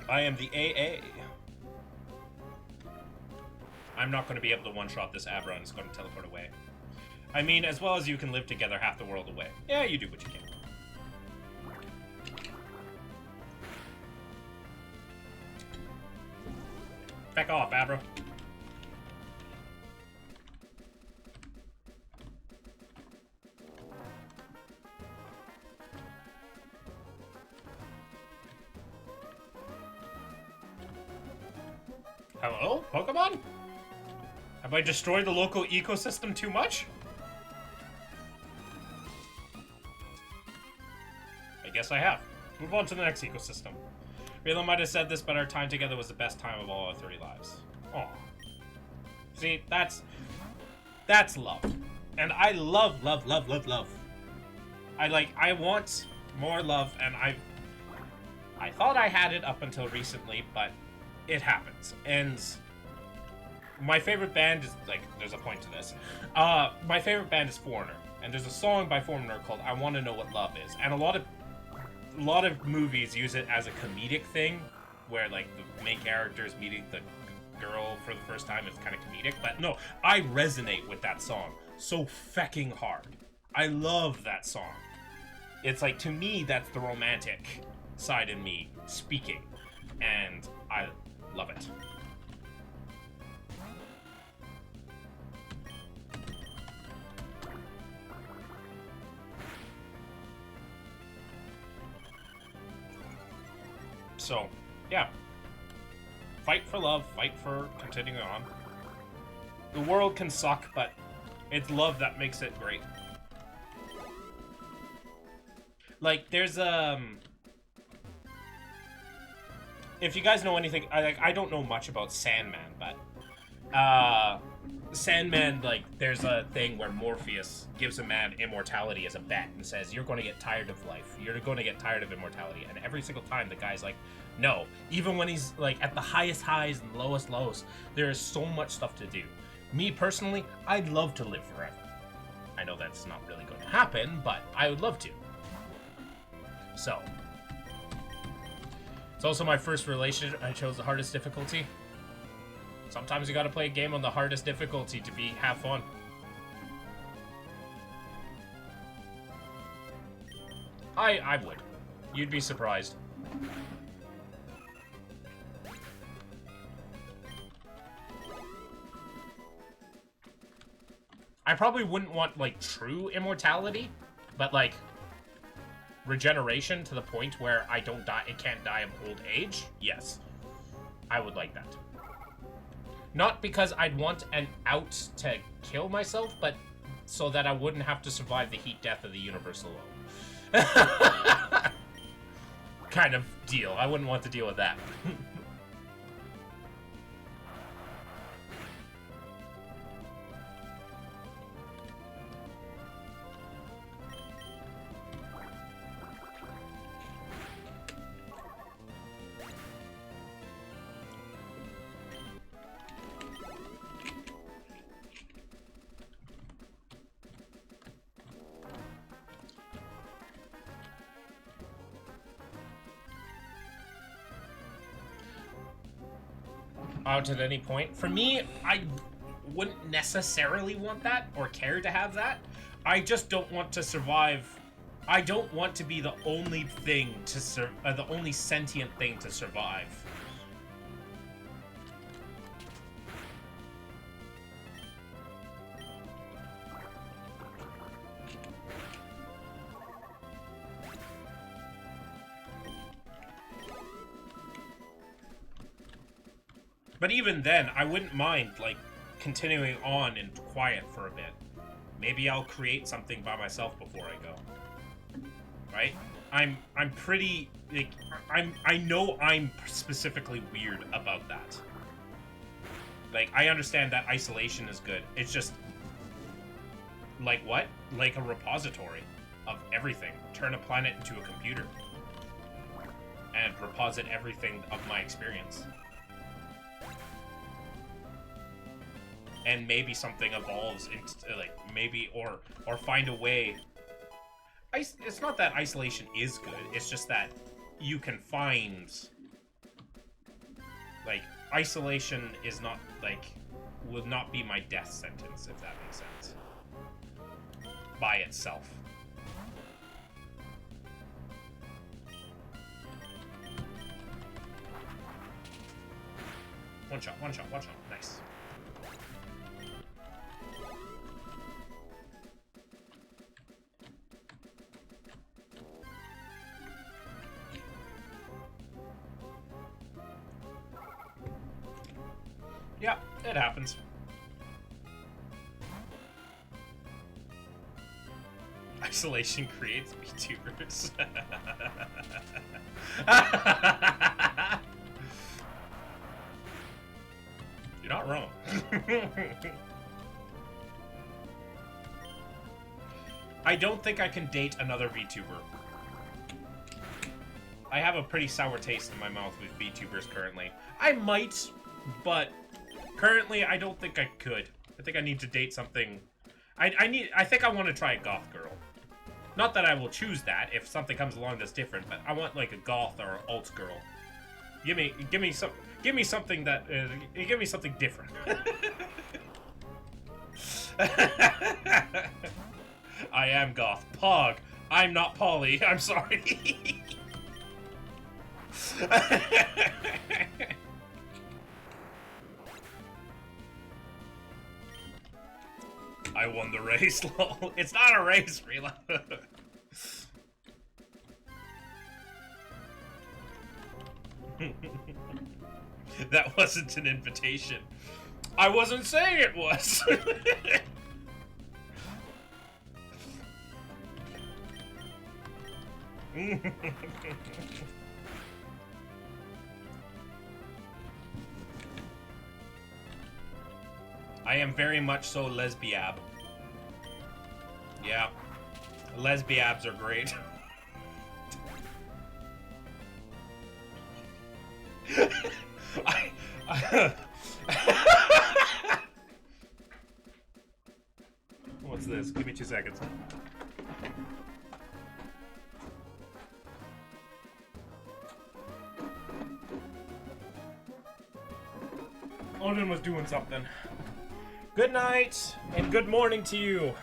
I am the AA. I'm not going to be able to one-shot this Abra and it's going to teleport away. I mean, as well as you can live together half the world away. Yeah, you do what you can. Back off, Abra. Hello, Pokemon? Have I destroyed the local ecosystem too much? I guess I have. Move on to the next ecosystem. Rila might have said this, but our time together was the best time of all our 30 lives. Aw. See, that's love. And I love, love, love, love, love. I want more love, and I thought I had it up until recently, but it happens. And my favorite band is, like, there's a point to this. My favorite band is Foreigner, and there's a song by Foreigner called I Want to Know What Love Is. And a lot of movies use it as a comedic thing, where, like, the main character is meeting the girl for the first time. It's kind of comedic, but no, I resonate with that song so fecking hard. I love that song. It's like, to me, that's the romantic side in me speaking, and I love it. So, yeah. Fight for love, fight for continuing on. The world can suck, but it's love that makes it great. Like, there's, if you guys know anything, I don't know much about Sandman, but Sandman, like, there's a thing where Morpheus gives a man immortality as a bet and says, you're going to get tired of life. You're going to get tired of immortality. And every single time the guy's like, no. Even when he's, like, at the highest highs and lowest lows, there is so much stuff to do. Me, personally, I'd love to live forever. I know that's not really going to happen, but I would love to. So. It's also my first relationship. I chose the hardest difficulty. Sometimes you gotta play a game on the hardest difficulty to have fun. I would. You'd be surprised. I probably wouldn't want, like, true immortality, but, like, regeneration to the point where I don't die, it can't die of old age. Yes. I would like that. Not because I'd want an out to kill myself, but so that I wouldn't have to survive the heat death of the universe alone. Kind of deal. I wouldn't want to deal with that. Out at any point. For me, I wouldn't necessarily want that or care to have that. I just don't want to survive. I don't want to be the only thing to the only sentient thing to survive. But even then, I wouldn't mind, like, continuing on in quiet for a bit. Maybe I'll create something by myself before I go. Right? I'm pretty, like, I know I'm specifically weird about that. Like, I understand that isolation is good. It's just, like what? Like a repository of everything. Turn a planet into a computer. And reposit everything of my experience. And maybe something evolves into, like, maybe, or find a way. It's not that isolation is good, it's just that you can find, like, isolation is not, like, would not be my death sentence, if that makes sense. By itself. One shot, nice. Yeah, it happens. Isolation creates VTubers. You're not wrong. I don't think I can date another VTuber. I have a pretty sour taste in my mouth with VTubers currently. I might, but currently I don't think I could. I think I need to date something. I think I want to try a goth girl. Not that I will choose that if something comes along that's different, but I want like a goth or alt girl. Give me something that give me something different. I am goth. Pog. I'm not Polly. I'm sorry. I won the race, lol. It's not a race, Rila. That wasn't an invitation. I wasn't saying it was. I am very much so lesbiab. Yeah. Lesbiabs are great. What's this? Give me 2 seconds. Odin was doing something. Good night and good morning to you,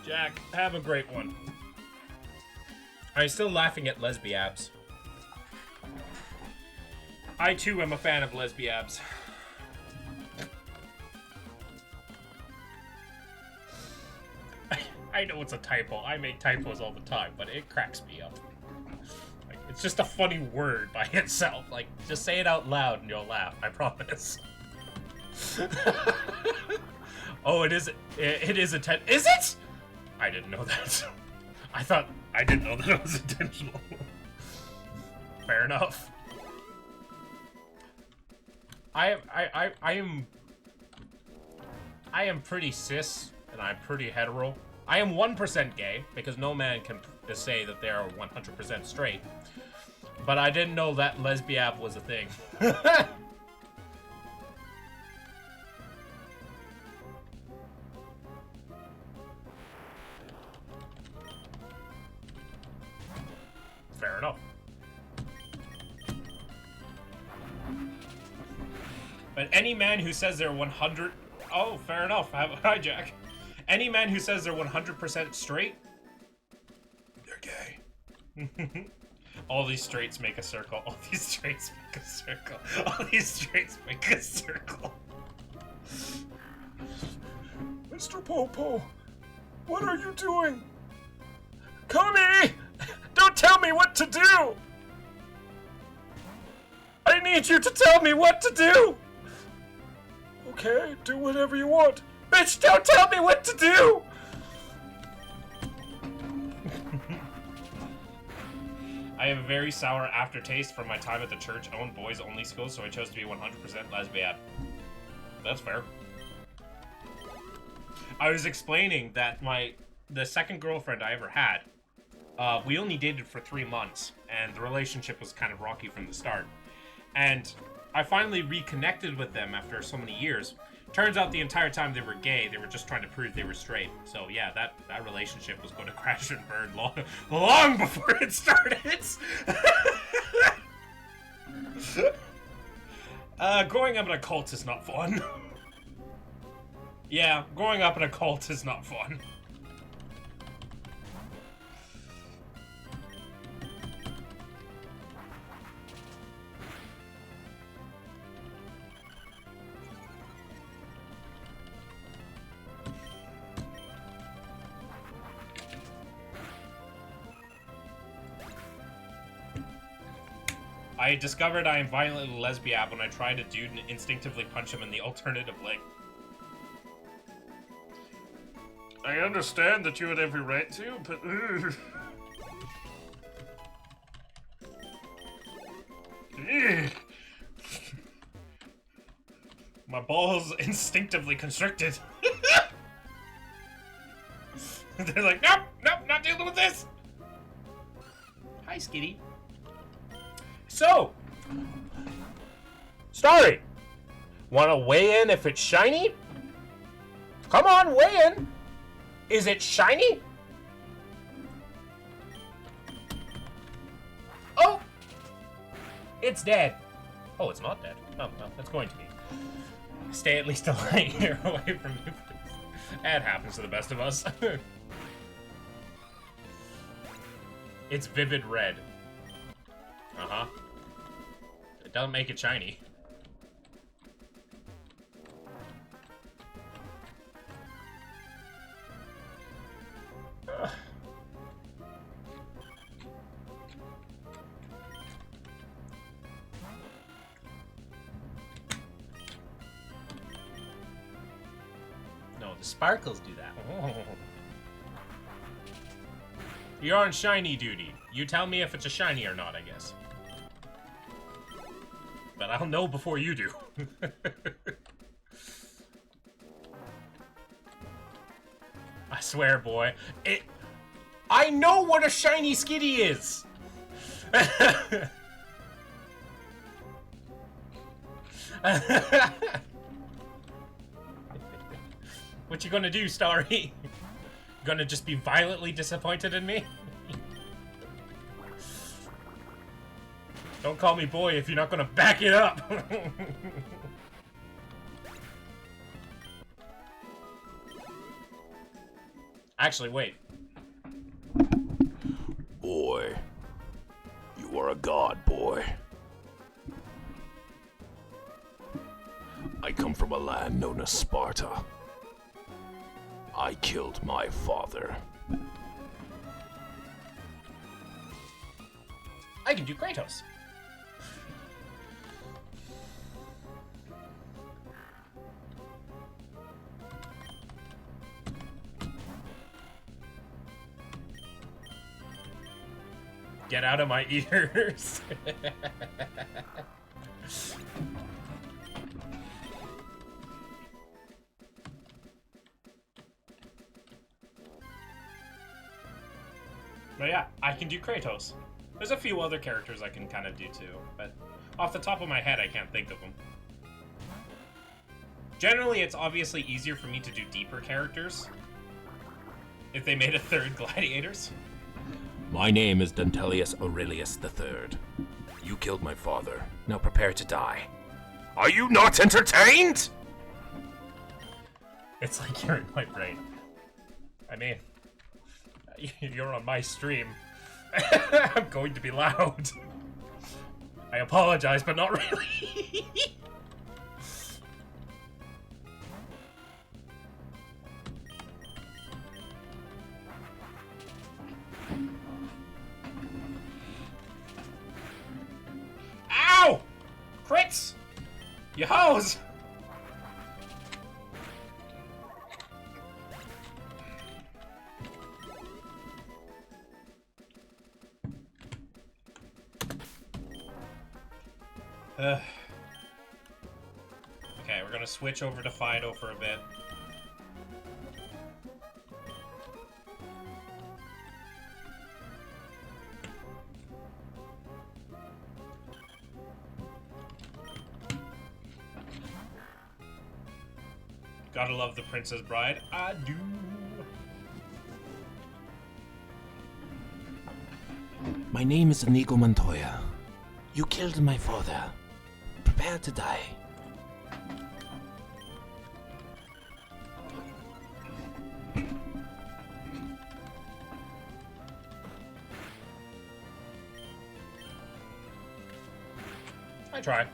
Jack. Have a great one. I'm still laughing at lesbiabs. I too am a fan of lesbiabs. I know it's a typo. I make typos all the time, but it cracks me up. Like, it's just a funny word by itself. Like, just say it out loud and you'll laugh. I promise. Oh, it is a is it? I didn't know that. I didn't know that it was intentional. Fair enough. I am pretty cis and I'm pretty hetero. I am 1% gay because no man can say that they are 100% straight. But I didn't know that lesbiab was a thing. Fair enough. But any man who says they're 100... Oh, fair enough. Hi, Jack. Any man who says they're 100% straight, they're gay. All these straights make a circle. All these straights make a circle. All these straights make a circle. Mr. Popo, what are you doing? Kami! Don't tell me what to do! I need you to tell me what to do! Okay, do whatever you want. Bitch, don't tell me what to do! I have a very sour aftertaste from my time at the church-owned boys-only school, so I chose to be 100% lesbian. That's fair. I was explaining that the second girlfriend I ever had, we only dated for 3 months, and the relationship was kind of rocky from the start. And I finally reconnected with them after so many years. Turns out the entire time they were gay, they were just trying to prove they were straight. So yeah, that relationship was going to crash and burn long before it started. Growing up in a cult is not fun. Yeah, growing up in a cult is not fun. I discovered I am violently lesbian when I tried a dude and instinctively punch him in the alternative leg. I understand that you had every right to, but... My balls instinctively constricted. They're like, nope, not dealing with this. Hi, Skitty. So, Starry, wanna weigh in if it's shiny? Come on, weigh in. Is it shiny? Oh, it's dead. Oh, it's not dead. Oh, well, it's going to be. Stay at least a light year away from you, please. That happens to the best of us. It's vivid red. Uh-huh. It doesn't make it shiny. No, the sparkles do that. Oh. You're on shiny duty. You tell me if it's a shiny or not, I guess. But I'll know before you do. I swear, boy. I know what a shiny skitty is! What you gonna do, Starry? Gonna just be violently disappointed in me? Don't call me boy if you're not gonna back it up! Actually, wait. Boy, you are a god, boy. I come from a land known as Sparta. I killed my father. I can do Kratos. Get out of my ears. But yeah, I can do Kratos. There's a few other characters I can kind of do too, but off the top of my head, I can't think of them. Generally, it's obviously easier for me to do deeper characters if they made a third Gladiators. My name is Dentelius Aurelius III. You killed my father. Now prepare to die. Are you not entertained? It's like you're in my brain. I mean, you're on my stream. I'm going to be loud. I apologize, but not really. Ow! Crits! You hoes! Okay, we're gonna switch over to Fido for a bit. Gotta love the Princess Bride. I do. My name is Inigo Montoya. You killed my father. Prepare to die. I try.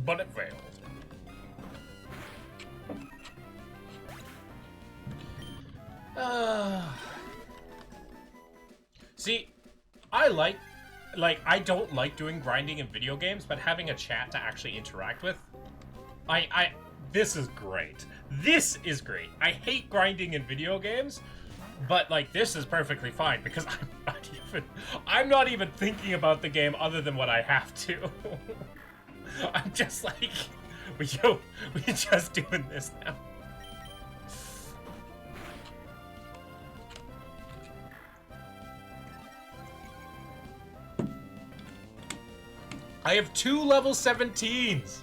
But it failed. See, I don't like doing grinding in video games, but having a chat to actually interact with, this is great. This is great. I hate grinding in video games, but like this is perfectly fine because I'm not even thinking about the game other than what I have to. I'm just like, we're just doing this now. I have 2 level 17s!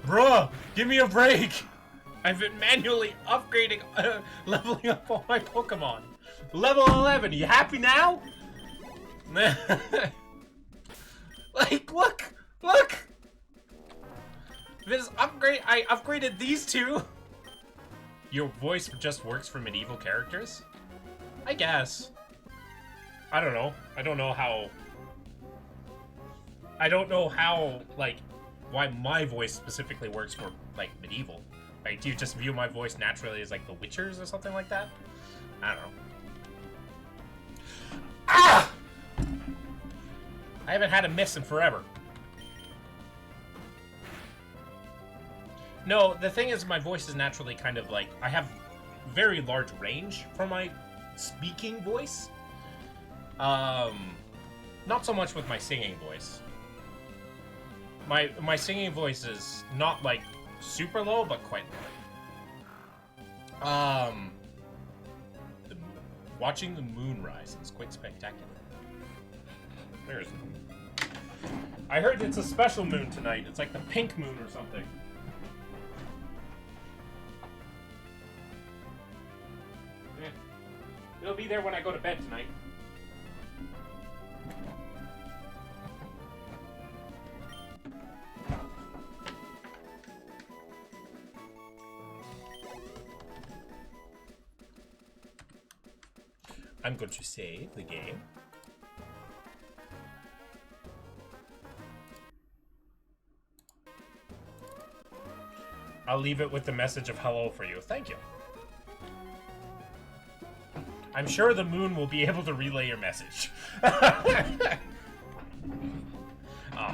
Bruh, give me a break! I've been manually upgrading, leveling up all my Pokemon. Level 11, you happy now? Like, look! This upgrade, I upgraded these 2! Your voice just works for medieval characters? I guess. I don't know. I don't know how, like, why my voice specifically works for, like, medieval. Like, do you just view my voice naturally as, like, the Witchers or something like that? I don't know. Ah! I haven't had a miss in forever. No, the thing is, my voice is naturally kind of, like, I have very large range for my speaking voice. Not so much with my singing voice. My singing voice is not like super low, but quite low. Watching the moon rise is quite spectacular. There's the moon. I heard it's a special moon tonight. It's like the pink moon or something. Eh. It'll be there when I go to bed tonight. I'm going to save the game. I'll leave it with the message of hello for you. Thank you. I'm sure the moon will be able to relay your message. Ah,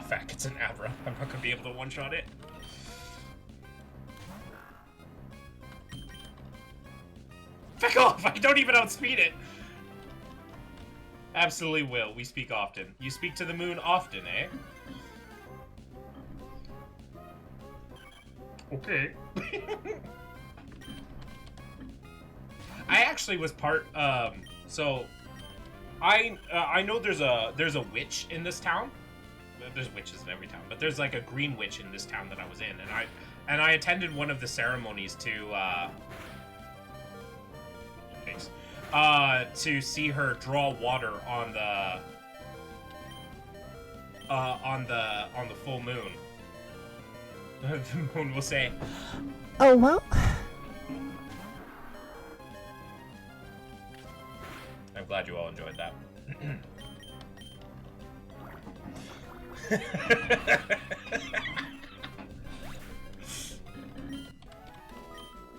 fuck, it's an Abra. I'm not going to be able to one-shot it. Fuck off! I don't even outspeed it! Absolutely will. We speak often. You speak to the moon often, eh? Okay. I actually was part. So I know there's a witch in this town. There's witches in every town, but there's like a green witch in this town that I was in, and I attended one of the ceremonies to see her draw water on the full moon. The moon will say, Oh, well. I'm glad you all enjoyed that.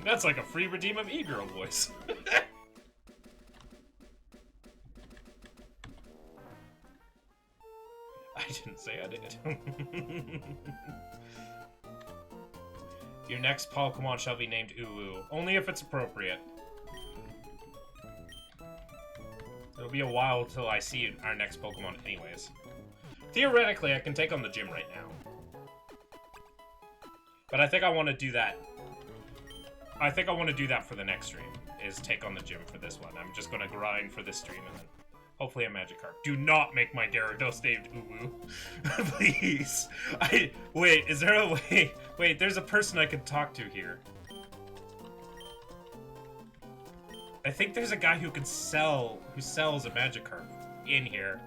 That's like a free redeem of e-girl voice. I didn't say I did. Your next Pokemon shall be named Uwu, only if it's appropriate. It'll be a while till I see our next Pokemon anyways. Theoretically, I can take on the gym right now. But I think I want to do that. I think I want to do that for the next stream, is take on the gym for this one. I'm just going to grind for this stream and then hopefully a Magikarp. Do not make my Gyarados named Uwu. Please. Wait, is there a way? Wait, there's a person I could talk to here. I think there's a guy who sells a Magikarp in here.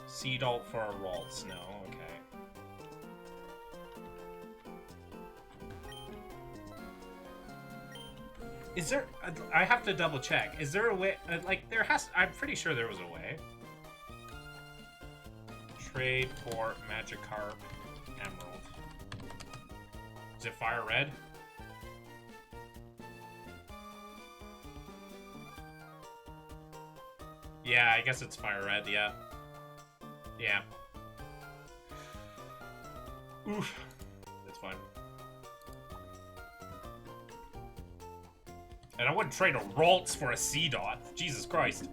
Seedalt for a Ralts, no, okay. Is there, I have to double check. Is there a way, like, I'm pretty sure there was a way. Trade for Magikarp Emerald. Is it Fire Red? Yeah, I guess it's Fire Red, yeah. Yeah. Oof. It's fine. And I wouldn't trade a Ralts for a Seedot. Jesus Christ.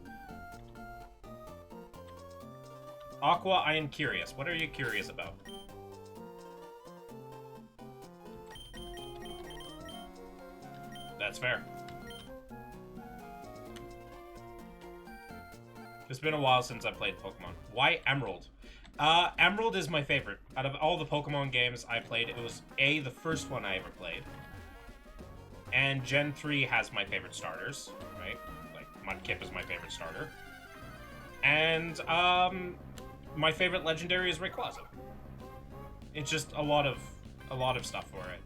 Aqua, I am curious. What are you curious about? That's fair. It's been a while since I played Pokemon. Why Emerald? Emerald is my favorite. Out of all the Pokemon games I played, it was the first one I ever played. And Gen 3 has my favorite starters, right? Like, Mudkip is my favorite starter. And, my favorite legendary is Rayquaza. It's just a lot of stuff for it.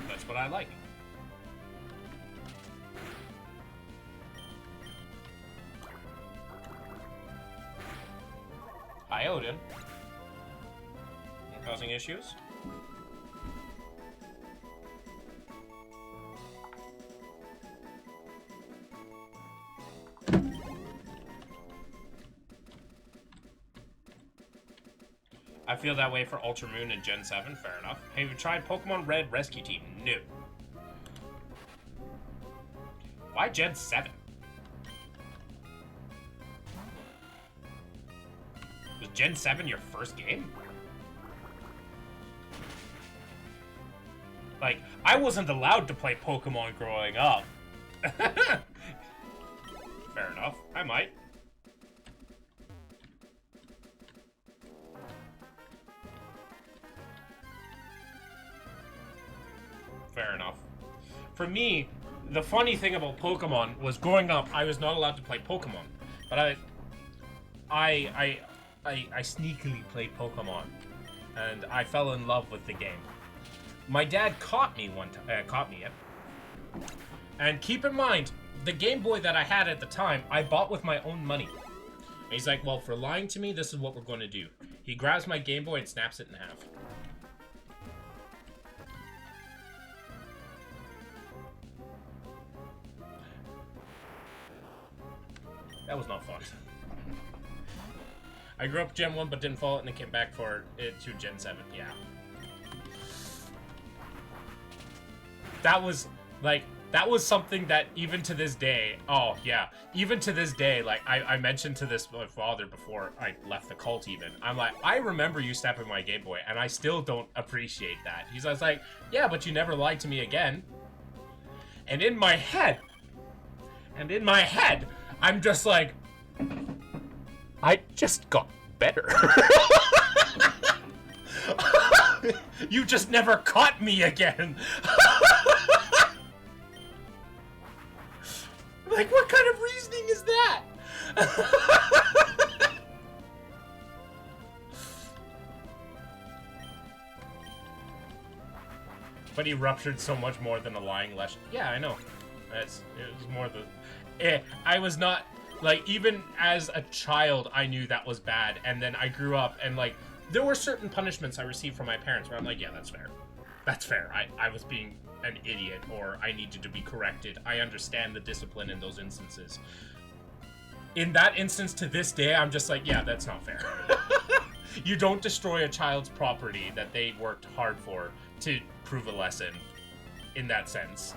That's what I like. Hi, Odin. You're causing issues? I feel that way for Ultra Moon and Gen 7, fair enough. Have you tried Pokemon Red Rescue Team? No. Why Gen 7? Was Gen 7 your first game? Like, I wasn't allowed to play Pokemon growing up. Fair enough. I might. Fair enough. For me, the funny thing about Pokemon was growing up, I was not allowed to play Pokemon. But I sneakily played Pokemon. And I fell in love with the game. My dad caught me one time. And keep in mind, the Game Boy that I had at the time, I bought with my own money. And he's like, well, for lying to me, this is what we're going to do. He grabs my Game Boy and snaps it in half. That was not fun. I grew up Gen 1 but didn't follow it and then came back for it to Gen 7. Yeah. That was, like, that was something that even to this day, oh, yeah. Even to this day, like, I mentioned to this my father before I left the cult even. I'm like, I remember you snapping my Game Boy and I still don't appreciate that. He's like, yeah, but you never lied to me again. And in my head, I'm just like, I just got better. You just never caught me again. Like, what kind of reasoning is that? But he ruptured so much more than a lying lesson. Yeah, I know. It was more the... I was not... Like, even as a child, I knew that was bad. And then I grew up and, like, there were certain punishments I received from my parents where I'm like, yeah, that's fair. That's fair. I was being an idiot or I needed to be corrected. I understand the discipline in those instances. In that instance, to this day, I'm just like, yeah, that's not fair. You don't destroy a child's property that they worked hard for to prove a lesson in that sense.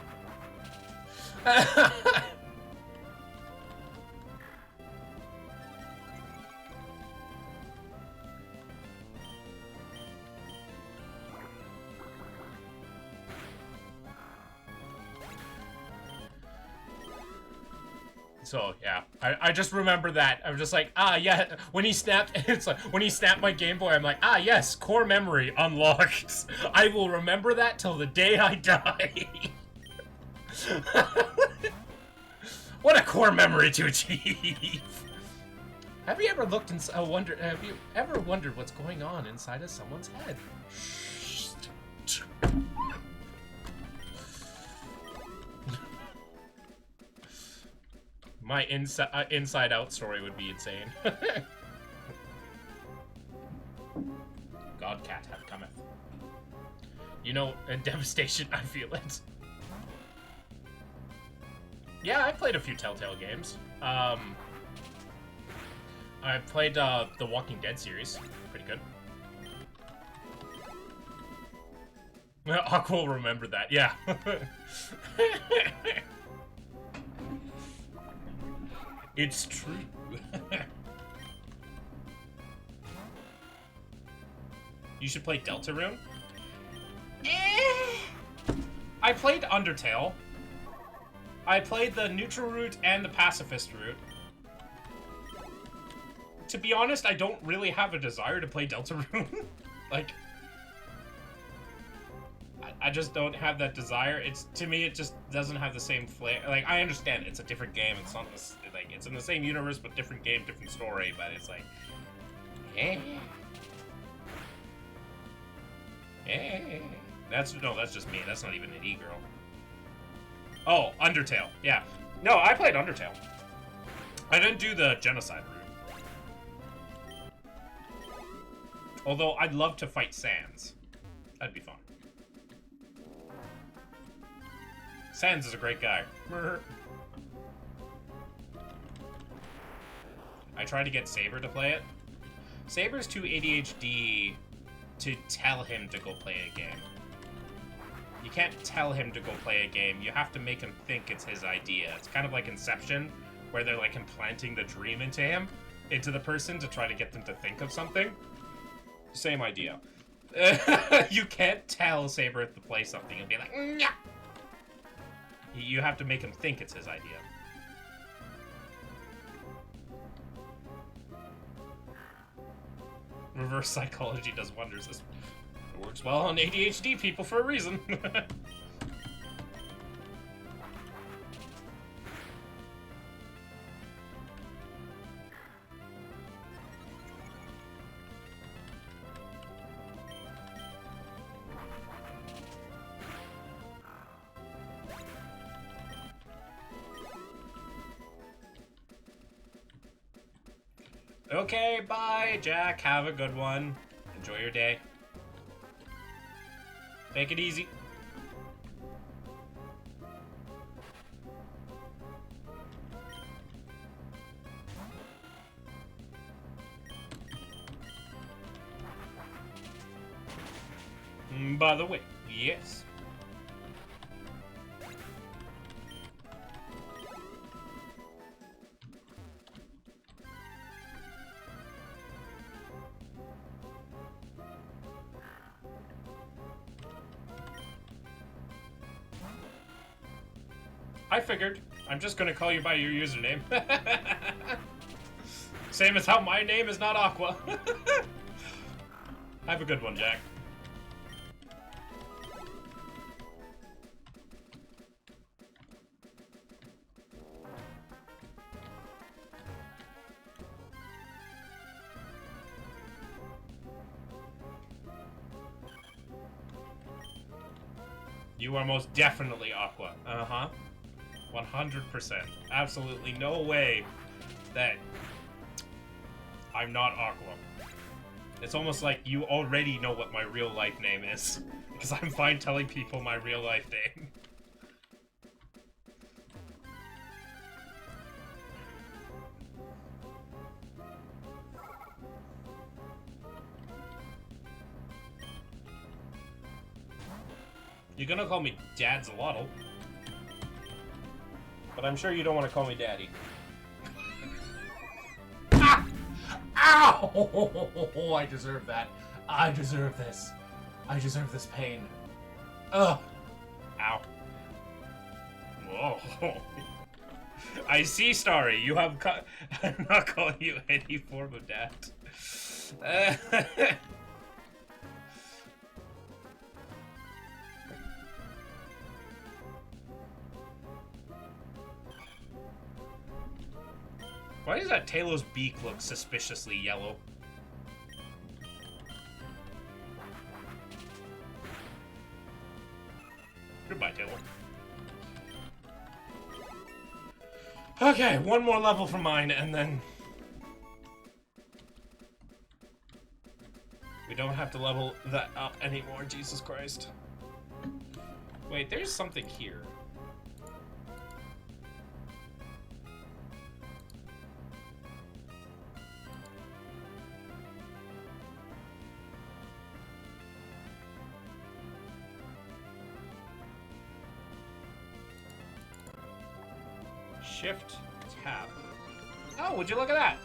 So yeah, I just remember that. I'm just like, ah, yeah. When he snapped, it's like when he snapped my Game Boy, I'm like, ah, yes, core memory unlocked. I will remember that till the day I die. What a core memory to achieve. Have you ever looked and Have you ever wondered what's going on inside of someone's head? My inside out story would be insane. God cat have cometh. You know, in devastation, I feel it. Yeah, I played a few Telltale games. I played the Walking Dead series. Pretty good. Aqua will remember that, yeah. It's true. You should play Deltarune? I played Undertale. I played the neutral route and the pacifist route. To be honest, I don't really have a desire to play Deltarune. Like, I just don't have that desire. To me, it just doesn't have the same flair. Like, I understand it's a different game. It's not like it's in the same universe, but different game, different story. But it's like, that's just me. That's not even an e-girl. Oh, Undertale. Yeah. No, I played Undertale. I didn't do the genocide route. Although I'd love to fight Sans. That'd be fun. Sans is a great guy. I tried to get Saber to play it. Saber's too ADHD to tell him to go play a game. You can't tell him to go play a game. You have to make him think it's his idea. It's kind of like Inception, where they're like implanting the dream into the person to try to get them to think of something. Same idea. You can't tell Saber to play something and be like, "Nyah!" You have to make him think it's his idea. Reverse psychology does wonders. It works well on ADHD people for a reason. Okay, bye, Jack. Have a good one. Enjoy your day. Take it easy. By the way, yes. I figured. I'm just gonna call you by your username. Same as how my name is not Aqua. Have a good one, Jack. You are most definitely Aqua. Uh-huh. 100%. Absolutely no way that I'm not Aqua. It's almost like you already know what my real life name is. Because I'm fine telling people my real life name. You're gonna call me Dadzalotl. But I'm sure you don't want to call me Daddy. Ah! Ow! I deserve that. I deserve this. I deserve this pain. Ugh. Ow. Whoa. I see, Starry. You have I'm not calling you any form of dad. Why does that Talos beak look suspiciously yellow? Goodbye, Taylor. Okay, one more level for mine, and then... we don't have to level that up anymore, Jesus Christ. Wait, there's something here. Shift tab. Oh, would you look at that?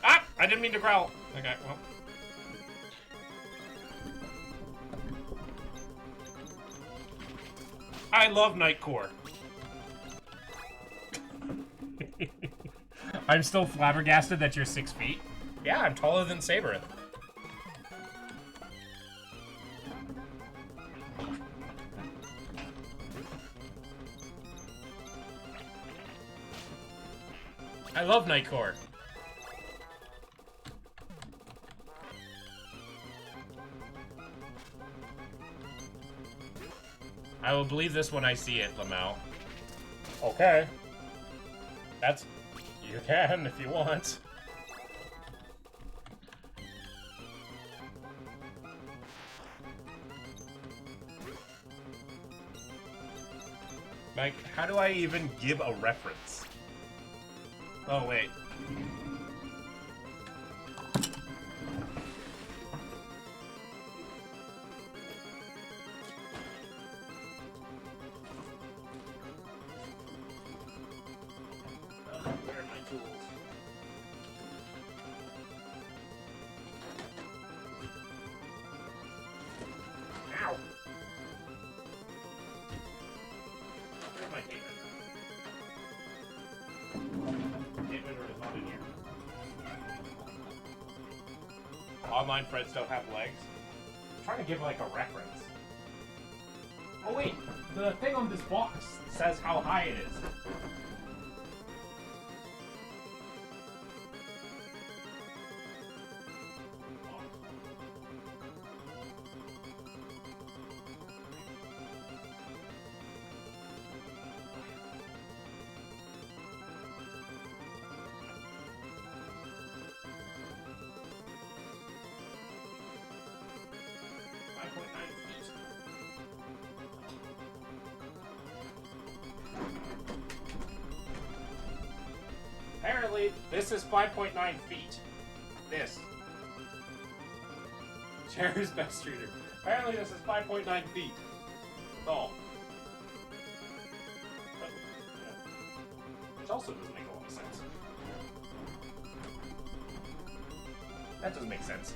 Ah! I didn't mean to growl. Okay, well. I love Nightcore. I'm still flabbergasted that you're 6 feet. Yeah, I'm taller than Saberith. I love Nightcore. I will believe this when I see it, Lamau. Okay. That's... you can if you want. Like, how do I even give a reference? Oh, wait. tools. Ow! Where's my tape measure? Tape measure is not in here. Online friends don't have legs. I'm trying to give like a reference. Oh wait, the thing on this box says how high it is. Apparently, this is 5.9 feet. This. Jerry's best reader. Apparently, this is 5.9 feet tall. But, yeah. Which also doesn't make a lot of sense. That doesn't make sense.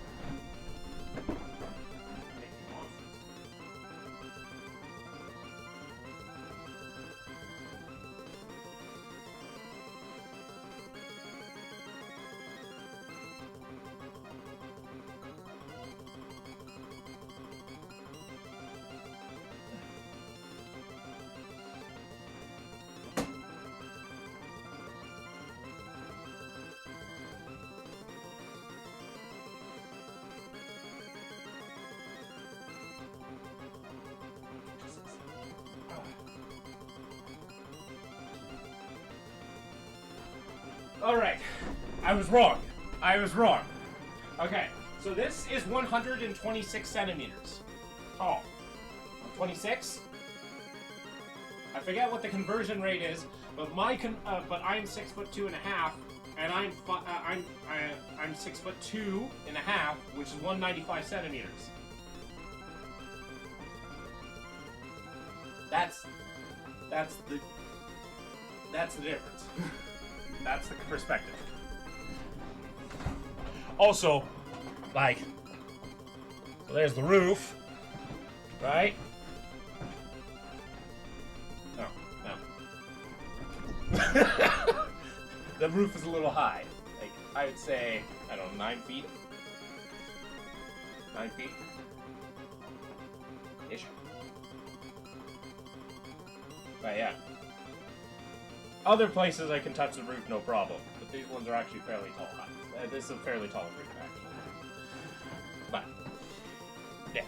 Alright, I was wrong. Okay, so this is 126 centimeters tall. 26? I forget what the conversion rate is, but but I'm 6'2.5", and I'm 6'2.5", which is 195 centimeters. That's the difference. That's the perspective. Also, like, so there's the roof, right? No. The roof is a little high. Like, I would say, I don't know, 9 feet? 9 feet? Ish. But yeah. Other places I can touch the roof, no problem. But these ones are actually fairly tall. This is a fairly tall roof, actually. But, yeah.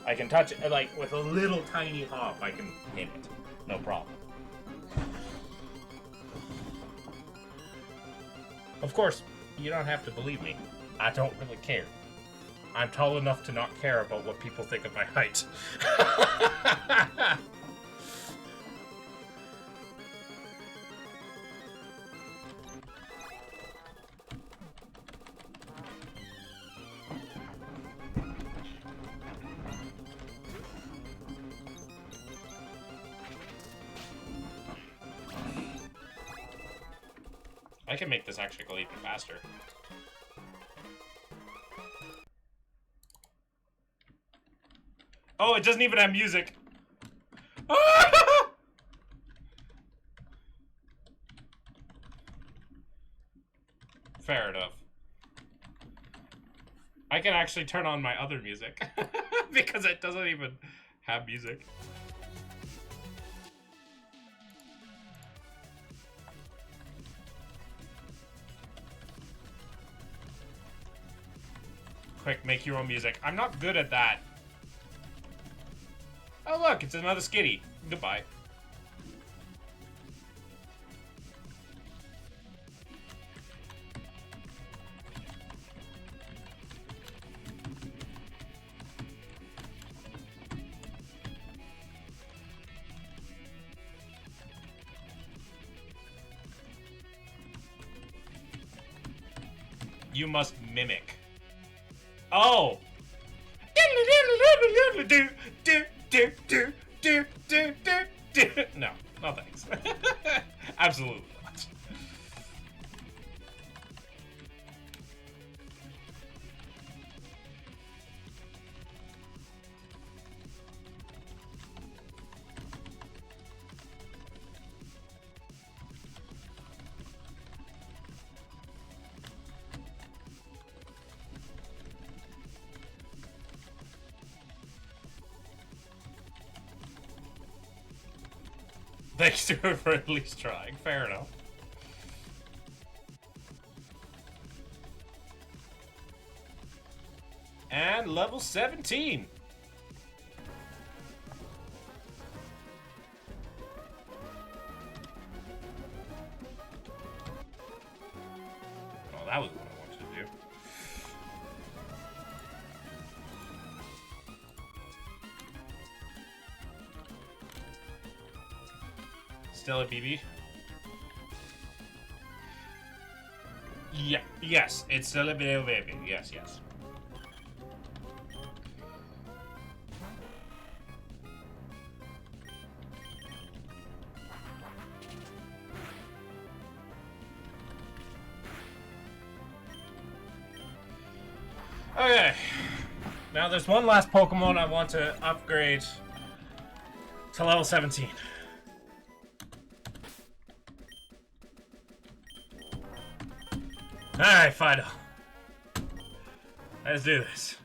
I can touch it, like, with a little tiny hop, I can hit it. No problem. Of course, you don't have to believe me. I don't really care. I'm tall enough to not care about what people think of my height. I can make this actually go even faster. Oh, it doesn't even have music. Fair enough. I can actually turn on my other music because it doesn't even have music. Quick, make your own music. I'm not good at that. Oh look, it's another skitty. Goodbye. You must mimic. Oh! No, no thanks. Absolutely not. Thanks to her for at least trying. Fair enough. And level 17. Oh, that was what I wanted to do. Still a BB? Yeah, yes, it's still a baby. Yes, yes. Okay. Now there's one last Pokemon I want to upgrade to level 17. Alright, Fido. Let's do this.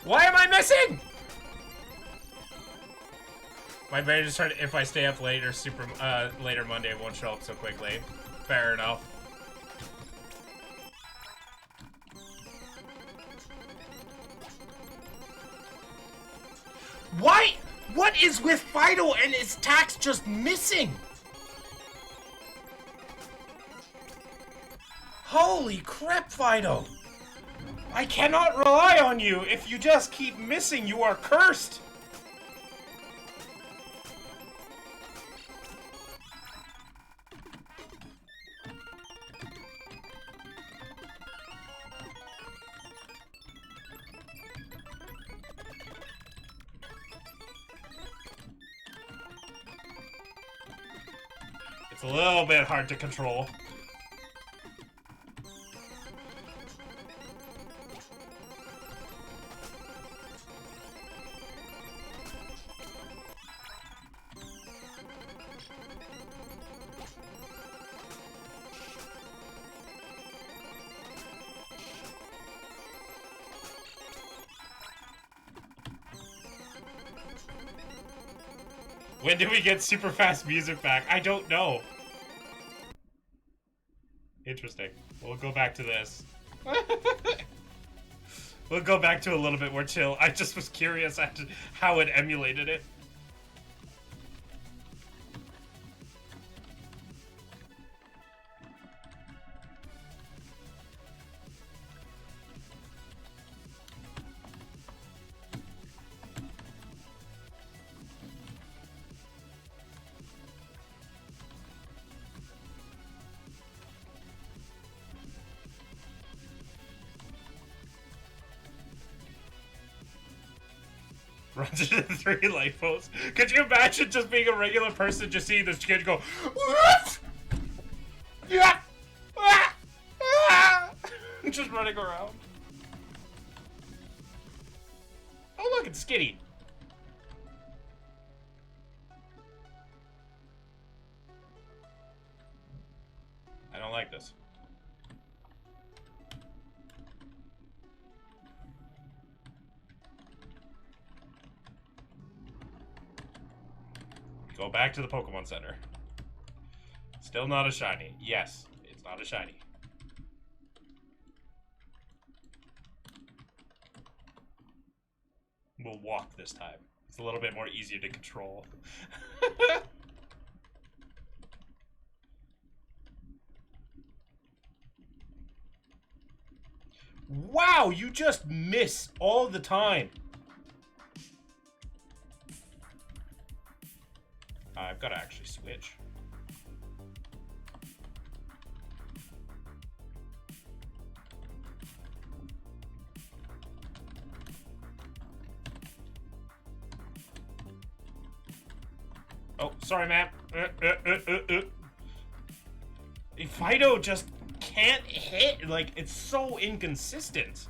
Why am I missing? My brain just started. If I stay up later, later Monday, it won't show up so quickly. Fair enough. Why? What is with Fido and his attacks just missing? Holy crap, Fido! I cannot rely on you. If you just keep missing, you are cursed. It's a little bit hard to control. When did we get super fast music back? I don't know. Interesting. We'll go back to this. We'll go back to a little bit more chill. I just was curious at how it emulated it. Runs into the 3 life posts. Could you imagine just being a regular person, just seeing this kid go, what? Yeah, just running around. Oh look, it's Skitty. I don't like this. Go back to the Pokemon Center. Still not a shiny. Yes, it's not a shiny. We'll walk this time. It's a little bit more easier to control. Wow, you just miss all the time. I've got to actually switch. Oh, sorry, ma'am. Fido just can't hit. Like, it's so inconsistent.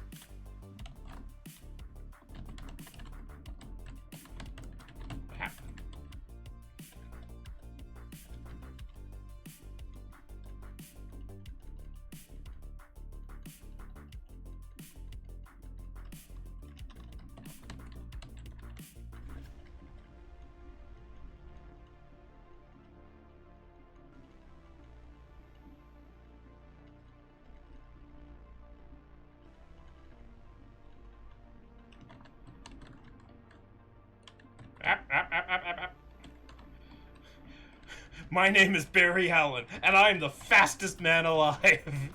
My name is Barry Allen, and I'm the fastest man alive.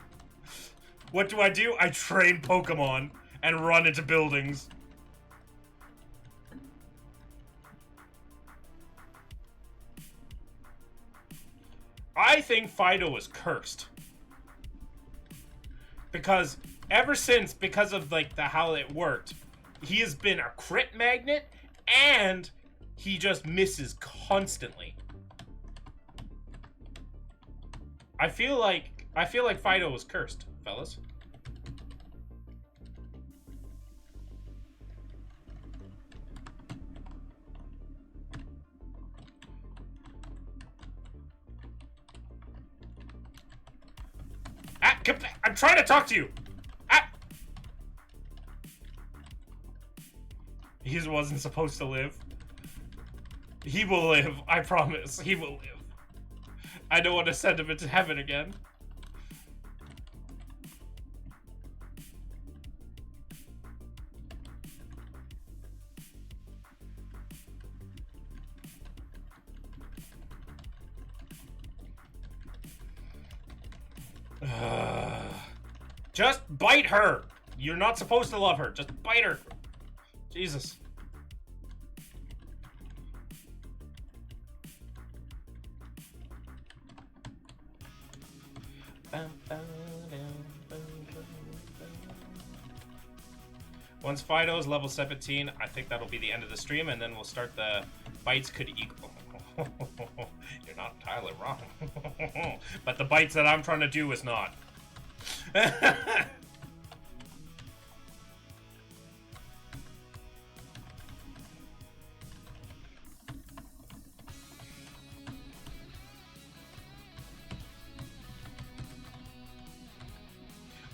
What do? I train Pokemon and run into buildings. I think Fido is cursed. Because ever since, because of like how it worked, he has been a crit magnet and he just misses constantly. I feel like Fido was cursed, fellas. Ah, I'm trying to talk to you. Ah. He wasn't supposed to live. He will live. I promise. He will live. I don't want to send him into heaven again. Just bite her. You're not supposed to love her. Just bite her. Jesus. Once Fido's level 17, I think that'll be the end of the stream, and then we'll start the bites could equal. You're not entirely wrong. But the bites that I'm trying to do is not.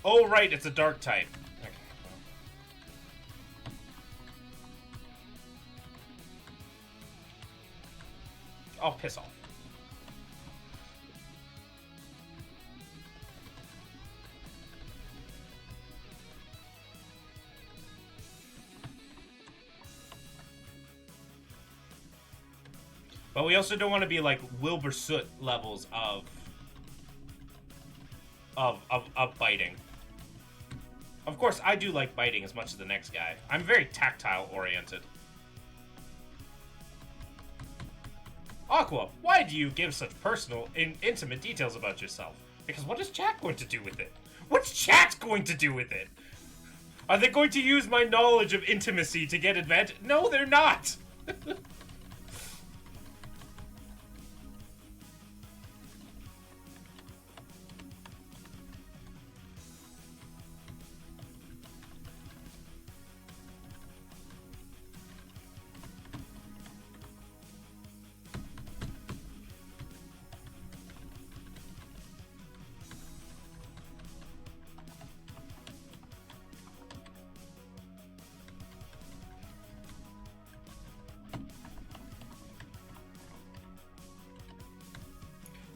Oh, right, it's a dark type. Okay. Oh, piss off. But we also don't want to be like Wilbur Soot levels of biting. Of course, I do like biting as much as the next guy. I'm very tactile oriented. Aqua, why do you give such personal and intimate details about yourself? Because what is chat going to do with it? What's chat going to do with it? Are they going to use my knowledge of intimacy to get advantage? No, they're not!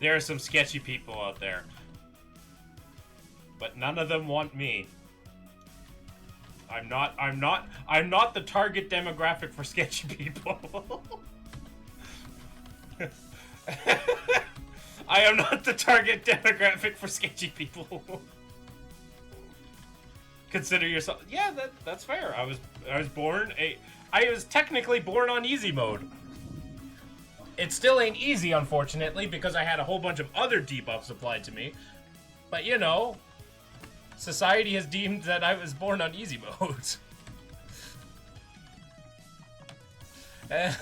There are some sketchy people out there. But none of them want me. I'm not the target demographic for sketchy people. I am not the target demographic for sketchy people. Consider yourself. Yeah, that's fair. I was technically born on easy mode. It still ain't easy, unfortunately, because I had a whole bunch of other debuffs applied to me. But, you know, society has deemed that I was born on easy mode. And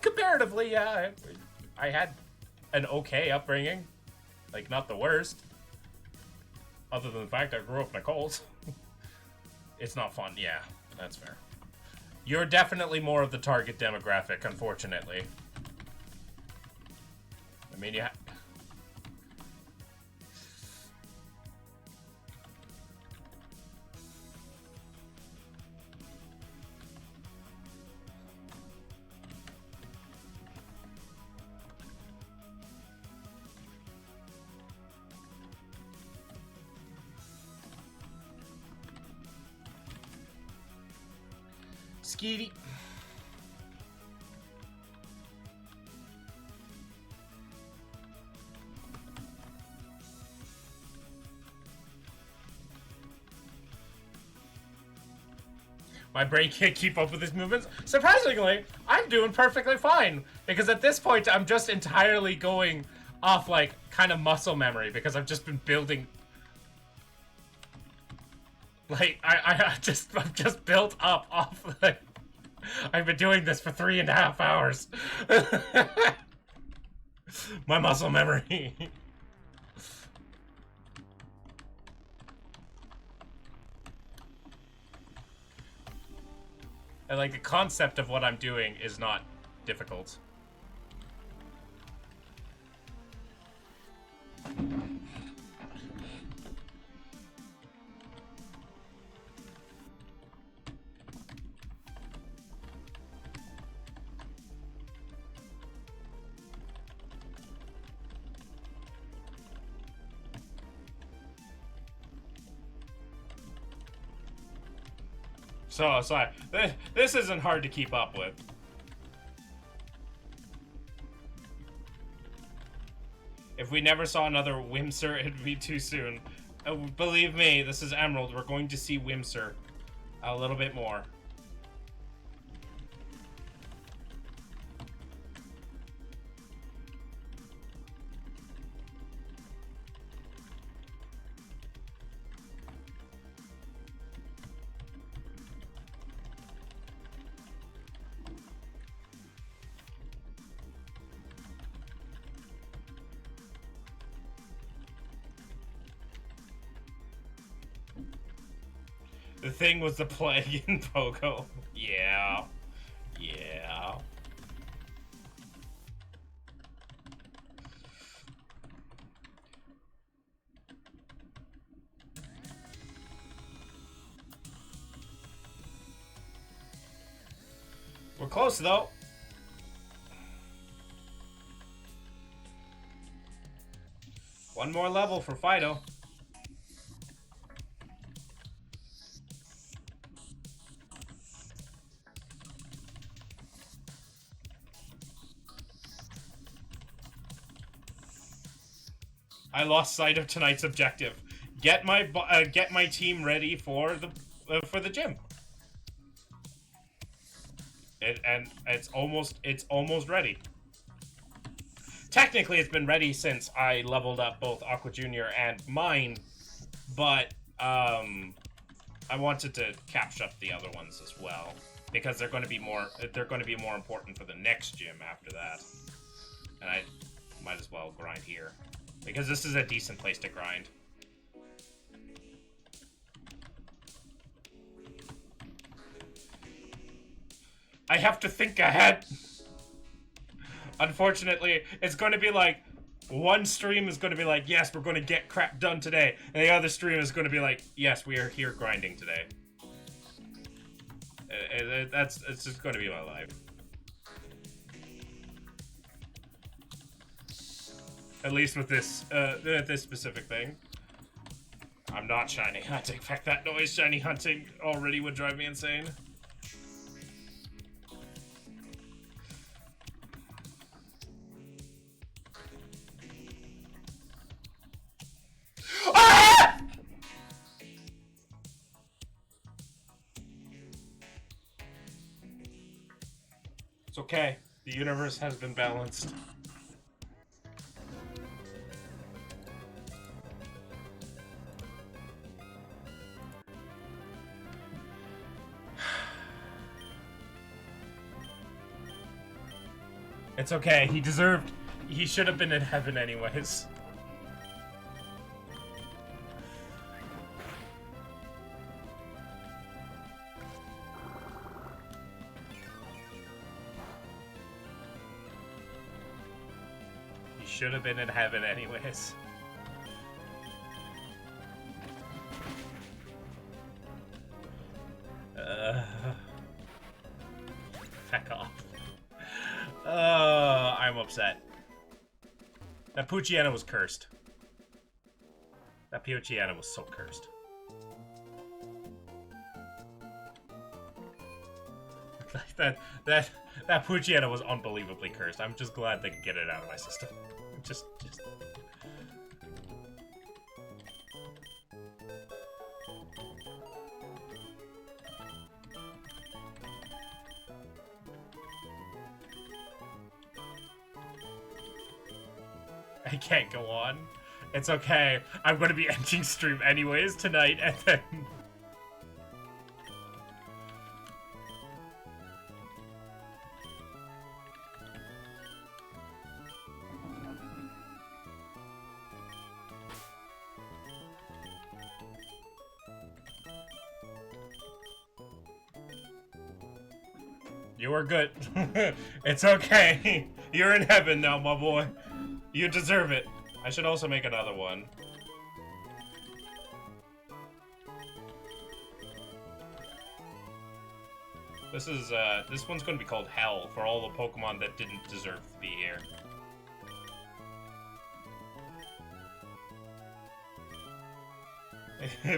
comparatively, yeah, I had an okay upbringing. Like, not the worst. Other than the fact I grew up in a cult. It's not fun, yeah, that's fair. You're definitely more of the target demographic, unfortunately. I mean, yeah. Skeety. My brain can't keep up with his movements. Surprisingly, I'm doing perfectly fine. Because at this point, I'm just entirely going off, like, kind of muscle memory. Because I've just been building... Like, I've just built up off, like... I've been doing this for 3.5 hours. My muscle memory. And, like, the concept of what I'm doing is not difficult. So, sorry. This isn't hard to keep up with. If we never saw another Wimser, it'd be too soon. Believe me, this is Emerald. We're going to see Wimser a little bit more. The thing was the plague in Pogo. Yeah. Yeah. We're close, though. One more level for Fido. I lost sight of tonight's objective. Get my team ready for the gym. It's almost ready. Technically, it's been ready since I leveled up both Aqua Junior and mine, but I wanted to capture up the other ones as well because they're going to be more important for the next gym after that, and I might as well grind here. Because this is a decent place to grind. I have to think ahead. Unfortunately, it's going to be like, one stream is going to be like, yes, we're going to get crap done today. And the other stream is going to be like, yes, we are here grinding today. It's just going to be my life. At least with this specific thing. I'm not shiny hunting. In fact, that noise shiny hunting already would drive me insane. Ah! It's okay. The universe has been balanced. It's okay. He should have been in heaven anyways. He should have been in heaven anyways. Heck off. I'm upset. That Pucciana was cursed. That Pucciana was so cursed. that Pucciana was unbelievably cursed. I'm just glad they could get it out of my system. Just... I can't go on. It's okay. I'm gonna be ending stream anyways tonight, and then... You are good. It's okay. You're in heaven now, my boy. You deserve it. I should also make another one. This one's gonna be called Hell for all the Pokemon that didn't deserve to be here.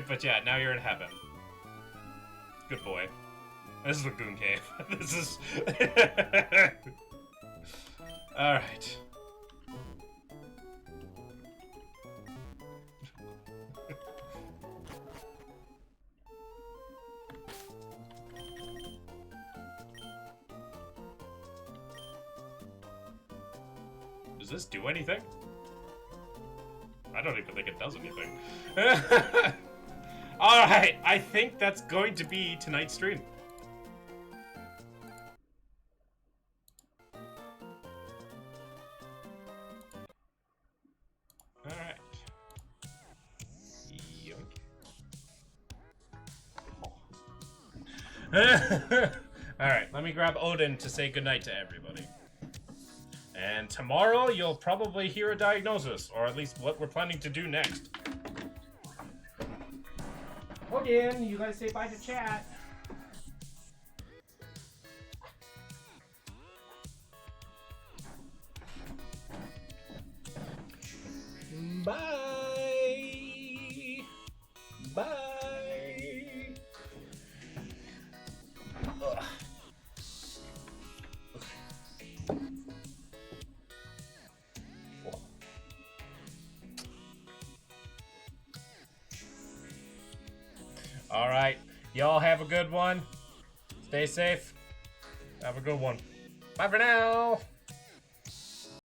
But yeah, now you're in heaven. Good boy. This is Lagoon Cave. This is... Alright. Does this do anything? I don't even think it does anything. Alright, I think that's going to be tonight's stream. Alright. Yoink. Alright, let me grab Odin to say goodnight to everybody. And tomorrow you'll probably hear a diagnosis, or at least what we're planning to do next. Odin, you guys say bye to chat. Bye. Bye. Ugh. All right, y'all have a good one. Stay safe. Have a good one. Bye for now.